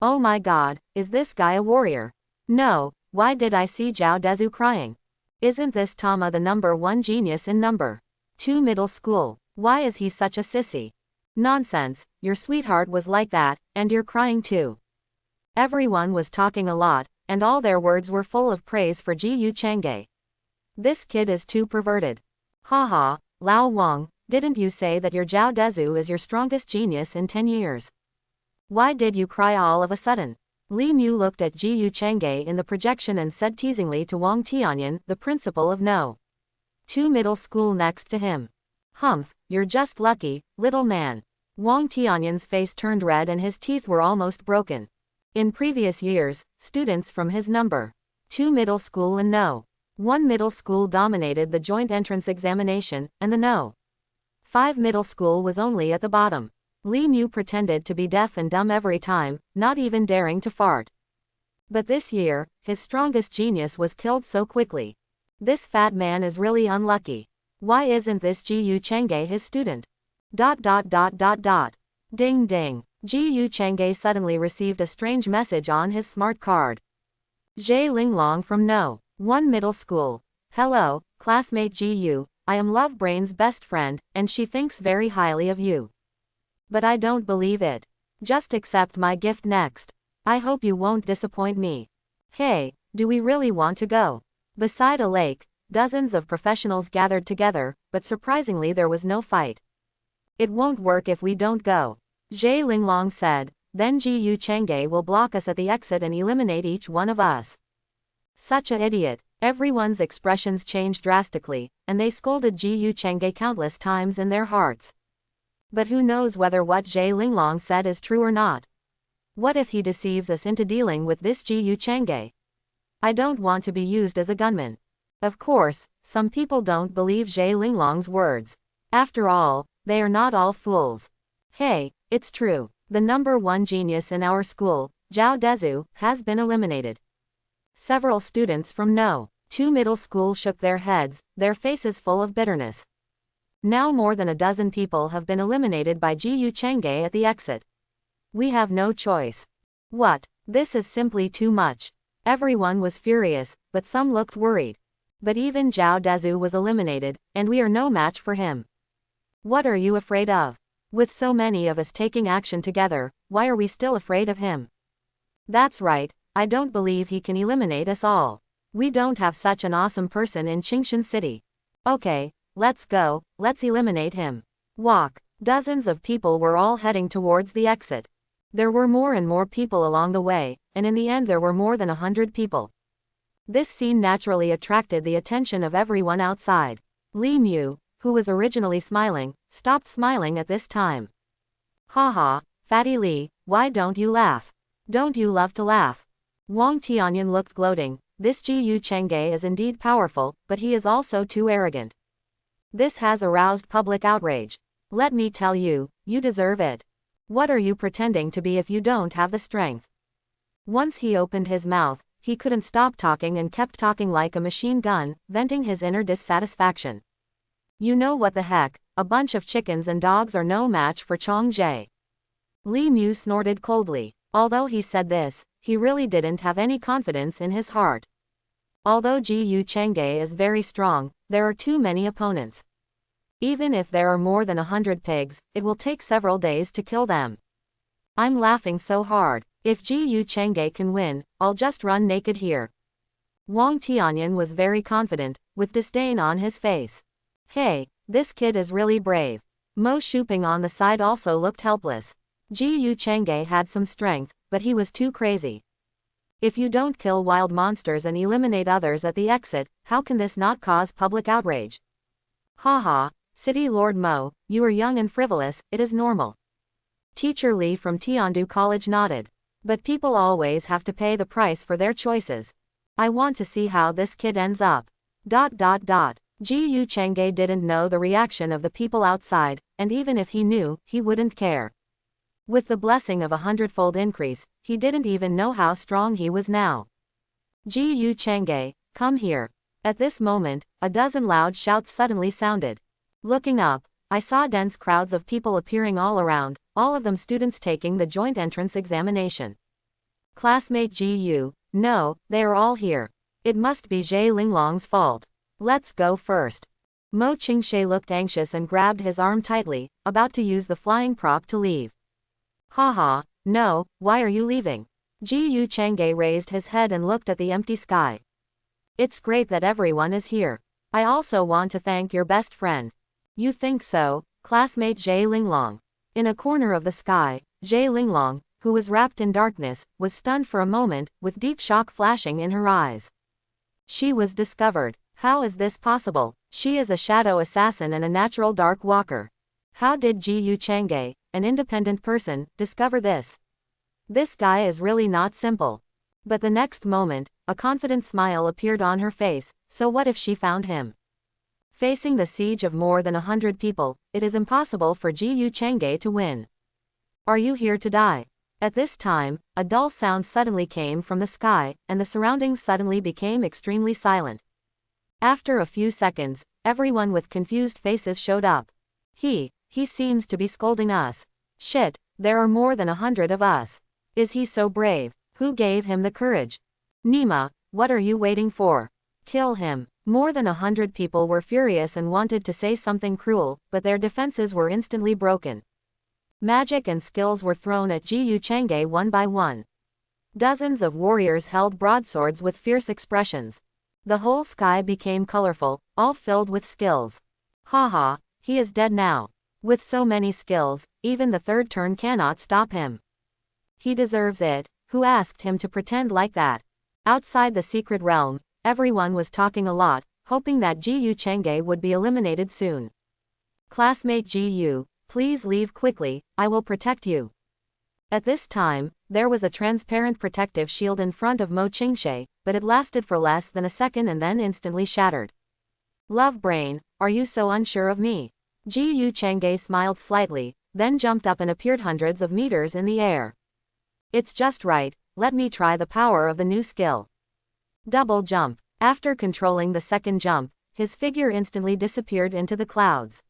Oh my god, is this guy a warrior? No, why did I see Zhao Dezu crying? Isn't this Tama the number 1 genius in number 2 middle school? Why is he such a sissy? Nonsense, your sweetheart was like that, and you're crying too. Everyone was talking a lot, and all their words were full of praise for Ji Yu Chang'e. This kid is too perverted. Haha, Lao Wang, didn't you say that your Zhao Dezu is your strongest genius in 10 years? Why did you cry all of a sudden? Li Mu looked at Ji Yu Chang'e in the projection and said teasingly to Wang Tianyan, the principal of No. 2 middle school next to him. Humph, you're just lucky, little man. Wang Tianyan's face turned red and his teeth were almost broken. In previous years, students from his number 2 middle school and No. 1 middle school dominated the joint entrance examination, and the No. 5 middle school was only at the bottom. Li Mu pretended to be deaf and dumb every time, not even daring to fart. But this year, his strongest genius was killed so quickly. This fat man is really unlucky. Why isn't this Ji Yu Chang'e his student? ... Ding ding. Ji Yu Chang'e suddenly received a strange message on his smart card. Zhe Linglong from No. 1 middle school. Hello, classmate Ji Yu, I am Love Brain's best friend, and she thinks very highly of you. But I don't believe it. Just accept my gift next. I hope you won't disappoint me. Hey, do we really want to go? Beside a lake, dozens of professionals gathered together, but surprisingly there was no fight. It won't work if we don't go, Zhe Linglong said. Then Ji Yu Chang'e will block us at the exit and eliminate each one of us. Such an idiot. Everyone's expressions changed drastically, and they scolded Ji Yu Chang'e countless times in their hearts. But who knows whether what Zhe Linglong said is true or not? What if he deceives us into dealing with this Ji Yu Chang'e? I don't want to be used as a gunman. Of course, some people don't believe Zhe Linglong's words. After all, they are not all fools. Hey, it's true. The number one genius in our school, Zhao Dezu, has been eliminated. Several students from No. 2 middle school shook their heads, their faces full of bitterness. Now more than a dozen people have been eliminated by Jiyu Chengge at the exit. We have no choice. What? This is simply too much. Everyone was furious, but some looked worried. But even Zhao Dezu was eliminated, and we are no match for him. What are you afraid of? With so many of us taking action together, why are we still afraid of him? That's right, I don't believe he can eliminate us all. We don't have such an awesome person in Qingshan City. Okay, let's go, let's eliminate him. Walk. Dozens of people were all heading towards the exit. There were more and more people along the way, and in the end there were more than 100 people. This scene naturally attracted the attention of everyone outside. Li Mu, who was originally smiling, stopped smiling at this time. Haha, Fatty Li, why don't you laugh? Don't you love to laugh? Wang Tianyan looked gloating. This Jiyu Chengge is indeed powerful, but he is also too arrogant. This has aroused public outrage. Let me tell you, you deserve it. What are you pretending to be if you don't have the strength? Once he opened his mouth, he couldn't stop talking and kept talking like a machine gun, venting his inner dissatisfaction. You know what the heck, a bunch of chickens and dogs are no match for Chong Jie. Li Mu snorted coldly. Although he said this, he really didn't have any confidence in his heart. Although Jiyu Chengge is very strong, there are too many opponents. Even if there are more than 100 pigs, it will take several days to kill them. I'm laughing so hard. If Jiyu Chengge can win, I'll just run naked here. Wang Tianyan was very confident, with disdain on his face. Hey, this kid is really brave. Mo Shuping on the side also looked helpless. Jiyu Chengge had some strength, but he was too crazy. If you don't kill wild monsters and eliminate others at the exit, how can this not cause public outrage? Haha, City Lord Mo, you are young and frivolous, it is normal. Teacher Li from Tiandu College nodded. But people always have to pay the price for their choices. I want to see how this kid ends up. Jiyu Chengge didn't know the reaction of the people outside, and even if he knew, he wouldn't care. With the blessing of 100-fold increase, he didn't even know how strong he was now. Jiyu Chengge, come here. At this moment, a dozen loud shouts suddenly sounded. Looking up, I saw dense crowds of people appearing all around, all of them students taking the joint entrance examination. Classmate Jiyu, no, they are all here. It must be Zhe Linglong's fault. Let's go first. Mo Ching-sh looked anxious and grabbed his arm tightly, about to use the flying prop to leave. Haha, no, why are you leaving? Jiyu Chengge raised his head and looked at the empty sky. It's great that everyone is here. I also want to thank your best friend. You think so, classmate Zhe Linglong? In a corner of the sky, Zhe Linglong, who was wrapped in darkness, was stunned for a moment, with deep shock flashing in her eyes. She was discovered. How is this possible? She is a shadow assassin and a natural dark walker. How did Jiyu Chengge, an independent person, discover this? This guy is really not simple. But the next moment, a confident smile appeared on her face, so what if she found him? Facing the siege of more than 100 people, it is impossible for Jiyu Chengge to win. Are you here to die? At this time, a dull sound suddenly came from the sky, and the surroundings suddenly became extremely silent. After a few seconds, everyone with confused faces showed up. He seems to be scolding us. Shit, there are more than 100 of us. Is he so brave? Who gave him the courage? Nima, what are you waiting for? Kill him. More than 100 people were furious and wanted to say something cruel, but their defenses were instantly broken. Magic and skills were thrown at Jiyu Chengge one by one. Dozens of warriors held broadswords with fierce expressions. The whole sky became colorful, all filled with skills. Haha, he is dead now. With so many skills, even the third turn cannot stop him. He deserves it. Who asked him to pretend like that? Outside the secret realm, everyone was talking a lot, hoping that Jiyu Chengge would be eliminated soon. Classmate Jiyu, please leave quickly, I will protect you. At this time, there was a transparent protective shield in front of Mo Ching-sh, but it lasted for less than a second and then instantly shattered. Love brain, are you so unsure of me? Ji Yu Chang'e smiled slightly, then jumped up and appeared hundreds of meters in the air. It's just right, let me try the power of the new skill. Double jump. After controlling the second jump, his figure instantly disappeared into the clouds.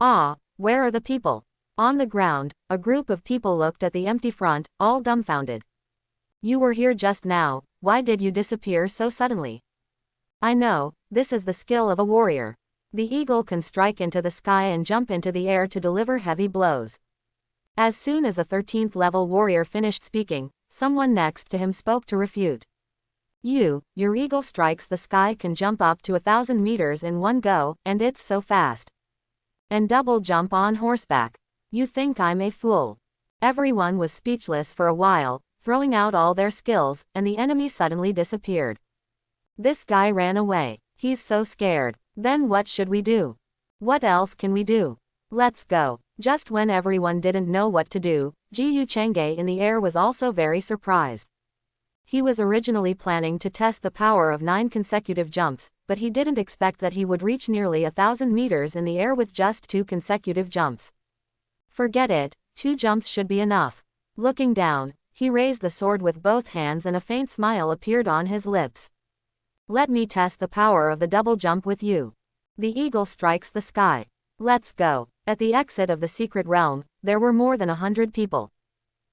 Ah, where are the people? On the ground, a group of people looked at the empty front, all dumbfounded. You were here just now, why did you disappear so suddenly? I know, this is the skill of a warrior. The eagle can strike into the sky and jump into the air to deliver heavy blows. As soon as a 13th level warrior finished speaking, someone next to him spoke to refute. Your eagle strikes the sky can jump up to 1,000 meters in one go, and it's so fast. And double jump on horseback. You think I'm a fool? Everyone was speechless for a while, throwing out all their skills, and the enemy suddenly disappeared. This guy ran away. He's so scared. Then what should we do? What else can we do? Let's go. Just when everyone didn't know what to do, Ji Yu Chang'e in the air was also very surprised. He was originally planning to test the power of 9 consecutive jumps, but he didn't expect that he would reach nearly 1,000 meters in the air with just 2 consecutive jumps. Forget it, 2 jumps should be enough. Looking down, he raised the sword with both hands and a faint smile appeared on his lips. Let me test the power of the double jump with you. The eagle strikes the sky. Let's go. At the exit of the secret realm, there were more than 100 people.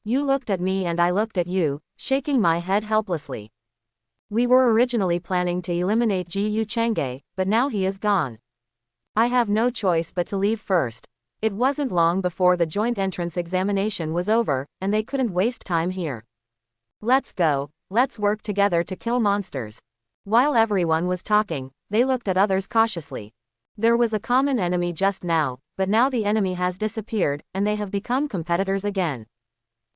You looked at me and I looked at you, shaking my head helplessly. We were originally planning to eliminate Ji Yu Chang'e, but now he is gone. I have no choice but to leave first. It wasn't long before the joint entrance examination was over, and they couldn't waste time here. Let's go, let's work together to kill monsters. While everyone was talking, they looked at others cautiously. There was a common enemy just now, but now the enemy has disappeared, and they have become competitors again.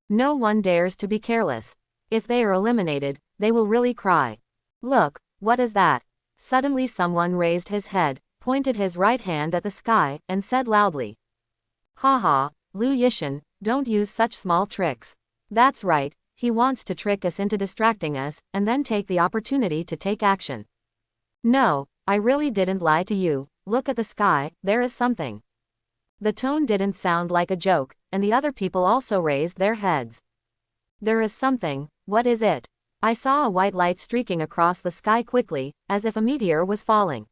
No one dares to be careless. If they are eliminated, they will really cry. Look, what is that? Suddenly someone raised his head, pointed his right hand at the sky, and said loudly. Haha, Liu Yishan, don't use such small tricks. That's right, he wants to trick us into distracting us, and then take the opportunity to take action. No, I really didn't lie to you, look at the sky, there is something. The tone didn't sound like a joke, and the other people also raised their heads. There is something, what is it? I saw a white light streaking across the sky quickly, as if a meteor was falling.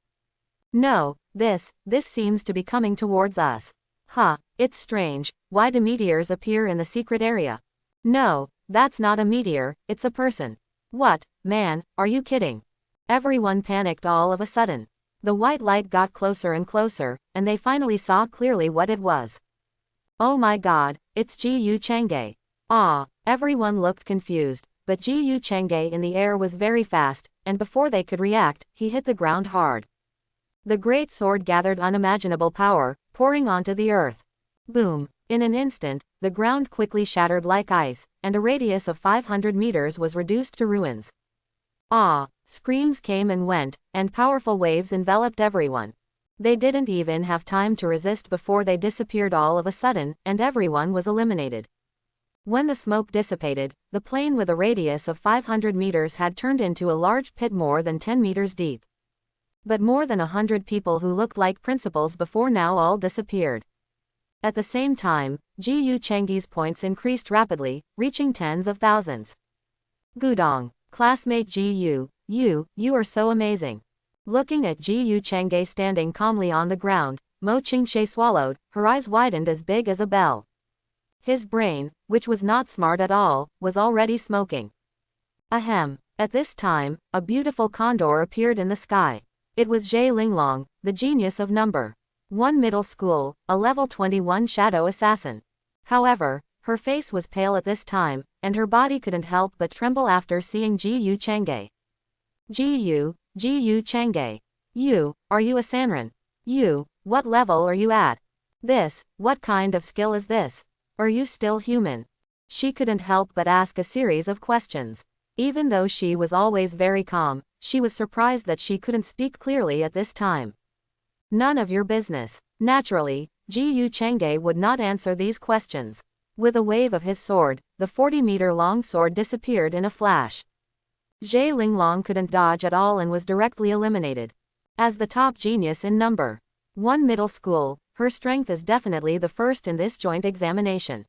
No, this seems to be coming towards us. Huh, it's strange, why do meteors appear in the secret area? No, that's not a meteor, it's a person. What, man, are you kidding? Everyone panicked all of a sudden. The white light got closer and closer, and they finally saw clearly what it was. Oh my god, it's Ji Yu Chang'e. Ah, everyone looked confused, but Ji Yu Chang'e in the air was very fast, and before they could react, he hit the ground hard. The great sword gathered unimaginable power, pouring onto the earth. Boom! In an instant, the ground quickly shattered like ice, and a radius of 500 meters was reduced to ruins. Ah! Screams came and went, and powerful waves enveloped everyone. They didn't even have time to resist before they disappeared all of a sudden, and everyone was eliminated. When the smoke dissipated, the plain with a radius of 500 meters had turned into a large pit more than 10 meters deep. But more than 100 people who looked like principals before now all disappeared. At the same time, Ji Yu Chang'e's points increased rapidly, reaching tens of thousands. Gudong, classmate Ji Yu, you are so amazing. Looking at Ji Yu Chang'e standing calmly on the ground, Mo Ching-sh swallowed, her eyes widened as big as a bell. His brain, which was not smart at all, was already smoking. Ahem. At this time, a beautiful condor appeared in the sky. It was Zhe Linglong, the genius of number 1 middle school, a level 21 shadow assassin. However, her face was pale at this time, and her body couldn't help but tremble after seeing Ji Yu Chang'e. Ji Yu Chang'e. Are you a Sanrin? What level are you at? What kind of skill is this? Are you still human? She couldn't help but ask a series of questions. Even though she was always very calm, she was surprised that she couldn't speak clearly at this time. None of your business. Naturally, Ji Yu Chang'e would not answer these questions. With a wave of his sword, the 40-meter-long sword disappeared in a flash. Zhe Linglong couldn't dodge at all and was directly eliminated. As the top genius in number 1 middle school, her strength is definitely the first in this joint examination.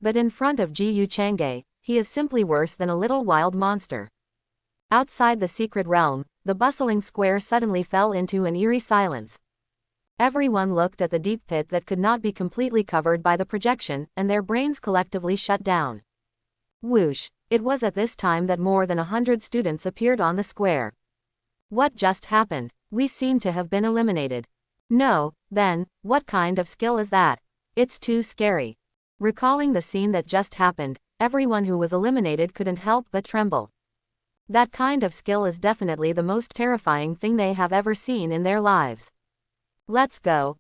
But in front of Ji Chang'e, he is simply worse than a little wild monster. Outside the secret realm, the bustling square suddenly fell into an eerie silence. Everyone looked at the deep pit that could not be completely covered by the projection, and their brains collectively shut down. Whoosh! It was at this time that more than 100 students appeared on the square. What just happened? We seem to have been eliminated. No, then, what kind of skill is that? It's too scary. Recalling the scene that just happened, everyone who was eliminated couldn't help but tremble. That kind of skill is definitely the most terrifying thing they have ever seen in their lives. Let's go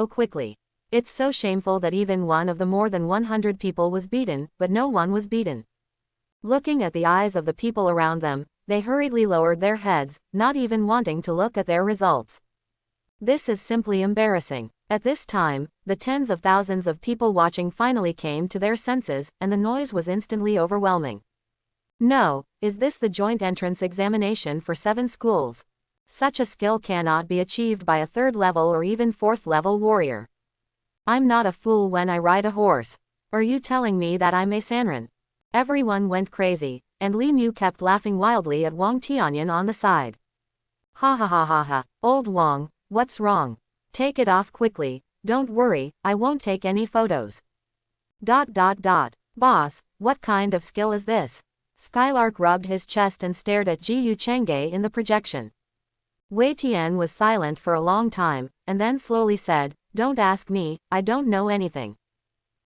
quickly. It's so shameful that even one of the more than 100 people was beaten, but no one was beaten. Looking at the eyes of the people around them, they hurriedly lowered their heads, not even wanting to look at their results. This is simply embarrassing. At this time, the tens of thousands of people watching finally came to their senses, and the noise was instantly overwhelming. No, is this the joint entrance examination for 7 schools? Such a skill cannot be achieved by a 3rd level or even 4th level warrior. I'm not a fool when I ride a horse. Are you telling me that I'm a Sanren? Everyone went crazy, and Li Mu kept laughing wildly at Wang Tianyan on the side. Ha ha ha ha ha, old Wang, what's wrong? Take it off quickly, don't worry, I won't take any photos. Boss, what kind of skill is this? Skylark rubbed his chest and stared at Ji Chang'e in the projection. Wei Tian was silent for a long time, and then slowly said, "Don't ask me, I don't know anything."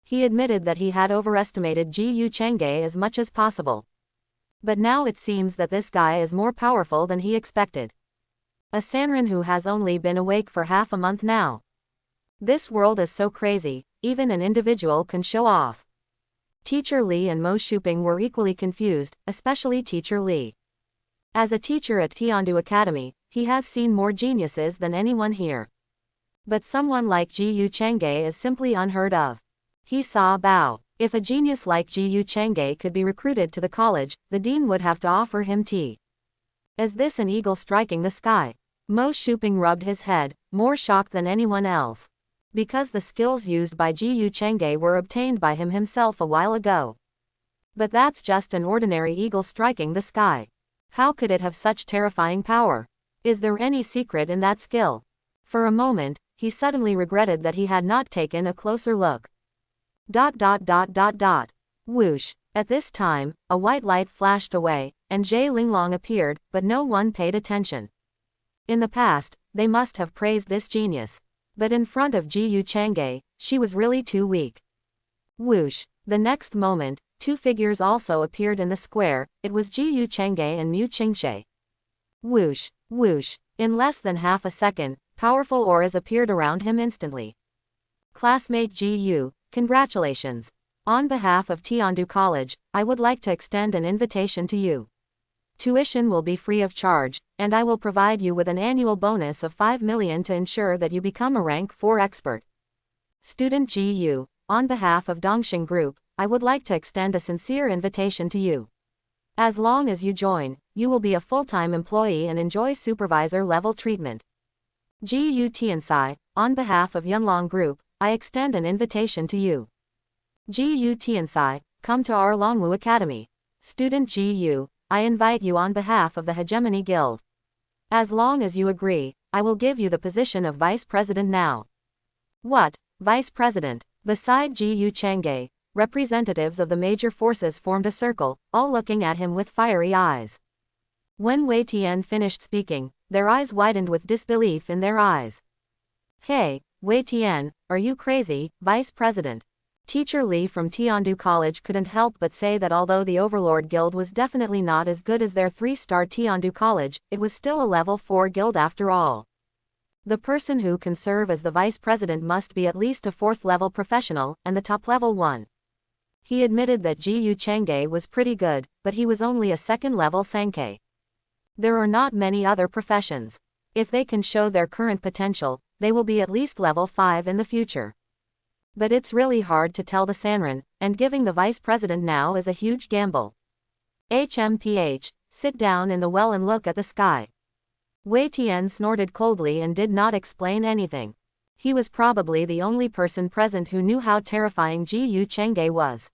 He admitted that he had overestimated Ji Chang'e as much as possible. But now it seems that this guy is more powerful than he expected. A Sanren who has only been awake for half a month now. This world is so crazy, even an individual can show off. Teacher Li and Mo Ching-sh were equally confused, especially Teacher Li. As a teacher at Tiandu Academy, he has seen more geniuses than anyone here. But someone like Ji Chang'e is simply unheard of. He saw Bao. If a genius like Ji Chang'e could be recruited to the college, the dean would have to offer him tea. Is this an eagle striking the sky? Mo Ching-sh rubbed his head, more shocked than anyone else. Because the skills used by Ji Chang'e were obtained by him himself a while ago. But that's just an ordinary eagle striking the sky. How could it have such terrifying power? Is there any secret in that skill? For a moment, he suddenly regretted that he had not taken a closer look. Whoosh. At this time, a white light flashed away, and Zhe Linglong appeared, but no one paid attention. In the past, they must have praised this genius. But in front of Ji Chang'e, she was really too weak. Whoosh. The next moment, 2 figures also appeared in the square. It was Ji Chang'e and Mo Ching-sh. Whoosh. Whoosh. In less than half a second, powerful auras appeared around him instantly. Classmate Ji, congratulations. On behalf of Tiandu College, I would like to extend an invitation to you. Tuition will be free of charge, and I will provide you with an annual bonus of 5 million to ensure that you become a rank 4 expert. Student Ji, on behalf of Dongxing Group, I would like to extend a sincere invitation to you. As long as you join, you will be a full-time employee and enjoy supervisor-level treatment. Ji Tiansai, on behalf of Yunlong Group, I extend an invitation to you. Ji Tiansai, come to our Longwu Academy. Student Ji, I invite you on behalf of the Hegemony Guild. As long as you agree, I will give you the position of Vice President now. What? Vice President? Beside Ji Chang'e, representatives of the major forces formed a circle, all looking at him with fiery eyes. When Wei Tian finished speaking, their eyes widened with disbelief in their eyes. Hey, Wei Tian, are you crazy, Vice President? Teacher Li from Tiandu College couldn't help but say that although the Overlord Guild was definitely not as good as their 3-star Tiandu College, it was still a level 4 guild after all. The person who can serve as the vice president must be at least a 4th level professional, and the top level one. He admitted that Ji Chang'e was pretty good, but he was only a 2nd level Sankei. There are not many other professions. If they can show their current potential, they will be at least level 5 in the future. But it's really hard to tell the Sanren, and giving the vice president now is a huge gamble. HMPH, sit down in the well and look at the sky. Wei Tian snorted coldly and did not explain anything. He was probably the only person present who knew how terrifying Ji Chengge was.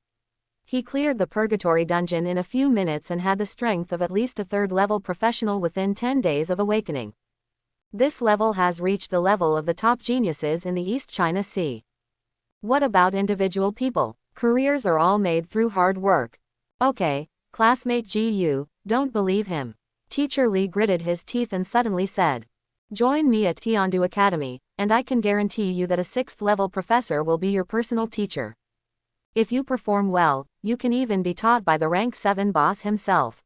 He cleared the purgatory dungeon in a few minutes and had the strength of at least a third-level professional within 10 days of awakening. This level has reached the level of the top geniuses in the East China Sea. What about individual people? Careers are all made through hard work. Okay, classmate Ji, don't believe him. Teacher Li gritted his teeth and suddenly said, join me at Tiandu Academy, and I can guarantee you that a 6th-level professor will be your personal teacher. If you perform well, you can even be taught by the rank 7 boss himself.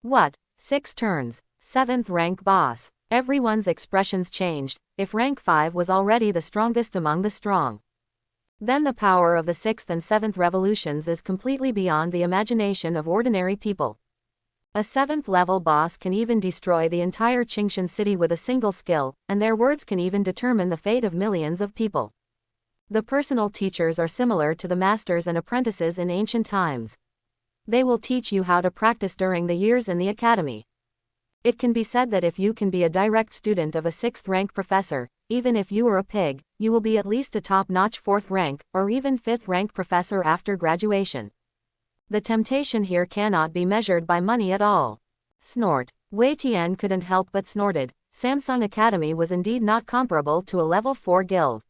What? 6 turns, 7th rank boss. Everyone's expressions changed. If rank 5 was already the strongest among the strong, then the power of the 6th and 7th revolutions is completely beyond the imagination of ordinary people. A 7th-level boss can even destroy the entire Qingshan city with a single skill, and their words can even determine the fate of millions of people. The personal teachers are similar to the masters and apprentices in ancient times. They will teach you how to practice during the years in the academy. It can be said that if you can be a direct student of a 6th-rank professor, even if you are a pig, you will be at least a top-notch 4th rank, or even 5th-rank professor after graduation. The temptation here cannot be measured by money at all. Snort. Wei Tian couldn't help but snorted. Samsung Academy was indeed not comparable to a level 4 guild.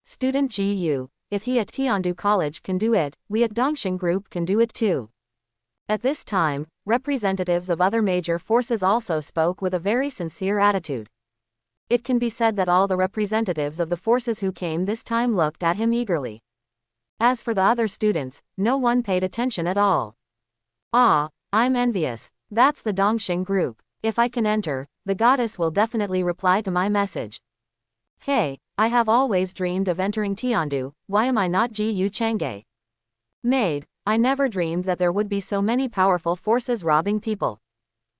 Student Ji, if he at Tiandu College can do it, we at Dongxing Group can do it too. At this time, representatives of other major forces also spoke with a very sincere attitude. It can be said that all the representatives of the forces who came this time looked at him eagerly. As for the other students, no one paid attention at all. Ah, I'm envious. That's the Dongxing Group. If I can enter, the goddess will definitely reply to my message. Hey, I have always dreamed of entering Tiandu, why am I not Ji Chengge? Maid, I never dreamed that there would be so many powerful forces robbing people.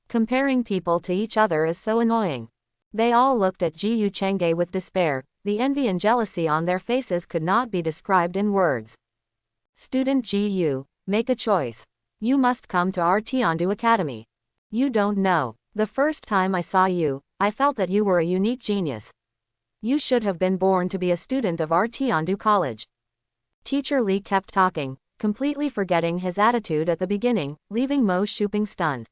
Comparing people to each other is so annoying. They all looked at Ji Chengge with despair. The envy and jealousy on their faces could not be described in words. Student Ji, make a choice. You must come to our Tiandu Academy. You don't know. The first time I saw you, I felt that you were a unique genius. You should have been born to be a student of our Tiandu College. Teacher Li kept talking, completely forgetting his attitude at the beginning, leaving Mo Ching-sh stunned.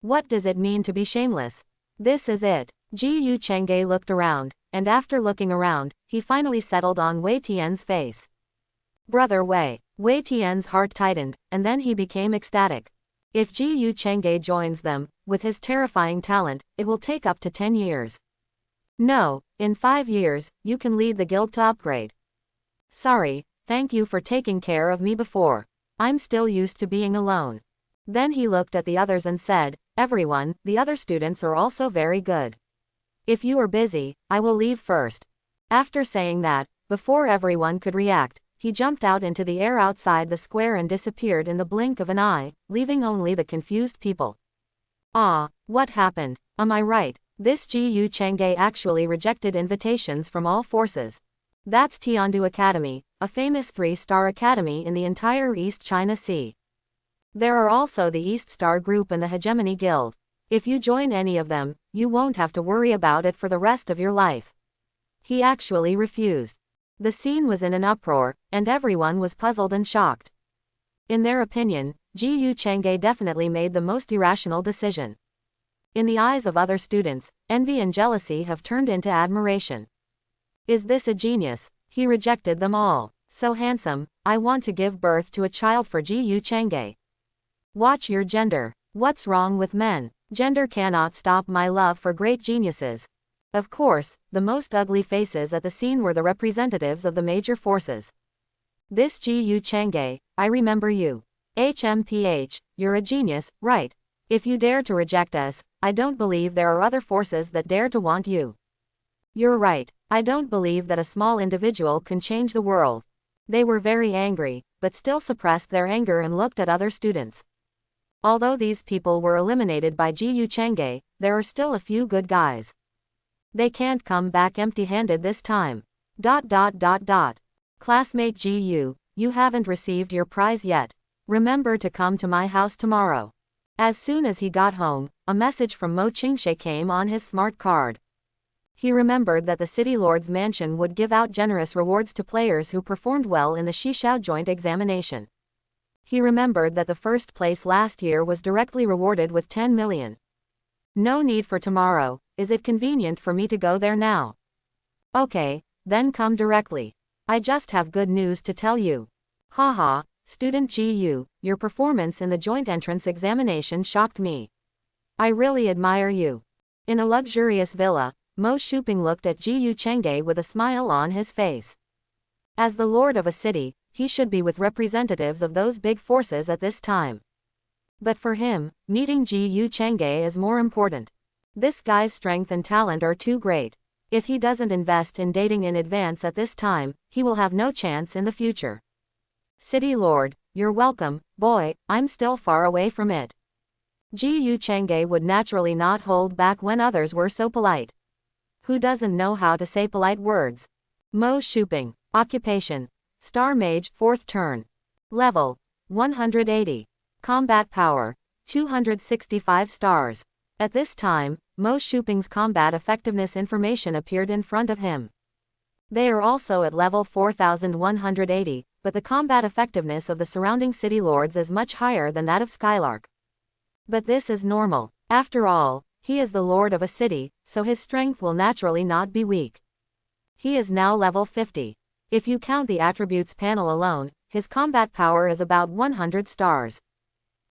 What does it mean to be shameless? This is it. Ji Chengge looked around, and after looking around, he finally settled on Wei Tian's face. Brother Wei. Wei Tian's heart tightened, and then he became ecstatic. If Ji Chengge joins them, with his terrifying talent, it will take up to 10 years. No, in 5 years, you can lead the guild to upgrade. Sorry, thank you for taking care of me before. I'm still used to being alone. Then he looked at the others and said, everyone, the other students are also very good. If you are busy, I will leave first. After saying that, before everyone could react, he jumped out into the air outside the square and disappeared in the blink of an eye, leaving only the confused people. Ah, what happened? Am I right? This Ji Chengge actually rejected invitations from all forces. That's Tiandu Academy, a famous 3-star academy in the entire East China Sea. There are also the East Star Group and the Hegemony Guild. If you join any of them, you won't have to worry about it for the rest of your life. He actually refused. The scene was in an uproar, and everyone was puzzled and shocked. In their opinion, Ji Chengge definitely made the most irrational decision. In the eyes of other students, envy and jealousy have turned into admiration. Is this a genius? He rejected them all. So handsome, I want to give birth to a child for Ji Chengge. Watch your gender. What's wrong with men? Gender cannot stop my love for great geniuses. Of course, the most ugly faces at the scene were the representatives of the major forces. This Ji Chengge, I remember you. HMPH, you're a genius, right? If you dare to reject us, I don't believe there are other forces that dare to want you. You're right, I don't believe that a small individual can change the world. They were very angry, but still suppressed their anger and looked at other students. Although these people were eliminated by Ji Chengge, there are still a few good guys. They can't come back empty-handed this time. Classmate GU, you haven't received your prize yet. Remember to come to my house tomorrow. As soon as he got home, a message from Mo Ching-sh came on his smart card. He remembered that the city lord's mansion would give out generous rewards to players who performed well in the Shishao joint examination. He remembered that the first place last year was directly rewarded with 10 million. No need for tomorrow. Is it convenient for me to go there now? Okay, then come directly. I just have good news to tell you. Haha, student GU, your performance in the joint entrance examination shocked me. I really admire you. In a luxurious villa, Mo Shuping looked at GU Chengge with a smile on his face. As the lord of a city, he should be with representatives of those big forces at this time. But for him, meeting GU Chengge is more important. This guy's strength and talent are too great. If he doesn't invest in dating in advance at this time, he will have no chance in the future. City Lord, you're welcome, boy, I'm still far away from it. GU Chengge would naturally not hold back when others were so polite. Who doesn't know how to say polite words? Mo Shuping. Occupation. Star Mage, 4th turn. Level. 180. Combat power. 265 stars. At this time, Mo Shuping's combat effectiveness information appeared in front of him. They are also at level 4180, but the combat effectiveness of the surrounding city lords is much higher than that of Skylark. But this is normal. After all, he is the lord of a city, so his strength will naturally not be weak. He is now level 50. If you count the attributes panel alone, his combat power is about 100 stars.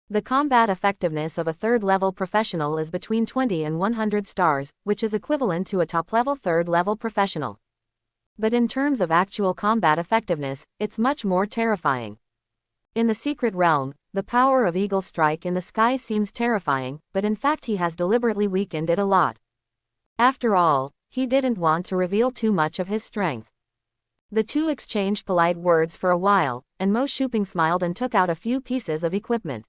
The combat effectiveness of a third-level professional is between 20 and 100 stars, which is equivalent to a top-level third-level professional. But in terms of actual combat effectiveness, it's much more terrifying. In the secret realm, the power of Eagle Strike in the sky seems terrifying, but in fact he has deliberately weakened it a lot. After all, he didn't want to reveal too much of his strength. The two exchanged polite words for a while, and Mo Shuping smiled and took out a few pieces of equipment.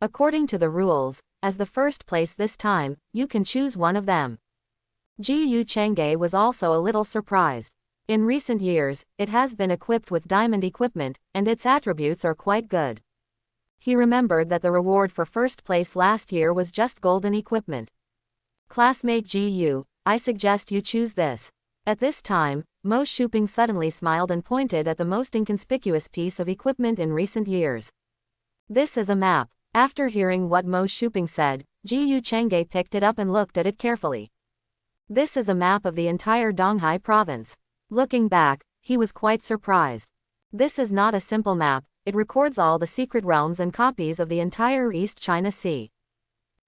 According to the rules, as the first place this time, you can choose one of them. GU Chengge was also a little surprised. In recent years, it has been equipped with diamond equipment, and its attributes are quite good. He remembered that the reward for first place last year was just golden equipment. Classmate GU, I suggest you choose this. At this time, Mo Shuping suddenly smiled and pointed at the most inconspicuous piece of equipment in recent years. This is a map. After hearing what Mo Shuping said, GU Chengge picked it up and looked at it carefully. This is a map of the entire Donghai province. Looking back, he was quite surprised. This is not a simple map, it records all the secret realms and copies of the entire East China Sea.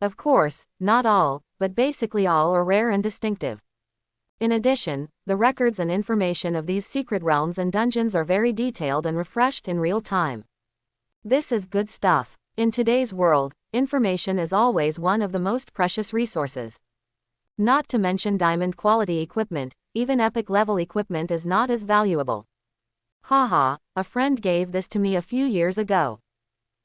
Of course, not all, but basically all are rare and distinctive. In addition, the records and information of these secret realms and dungeons are very detailed and refreshed in real time. This is good stuff. In today's world, information is always one of the most precious resources. Not to mention diamond quality equipment, even epic level equipment is not as valuable. Haha, a friend gave this to me a few years ago.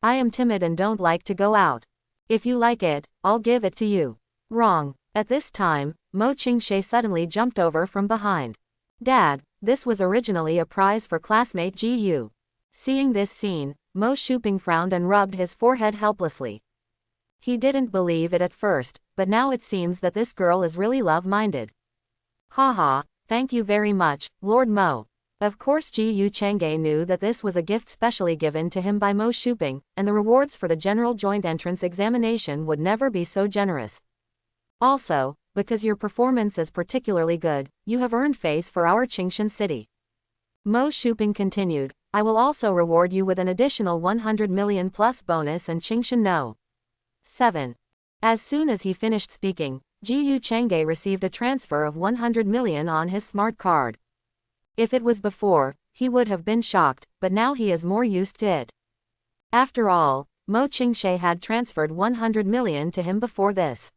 I am timid and don't like to go out. If you like it, I'll give it to you. Wrong. At this time, Mo Ching-sh suddenly jumped over from behind. Dad, this was originally a prize for classmate GU. Seeing this scene, Mo Shuping frowned and rubbed his forehead helplessly. He didn't believe it at first, but now it seems that this girl is really love-minded. Haha, thank you very much, Lord Mo. Of course GU Chengge knew that this was a gift specially given to him by Mo Shuping, and the rewards for the general joint entrance examination would never be so generous. Also, because your performance is particularly good, you have earned face for our Qingshan city. Mo Shuping continued, I will also reward you with an additional 100 million plus bonus and Qingshan No. 7. As soon as he finished speaking, GU Chengge received a transfer of 100 million on his smart card. If it was before, he would have been shocked, but now he is more used to it. After all, Mo Ching-sh had transferred 100 million to him before this.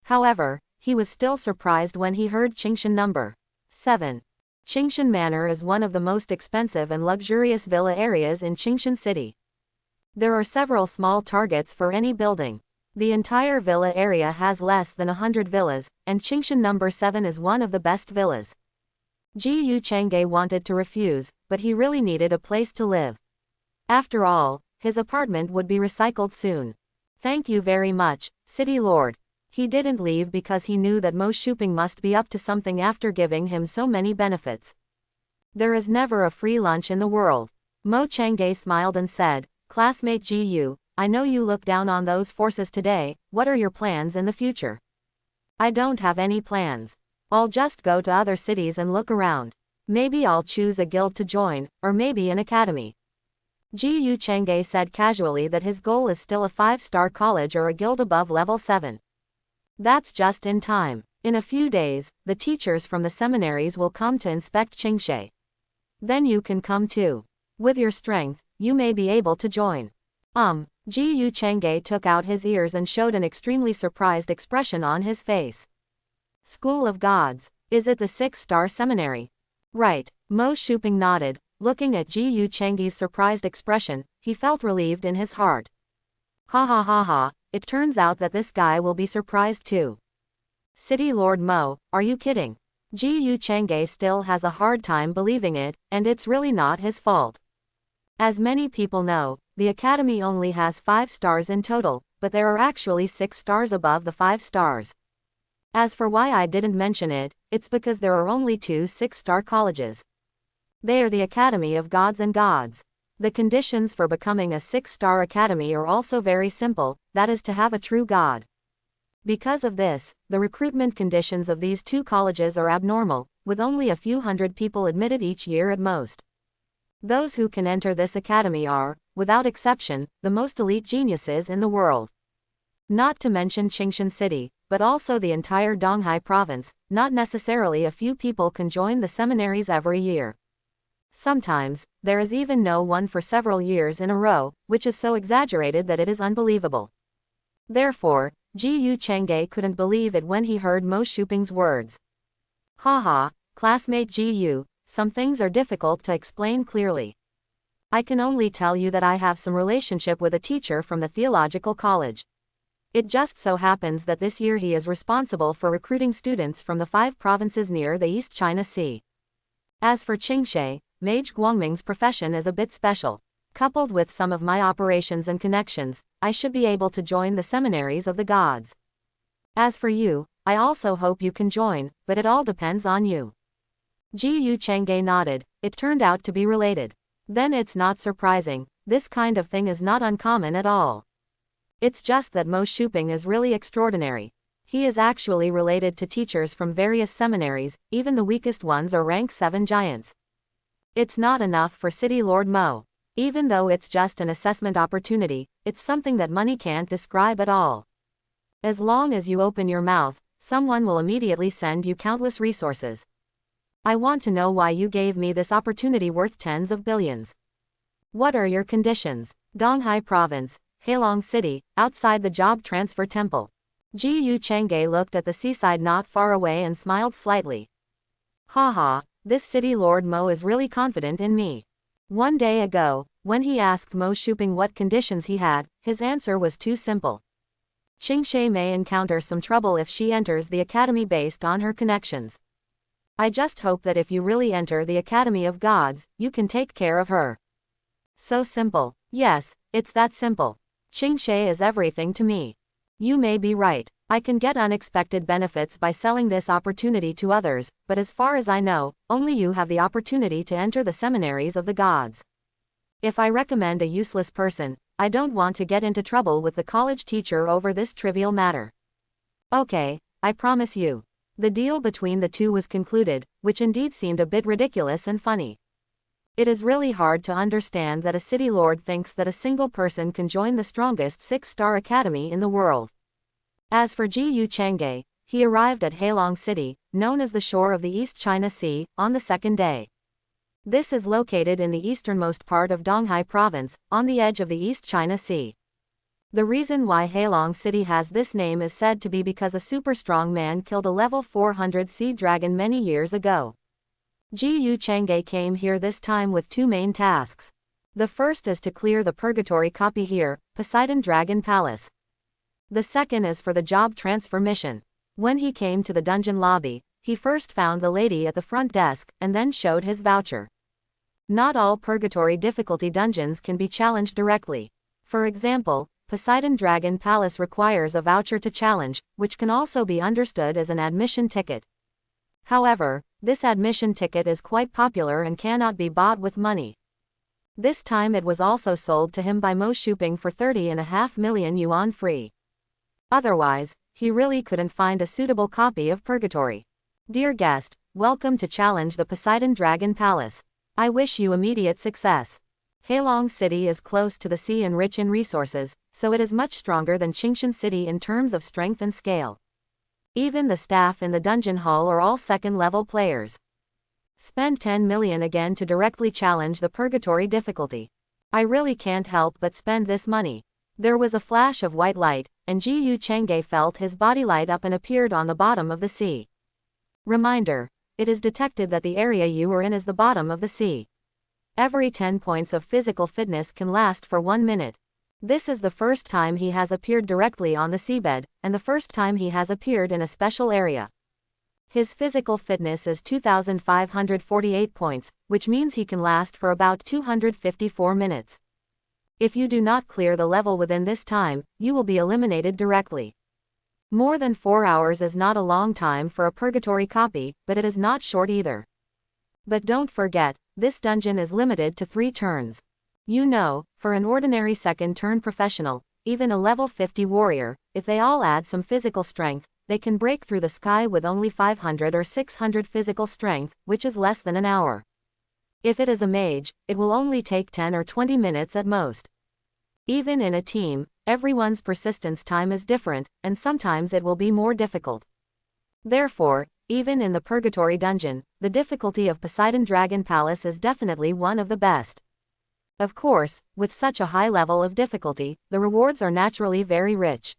However, he was still surprised when he heard Qingshan number 7. Qingshan Manor is one of the most expensive and luxurious villa areas in Qingshan City. There are several small targets for any building. The entire villa area has less than 100 villas, and Qingshan number 7 is one of the best villas. Ji Chang'e wanted to refuse, but he really needed a place to live. After all, his apartment would be recycled soon. Thank you very much, City Lord. He didn't leave because he knew that Mo Shuping must be up to something after giving him so many benefits. There is never a free lunch in the world. Mo Chang'e smiled and said, Classmate Ji, I know you look down on those forces today. What are your plans in the future? I don't have any plans. I'll just go to other cities and look around. Maybe I'll choose a guild to join, or maybe an academy. Ji Chang'e said casually that his goal is still a 5-star college or a guild above level 7. That's just in time. In a few days, the teachers from the seminaries will come to inspect Ching-sh. Then you can come too. With your strength, you may be able to join. Ji Chang'e took out his ears and showed an extremely surprised expression on his face. School of Gods. Is it the 6-star seminary? Right. Mo Shuping nodded. Looking at Ji Chang'e's surprised expression, he felt relieved in his heart. Ha ha ha ha, it turns out that this guy will be surprised too. City Lord Mo, are you kidding? Ji Chang'e still has a hard time believing it, and it's really not his fault. As many people know, the academy only has 5 stars in total, but there are actually 6 stars above the 5 stars. As for why I didn't mention it, it's because there are only 2 6-star colleges. They are the Academy of Gods and Gods. The conditions for becoming a 6-star academy are also very simple, that is to have a true god. Because of this, the recruitment conditions of these 2 colleges are abnormal, with only a few hundred people admitted each year at most. Those who can enter this academy are, without exception, the most elite geniuses in the world. Not to mention Qingshan City, but also the entire Donghai province. Not necessarily a few people can join the seminaries every year. Sometimes, there is even no one for several years in a row, which is so exaggerated that it is unbelievable. Therefore, Ji Chang'e couldn't believe it when he heard Mo Shuping's words. Haha, classmate Ji, some things are difficult to explain clearly. I can only tell you that I have some relationship with a teacher from the theological college. It just so happens that this year he is responsible for recruiting students from the 5 provinces near the East China Sea. As for Ching-sh, Mage Guangming's profession is a bit special. Coupled with some of my operations and connections, I should be able to join the seminaries of the gods. As for you, I also hope you can join, but it all depends on you. Ji Chang'e nodded. It turned out to be related. Then it's not surprising, this kind of thing is not uncommon at all. It's just that Mo Shuping is really extraordinary. He is actually related to teachers from various seminaries, even the weakest ones are rank 7 giants. It's not enough for City Lord Mo. Even though it's just an assessment opportunity, it's something that money can't describe at all. As long as you open your mouth, someone will immediately send you countless resources. I want to know why you gave me this opportunity worth tens of billions. What are your conditions? Donghai Province, Heilong City, outside the job transfer temple. Ji Chang'e looked at the seaside not far away and smiled slightly. Haha, this City Lord Mo is really confident in me. One day ago, when he asked Mo Shuping what conditions he had, his answer was too simple. Ching-sh may encounter some trouble if she enters the academy based on her connections. I just hope that if you really enter the Academy of Gods, you can take care of her. So simple. Yes, it's that simple. Ching-sh is everything to me. You may be right. I can get unexpected benefits by selling this opportunity to others, but as far as I know, only you have the opportunity to enter the seminaries of the gods. If I recommend a useless person, I don't want to get into trouble with the college teacher over this trivial matter. Okay, I promise you. The deal between the two was concluded, which indeed seemed a bit ridiculous and funny. It is really hard to understand that a city lord thinks that a single person can join the strongest 6-star academy in the world. As for Ji Chang'e, he arrived at Heilong City, known as the shore of the East China Sea, on the 2nd day. This is located in the easternmost part of Donghai Province, on the edge of the East China Sea. The reason why Heilong City has this name is said to be because a super strong man killed a level 400 sea dragon many years ago. Ji Chang'e came here this time with 2 main tasks. The first is to clear the purgatory copy here, Poseidon Dragon Palace. The second is for the job transfer mission. When he came to the dungeon lobby, he first found the lady at the front desk, and then showed his voucher. Not all purgatory difficulty dungeons can be challenged directly. For example, Poseidon Dragon Palace requires a voucher to challenge, which can also be understood as an admission ticket. However, this admission ticket is quite popular and cannot be bought with money. This time it was also sold to him by Mo Ching-sh for 30.5 million yuan free. Otherwise, he really couldn't find a suitable copy of Purgatory. Dear guest, welcome to challenge the Poseidon Dragon Palace. I wish you immediate success. Halong City is close to the sea and rich in resources, so it is much stronger than Qingshan City in terms of strength and scale. Even the staff in the dungeon hall are all second-level players. Spend 10 million again to directly challenge the purgatory difficulty. I really can't help but spend this money. There was a flash of white light, and Ji Chengge felt his body light up and appeared on the bottom of the sea. Reminder: it is detected that the area you are in is the bottom of the sea. Every 10 points of physical fitness can last for 1 minute. This is the first time he has appeared directly on the seabed, and the first time he has appeared in a special area. His physical fitness is 2,548 points, which means he can last for about 254 minutes. If you do not clear the level within this time, you will be eliminated directly. More than 4 hours is not a long time for a purgatory copy, but it is not short either. But don't forget, this dungeon is limited to 3 turns. You know, for an ordinary second turn professional, even a level 50 warrior, if they all add some physical strength, they can break through the sky with only 500 or 600 physical strength, which is less than an hour. If it is a mage, it will only take 10 or 20 minutes at most. Even in a team, everyone's persistence time is different, and sometimes it will be more difficult. Therefore, even in the Purgatory dungeon, the difficulty of Poseidon Dragon Palace is definitely one of the best. Of course, with such a high level of difficulty, the rewards are naturally very rich.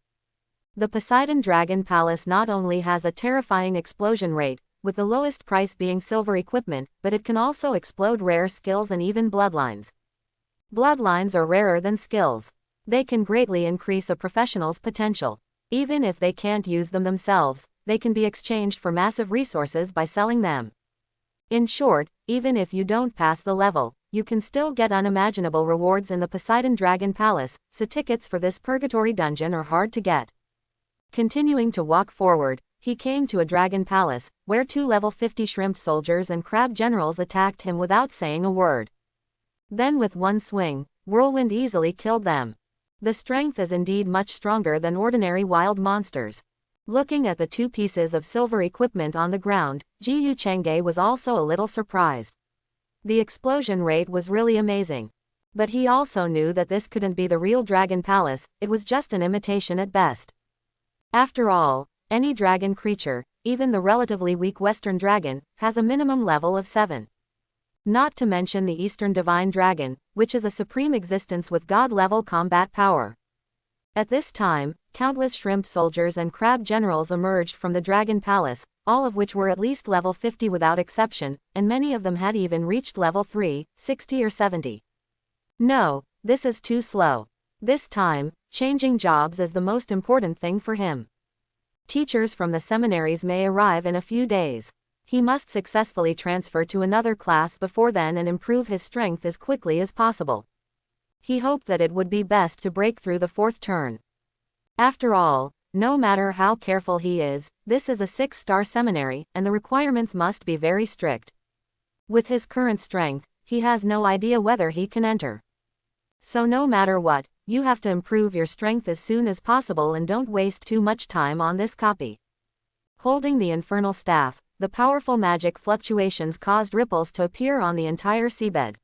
The Poseidon Dragon Palace not only has a terrifying explosion rate, with the lowest price being silver equipment, but it can also explode rare skills and even bloodlines. Bloodlines are rarer than skills. They can greatly increase a professional's potential. Even if they can't use them themselves, they can be exchanged for massive resources by selling them. In short, even if you don't pass the level, you can still get unimaginable rewards in the Poseidon Dragon Palace, so tickets for this purgatory dungeon are hard to get. Continuing to walk forward, he came to a dragon palace, where 2 level 50 shrimp soldiers and crab generals attacked him without saying a word. Then with one swing, Whirlwind easily killed them. The strength is indeed much stronger than ordinary wild monsters. Looking at the 2 pieces of silver equipment on the ground, Ji Chengge was also a little surprised. The explosion rate was really amazing. But he also knew that this couldn't be the real Dragon Palace, it was just an imitation at best. After all, any dragon creature, even the relatively weak Western dragon, has a minimum level of 7. Not to mention the Eastern Divine Dragon, which is a supreme existence with god-level combat power. At this time, countless shrimp soldiers and crab generals emerged from the Dragon Palace, all of which were at least level 50 without exception, and many of them had even reached level 3, 60 or 70. No, this is too slow. This time, changing jobs is the most important thing for him. Teachers from the seminaries may arrive in a few days. He must successfully transfer to another class before then and improve his strength as quickly as possible. He hoped that it would be best to break through the 4th turn. After all, no matter how careful he is, this is a 6-star seminary, and the requirements must be very strict. With his current strength, he has no idea whether he can enter. So no matter what, you have to improve your strength as soon as possible and don't waste too much time on this copy. Holding the infernal staff, the powerful magic fluctuations caused ripples to appear on the entire seabed.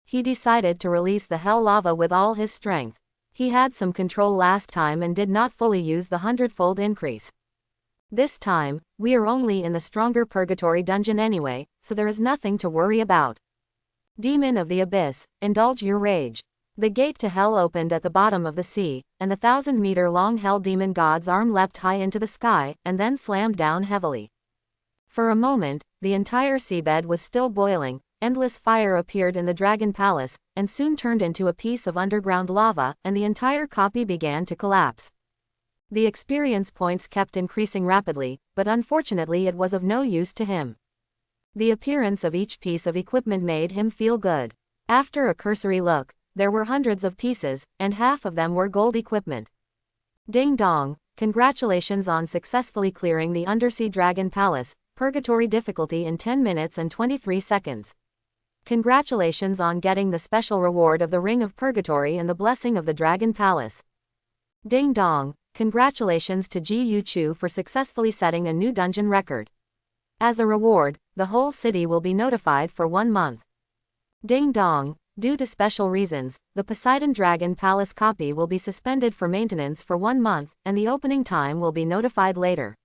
He decided to release the hell lava with all his strength. He had some control last time and did not fully use the 100-fold increase. This time, we are only in the stronger purgatory dungeon anyway, so there is nothing to worry about. Demon of the Abyss, indulge your rage. The gate to hell opened at the bottom of the sea, and the 1,000-meter-long hell demon god's arm leapt high into the sky, and then slammed down heavily. For a moment, the entire seabed was still boiling, endless fire appeared in the Dragon Palace, and soon turned into a piece of underground lava, and the entire copy began to collapse. The experience points kept increasing rapidly, but unfortunately it was of no use to him. The appearance of each piece of equipment made him feel good. After a cursory look, there were hundreds of pieces, and half of them were gold equipment. Ding dong, congratulations on successfully clearing the Undersea Dragon Palace, Purgatory difficulty in 10 minutes and 23 seconds. Congratulations on getting the special reward of the Ring of Purgatory and the Blessing of the Dragon Palace. Ding dong, congratulations to Ji Yu Chu for successfully setting a new dungeon record. As a reward, the whole city will be notified for 1 month. Ding dong, due to special reasons, the Poseidon Dragon Palace copy will be suspended for maintenance for 1 month, and the opening time will be notified later.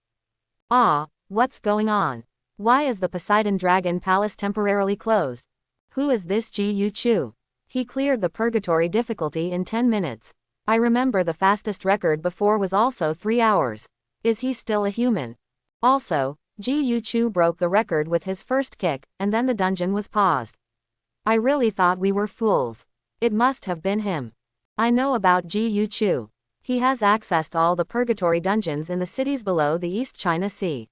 Ah, what's going on? Why is the Poseidon Dragon Palace temporarily closed? Who is this Ji Yu Chu? He cleared the Purgatory difficulty in 10 minutes. I remember the fastest record before was also 3 hours. Is he still a human? Also, Ji Yu Chu broke the record with his first kick, and then the dungeon was paused. I really thought we were fools. It must have been him. I know about Ji Yu Chu. He has accessed all the Purgatory dungeons in the cities below the East China Sea.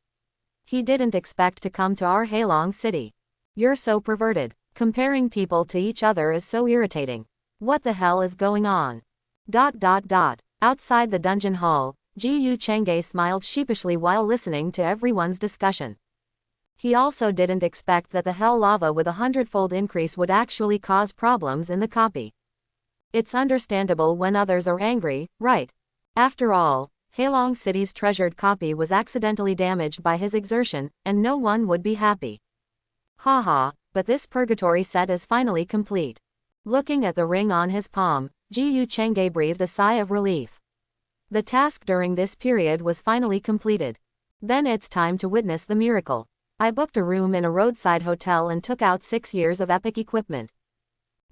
He didn't expect to come to our Heilong city. You're so perverted. Comparing people to each other is so irritating. What the hell is going on? ... Outside the dungeon hall, Ji Yu Chengge smiled sheepishly while listening to everyone's discussion. He also didn't expect that the hell lava with a 100-fold increase would actually cause problems in the copy. It's understandable when others are angry, right? After all, Heilong City's treasured copy was accidentally damaged by his exertion, and no one would be happy. Haha, but this Purgatory set is finally complete. Looking at the ring on his palm, Ji Yu Chengge breathed a sigh of relief. The task during this period was finally completed. Then it's time to witness the miracle. I booked a room in a roadside hotel and took out 6 years of epic equipment.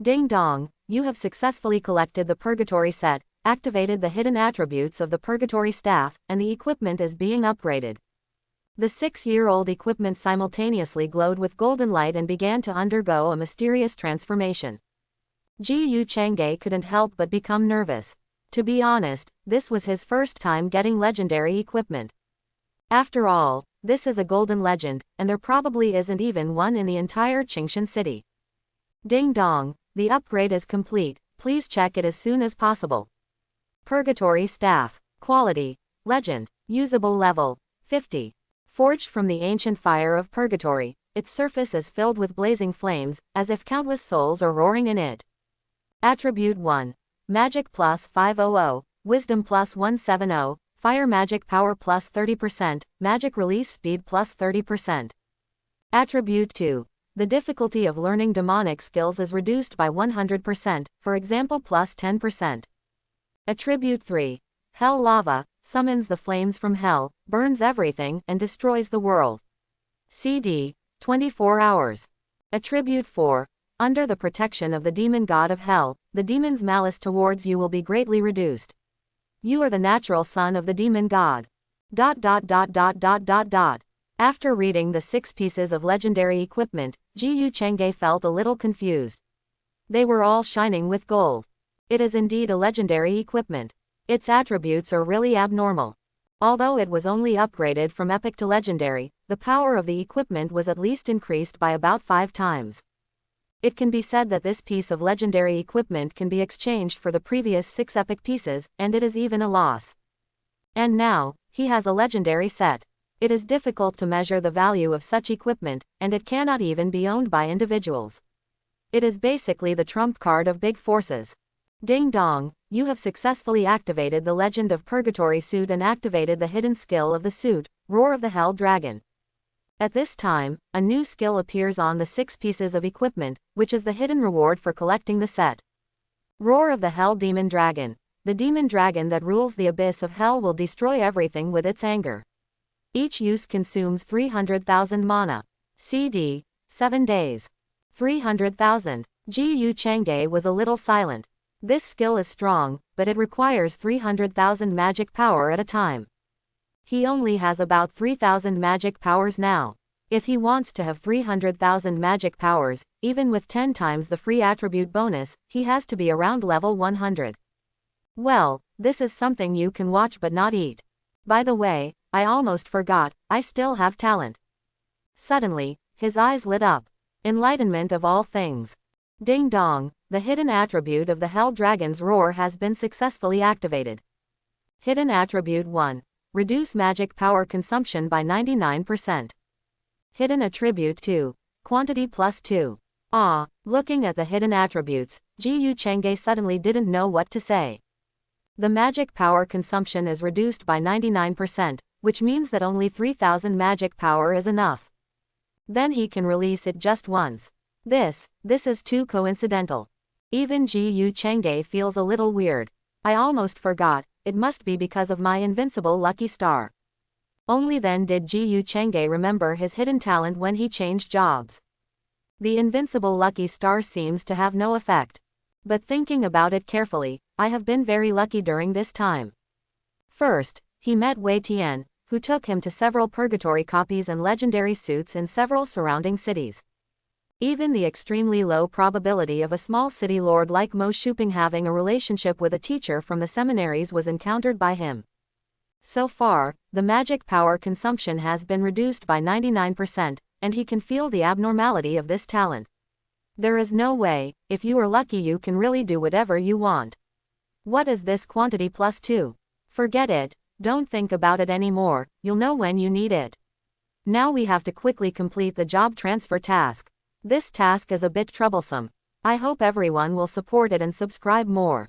Ding dong, you have successfully collected the Purgatory set, activated the hidden attributes of the Purgatory staff, and the equipment is being upgraded. The 6-year-old equipment simultaneously glowed with golden light and began to undergo a mysterious transformation. Ji Yu Chengge couldn't help but become nervous. To be honest, this was his first time getting legendary equipment. After all, this is a golden legend, and there probably isn't even one in the entire Qingshan city. Ding dong, the upgrade is complete, please check it as soon as possible. Purgatory staff. Quality. Legend. Usable level. 50. Forged from the ancient fire of Purgatory, its surface is filled with blazing flames, as if countless souls are roaring in it. Attribute 1. Magic plus 500, Wisdom plus 170, Fire magic power plus 30%, Magic release speed plus 30%. Attribute 2. The difficulty of learning demonic skills is reduced by 100%, for example plus 10%. Attribute 3. Hell lava, summons the flames from hell, burns everything, and destroys the world. CD. 24 hours. Attribute 4. Under the protection of the demon god of hell, the demon's malice towards you will be greatly reduced. You are the natural son of the demon god. ... After reading the 6 pieces of legendary equipment, Ji Yu Chengge felt a little confused. They were all shining with gold. It is indeed a legendary equipment. Its attributes are really abnormal. Although it was only upgraded from epic to legendary, the power of the equipment was at least increased by about 5 times. It can be said that this piece of legendary equipment can be exchanged for the previous 6 epic pieces, and it is even a loss. And now, he has a legendary set. It is difficult to measure the value of such equipment, and it cannot even be owned by individuals. It is basically the trump card of big forces. Ding dong, you have successfully activated the Legend of Purgatory suit and activated the hidden skill of the suit, Roar of the Hell Dragon. At this time, a new skill appears on the 6 pieces of equipment, which is the hidden reward for collecting the set. Roar of the Hell Demon Dragon. The demon dragon that rules the abyss of hell will destroy everything with its anger. Each use consumes 300,000 mana. CD. 7 days. 300,000. Ji Yu Chengge was a little silent. This skill is strong, but it requires 300,000 magic power at a time. He only has about 3,000 magic powers now. If he wants to have 300,000 magic powers, even with 10 times the free attribute bonus, he has to be around level 100. Well, this is something you can watch but not eat. By the way, I almost forgot, I still have talent. Suddenly, his eyes lit up. Enlightenment of all things. Ding dong, the hidden attribute of the Hell Dragon's roar has been successfully activated. Hidden attribute 1. Reduce magic power consumption by 99%. Hidden attribute 2. Quantity plus 2. Looking at the hidden attributes, Ji Chengge suddenly didn't know what to say. The magic power consumption is reduced by 99%, which means that only 3000 magic power is enough. Then he can release it just once. This is too coincidental. Even Ji Chengge feels a little weird. I almost forgot, it must be because of my invincible lucky star. Only then did Ji Chengge remember his hidden talent when he changed jobs. The invincible lucky star seems to have no effect. But thinking about it carefully, I have been very lucky during this time. First, he met Wei Tian, who took him to several purgatory copies and legendary suits in several surrounding cities. Even the extremely low probability of a small city lord like Mo Ching-sh having a relationship with a teacher from the seminaries was encountered by him. So far, the magic power consumption has been reduced by 99%, and he can feel the abnormality of this talent. There is no way, if you are lucky you can really do whatever you want. What is this quantity plus 2? Forget it, don't think about it anymore, you'll know when you need it. Now we have to quickly complete the job transfer task. This task is a bit troublesome. I hope everyone will support it and subscribe more.